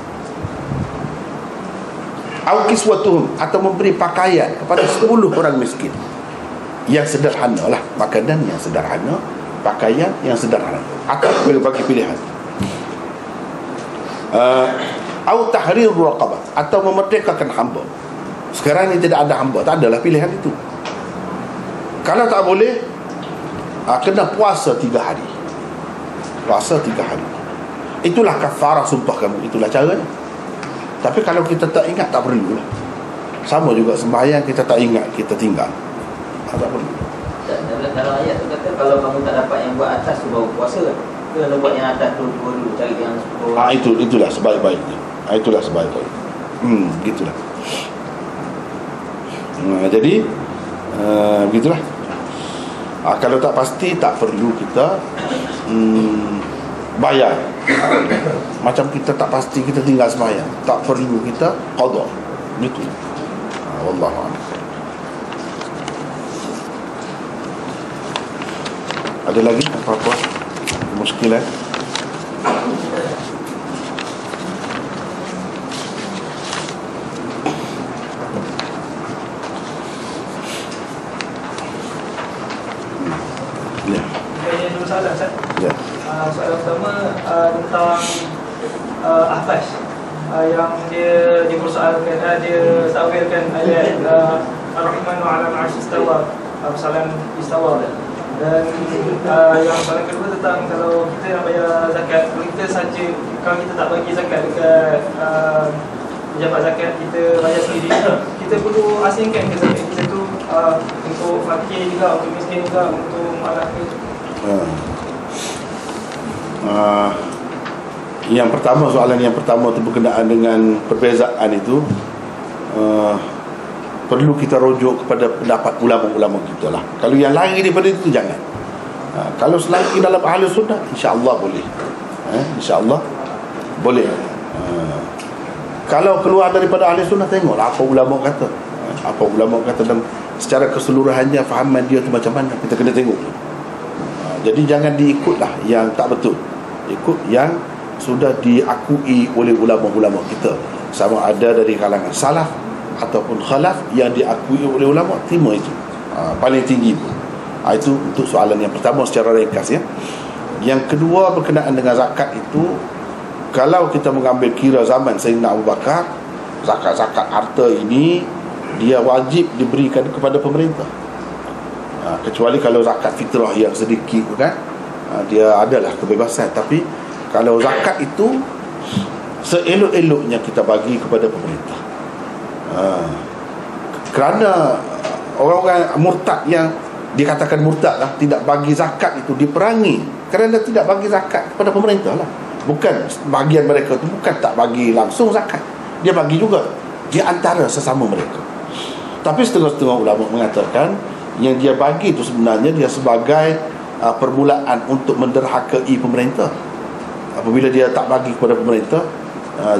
au kiswatuhum, atau memberi pakaian kepada 10 orang miskin. Yang sederhana lah, makanan yang sederhana pakaian yang sederhana, atau bagi pilihan. Au tahrir raqabah, atau memerdekakan hamba. Sekarang ni tidak ada hamba, tak adalah pilihan itu. Kalau tak boleh, kena puasa 3 hari. Puasa 3 hari. Itulah kafarah sumpah kamu, itulah caranya. Tapi kalau kita tak ingat, tak perlu lah. Sama juga sembahyang, kita tak ingat, kita tinggal, tak perlu. Dalam ayat tu kata kalau kamu tak dapat yang buat atas tu baru puasa kan? Kalau buat yang atas tu dulu cari yang itulah sebaik-baiknya. Itulah sebaik-baiknya. Gitulah. Jadi begitulah. Kalau tak pasti, tak perlu kita bayar. Macam kita tak pasti, kita tinggal sembahyang, tak perlu kita qada. Gitu. Wallahu a'lam. Ada lagi apa-apa muskilan? Ya. Ada dua soalan, Ustaz. Ya. Soalan pertama tentang Ahbas yang dia dipersoalkan, dia takwilkan ayat Ar-Rahmanu 'alal 'arsy istawa, persoalan istawa. Dan yang soalan kedua tentang kalau kita nak bayar zakat, kalau kita saja, kalau kita tak bagi zakat dekat pejabat zakat, kita bayar sendiri, kita perlu asingkan ke zakat kita tu untuk fakir juga, untuk miskin juga, untuk mu'alaf ke? Yang pertama, soalan yang pertama tu berkenaan dengan perbezaan itu, perlu kita rujuk kepada pendapat ulama-ulama kita lah. Kalau yang lain daripada itu, jangan. Kalau selagi dalam ahli sunnah, insya-Allah boleh. InsyaAllah boleh. Kalau keluar daripada ahli sunnah, tengoklah apa ulama kata. Apa ulama kata, dan secara keseluruhannya fahaman dia tu macam mana, kita kena tengok. Jadi jangan diikutlah yang tak betul, ikut yang sudah diakui oleh ulama-ulama kita, sama ada dari kalangan salaf ataupun khalaf, yang diakui oleh ulama, terima itu paling tinggi. Itu untuk soalan yang pertama secara ringkas, ya. Yang kedua berkenaan dengan zakat itu, kalau kita mengambil kira zaman Sayyidina Abu Bakar, zakat-zakat harta ini dia wajib diberikan kepada pemerintah, kecuali kalau zakat fitrah yang sedikit kan, dia adalah kebebasan. Tapi kalau zakat itu seelok-eloknya kita bagi kepada pemerintah. Kerana orang-orang murtad yang dikatakan murtad lah, tidak bagi zakat itu diperangi kerana tidak bagi zakat kepada pemerintah lah. Bukan bahagian mereka tu bukan tak bagi langsung zakat, dia bagi juga di antara sesama mereka. Tapi setengah-setengah ulama mengatakan yang dia bagi itu sebenarnya dia sebagai permulaan untuk menderhakai pemerintah. Apabila dia tak bagi kepada pemerintah,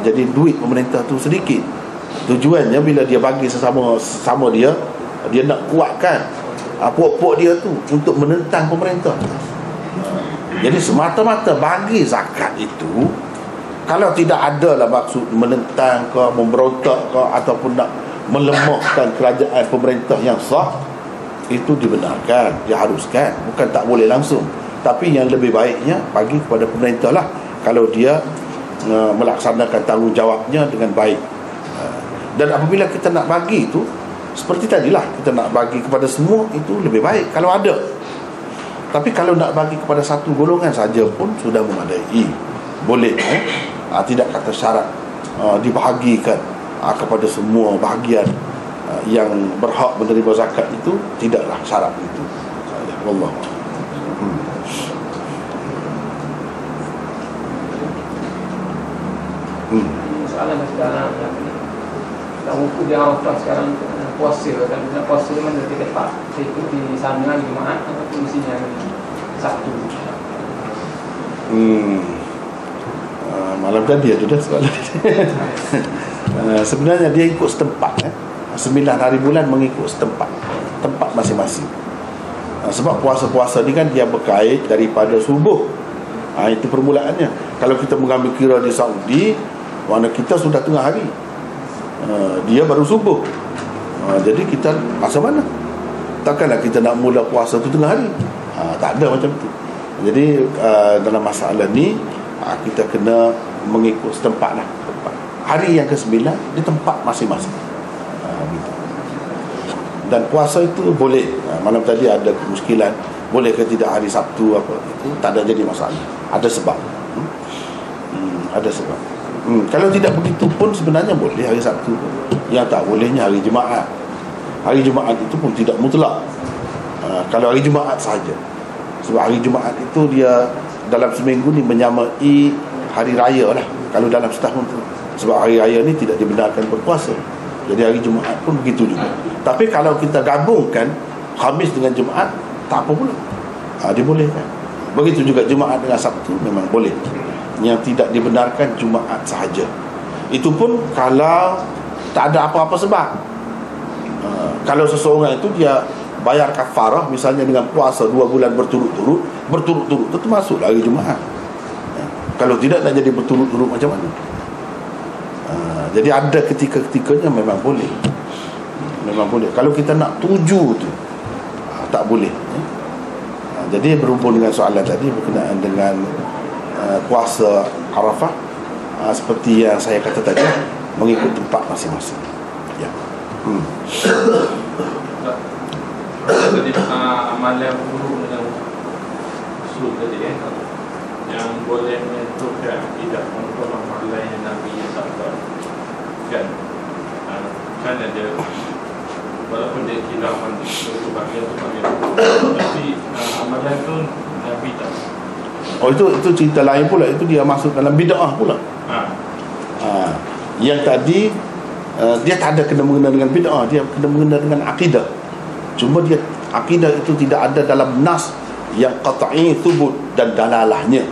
jadi duit pemerintah tu sedikit. Tujuannya bila dia bagi sesama dia nak kuatkan puak-puak dia tu untuk menentang pemerintah. Jadi semata-mata bagi zakat itu, kalau tidak ada lah maksud menentang ke, memberontak ke, ataupun nak melemahkan kerajaan pemerintah yang sah, itu dibenarkan, diharuskan, bukan tak boleh langsung. Tapi yang lebih baiknya bagi kepada pemerintah lah, kalau dia melaksanakan tanggungjawabnya dengan baik. Dan apabila kita nak bagi itu, seperti tadilah, kita nak bagi kepada semua, itu lebih baik kalau ada. Tapi kalau nak bagi kepada satu golongan saja pun sudah memadai, boleh. Tidak kata syarat dibahagikan kepada semua bahagian yang berhak menerima zakat itu, tidaklah syarat itu. Wallah. Soalan sekarang kita wukuf di Arafah sekarang, puasa kan, puasa mana dia tempat itu di sana di Jumaat ataupun di sini hari Sabtu. Malam tadi ada dah soalan. Sebenarnya dia ikut setempat, 9 hari bulan mengikut setempat, tempat masing-masing. Sebab puasa-puasa ni kan dia berkait daripada subuh. Itu permulaannya. Kalau kita mengambil kira di Saudi, mana kita sudah tengah hari, dia baru subuh. Jadi kita masa mana? Takkanlah kita nak mula puasa tu tengah hari. Tak ada macam tu. Jadi dalam masalah ni kita kena mengikut setempat lah. Hari yang ke-9 di tempat masing-masing. Gitu. Dan puasa itu boleh. Malam tadi ada kemuskilan, boleh ke tidak hari Sabtu apa, itu tak ada jadi masalah. Ada sebab. Ada sebab. Kalau tidak begitu pun sebenarnya boleh hari Sabtu. Yang tak bolehnya hari Jumaat. Hari Jumaat itu pun tidak mutlak. Kalau hari Jumaat saja. Sebab hari Jumaat itu dia dalam seminggu ni menyamai hari raya lah. Kalau dalam setahun tu. Sebab hari raya ni tidak dibenarkan berpuasa. Jadi hari Jumaat pun begitu juga. Tapi kalau kita gabungkan Khamis dengan Jumaat, tak apa pula. Dibolehkan. Begitu juga Jumaat dengan Sabtu memang boleh. Yang tidak dibenarkan Jumaat sahaja. Itu pun kalau tak ada apa-apa sebab. Kalau seseorang itu dia bayar kafarah misalnya dengan puasa 2 bulan berturut-turut itu masuk hari Jumaat. Kalau tidak nak jadi berturut-turut macam mana? Jadi ada ketika-ketikanya memang boleh. Memang boleh. Kalau kita nak tuju tu tak boleh. Jadi berhubung dengan soalan tadi berkenaan dengan puasa Arafah, seperti yang saya kata tadi, mengikut tempat masing-masing. Ya. Tadi amalan guru dengan usul tadi yang boleh menentukan tidak untuk amalan yang Nabi yang sabda kan ada walaupun dia khilafan sebagian tapi amalan tu Nabi tak. Oh, itu cerita lain pula. Itu dia masuk dalam bid'ah pula. Yang tadi dia tak ada kena mengena dengan bid'ah, dia kena mengena dengan akidah. Cuma dia akidah itu tidak ada dalam nas yang qat'i thubut dan dalalahnya.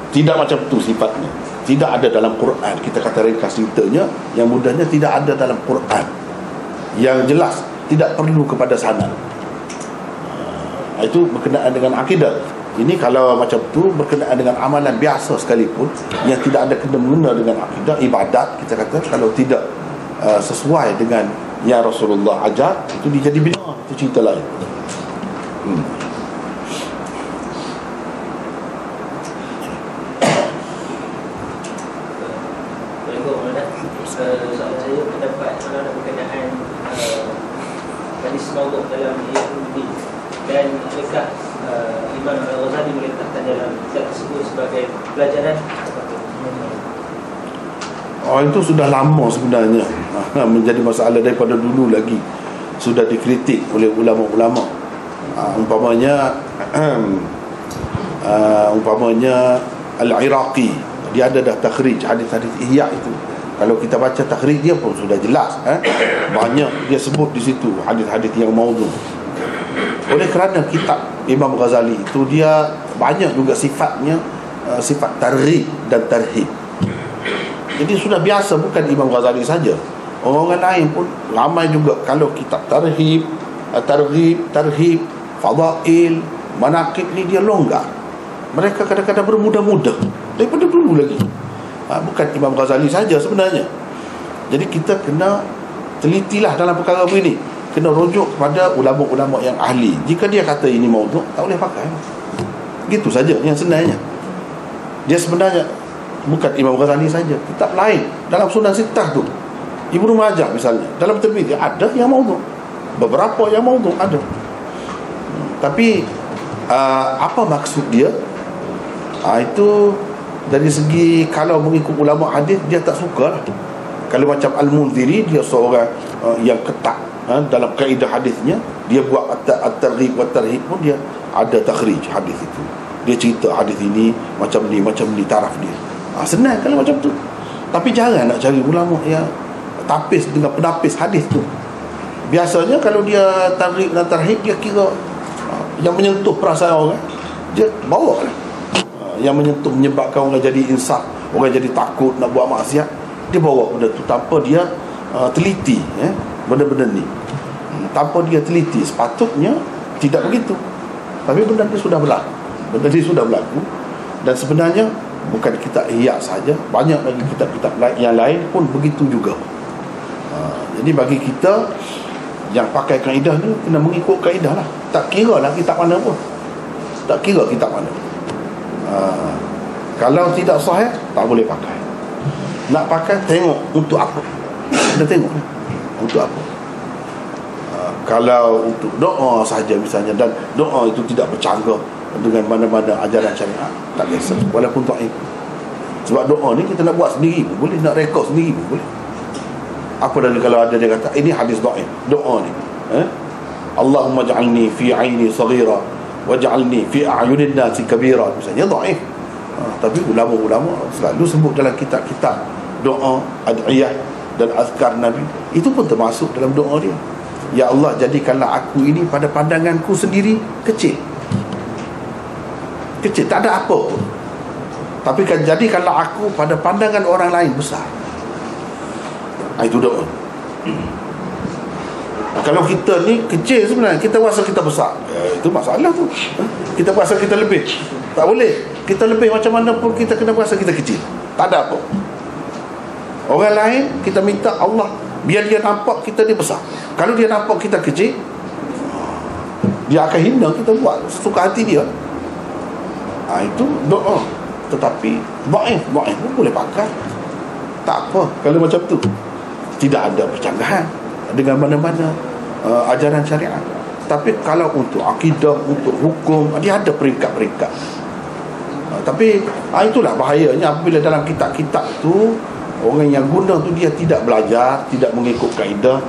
Tidak macam tu sifatnya. Tidak ada dalam Quran. Kita kata ringkas ceritanya, yang mudahnya tidak ada dalam Quran. Yang jelas tidak perlu kepada sanad. Itu berkenaan dengan akidah. Ini kalau macam tu berkenaan dengan amalan biasa sekalipun yang tidak ada kena-mengena dengan akidah, ibadat kita kata, kalau tidak sesuai dengan yang Rasulullah ajar, itu dia jadi bid'ah. Itu cerita lain. Soalan saya pendapat soalan berkenaan hadis maudhu' dalam Yahudi, dan adakah Imam Al-Ghazali meletakkan dalam kitab tersebut sebagai pelajaran? Itu sudah lama sebenarnya. Menjadi masalah daripada dulu lagi. Sudah dikritik oleh ulama-ulama. Umpamanya Al-Iraqi, dia ada dah takhrij hadis-hadis Ihya itu. Kalau kita baca takhrij dia pun sudah jelas, banyak dia sebut di situ hadis-hadis yang maudhu'. Oleh kerana kitab Imam Ghazali itu dia banyak juga sifatnya sifat targhib dan tarhib. Jadi sudah biasa, bukan Imam Ghazali saja, orang lain pun ramai juga. Kalau kitab targhib, tarhib, fadail, manaqib ni dia longgar. Mereka kadang-kadang bermudah-mudah daripada dulu lagi. Bukan Imam Ghazali saja sebenarnya. Jadi kita kena telitilah dalam perkara begini. Kena rujuk kepada ulama-ulama yang ahli. Jika dia kata ini maudhu', tak boleh pakai. Gitu saja yang sebenarnya. Dia sebenarnya bukan Imam Ghazali saja, kitab lain dalam Sunan Sittah tu, Ibnu Majah misalnya, dalam Tirmidzi ada yang maudhu', beberapa yang maudhu' ada. Tapi apa maksud dia? Itu dari segi kalau mengikut ulama hadis dia tak suka lah. Kalau macam Al-Munziri, dia seorang yang ketat dalam kaedah hadisnya. Dia buat at-targhib wa tarhib pun dia ada takhrij hadis itu. Dia cerita hadis ini macam ni taraf dia. Senang kalau macam tu. Tapi jangan nak cari ulama yang tapis dengan penapis hadis tu. Biasanya kalau dia targhib dan tarhib, dia kira yang menyentuh perasaan orang, dia bawa lah. Yang menyentuh, menyebabkan orang jadi insaf, orang jadi takut nak buat maksiat, dia bawa benda tu tanpa dia teliti benda-benda ni. Tanpa dia teliti. Sepatutnya tidak begitu. Tapi benda ni sudah berlaku. Dan sebenarnya bukan kitab Ihya saja, banyak lagi kitab-kitab yang lain pun begitu juga. Jadi bagi kita yang pakai kaedah ni, kena mengikut kaedah lah. Tak kira lah kitab mana pun. Tak kira kitab mana. Kalau tidak sahih, tak boleh pakai. Nak pakai, tengok untuk apa. Kita tengok untuk apa. Kalau untuk doa saja misalnya, dan doa itu tidak bercanggah dengan mana-mana ajaran syariat, tak kisah, walaupun dhaif. Sebab doa ni kita nak buat sendiri pun boleh, nak rekod sendiri pun boleh. Apa lagi kalau ada dia kata ini hadis dhaif, doa ni Allahumma ja'alni fi aini saghira waj'alni fi a'yunin nasi kabira, misalnya dhaif. Tapi ulama-ulama selalu sebut dalam kitab-kitab doa, ad'iyah dan azkar Nabi, itu pun termasuk dalam doa dia. Ya Allah, jadikanlah aku ini pada pandanganku sendiri kecil, tak ada apa pun. Tapi jadikanlah aku pada pandangan orang lain besar. Itu doa. Kalau kita ni kecil sebenarnya, kita rasa kita besar, itu masalah tu. Kita rasa kita lebih, tak boleh. Kita lebih macam mana pun kita kena rasa kita kecil, tak ada apa. Orang lain kita minta Allah biar dia nampak kita ni besar. Kalau dia nampak kita kecil, dia akan hina kita buat sesuka hati dia. Itu doa. Tetapi dhaif pun boleh pakai, tak apa. Kalau macam tu tidak ada percanggahan dengan mana-mana ajaran syariat. Tapi kalau untuk akidah, untuk hukum, dia ada peringkat-peringkat. Tapi itulah bahayanya apabila dalam kitab-kitab tu orang yang guna tu dia tidak belajar, tidak mengikut kaedah,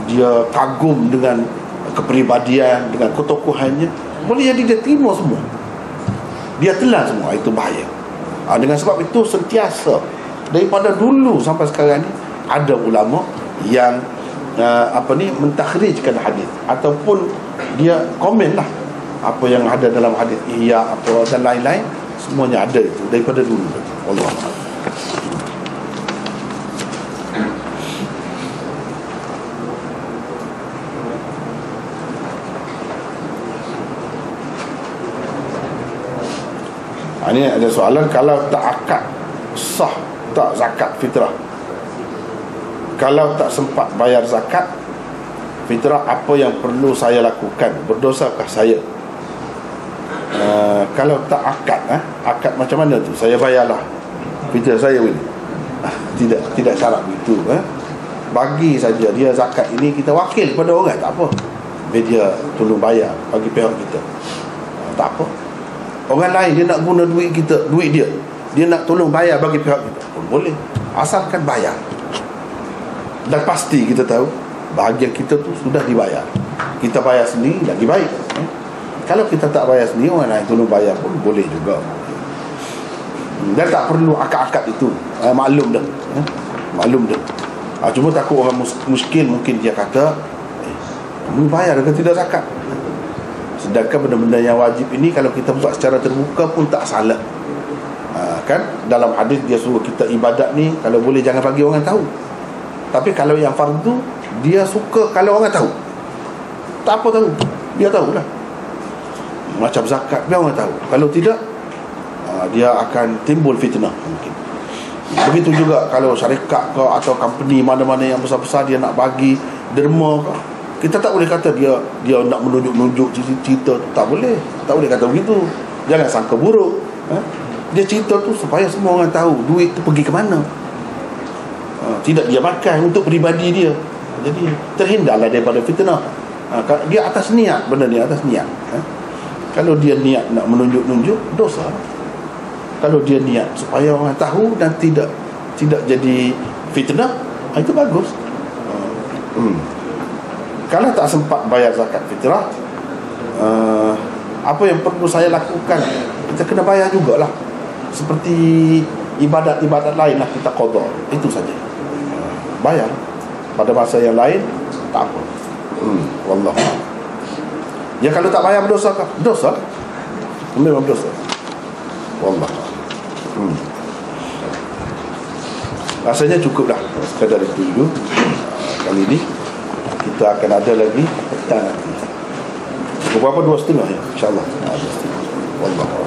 dia kagum dengan kepribadian, dengan ketokohannya, boleh jadi dia terima semua, dia telan semua. Itu bahaya. Dengan sebab itu sentiasa daripada dulu sampai sekarang ni ada ulama yang mentakhrijkan hadis ataupun dia komen lah apa yang ada dalam hadis ihya apa dan lain-lain, semuanya ada itu daripada dulu. Allah. Ini ada soalan, kalau tak akad sah tak zakat fitrah? Kalau tak sempat bayar zakat fitrah, apa yang perlu saya lakukan? Berdosakah saya? Kalau tak akad, akad macam mana tu? Saya bayarlah fitrah saya boleh? Tidak syarat begitu. Bagi saja dia zakat ini, kita wakil kepada orang, tak apa. Biar dia tolong bayar bagi pihak kita, tak apa. Orang lain dia nak guna duit kita, duit dia nak tolong bayar bagi pihak kita pun boleh, asalkan bayar. Dan pasti kita tahu bahagian kita tu sudah dibayar. Kita bayar sendiri lagi baik. Kalau kita tak bayar sendiri, orang lain tolong bayar pun boleh juga. Dan tak perlu akad-akad itu. Maklum dah. Cuma takut orang muskil, mungkin dia kata kamu bayar dengan tidak zakat. Sedangkan benda-benda yang wajib ini kalau kita buat secara terbuka pun tak salah. Kan dalam hadis dia suruh kita ibadat ni kalau boleh jangan bagi orang tahu. Tapi kalau yang fardu, dia suka kalau orang tahu. Tak apa tahu, dia tahulah. Macam zakat, biar orang tahu. Kalau tidak, dia akan timbul fitnah mungkin. Begitu juga kalau syarikat ke atau company mana-mana yang besar-besar dia nak bagi derma ke, kita tak boleh kata dia nak menunjuk-nunjuk cerita tu. Tak boleh kata begitu. Jangan sangka buruk. Dia cerita tu supaya semua orang tahu duit tu pergi ke mana. Tidak dia makan untuk peribadi dia. Jadi terhindarlah daripada fitnah. Dia atas niat, benda ni atas niat. Kalau dia niat nak menunjuk-nunjuk, dosa. Kalau dia niat supaya orang tahu dan tidak jadi fitnah, itu bagus. Kalau tak sempat bayar zakat fitrah, apa yang perlu saya lakukan? Kita kena bayar jugalah. Seperti ibadat-ibadat lain lah, kita qada. Itu saja. Bayar. Pada masa yang lain tak apa. Wallahu. Ya kalau tak bayar berdosa kah? Dosa. Memang berdosa. Wallahu. Rasanya cukup dah sekadar itu dulu. Kali ini kita akan ada lagi petang nanti. Berapa? 2.30 ya, insyaAllah. Wallahu.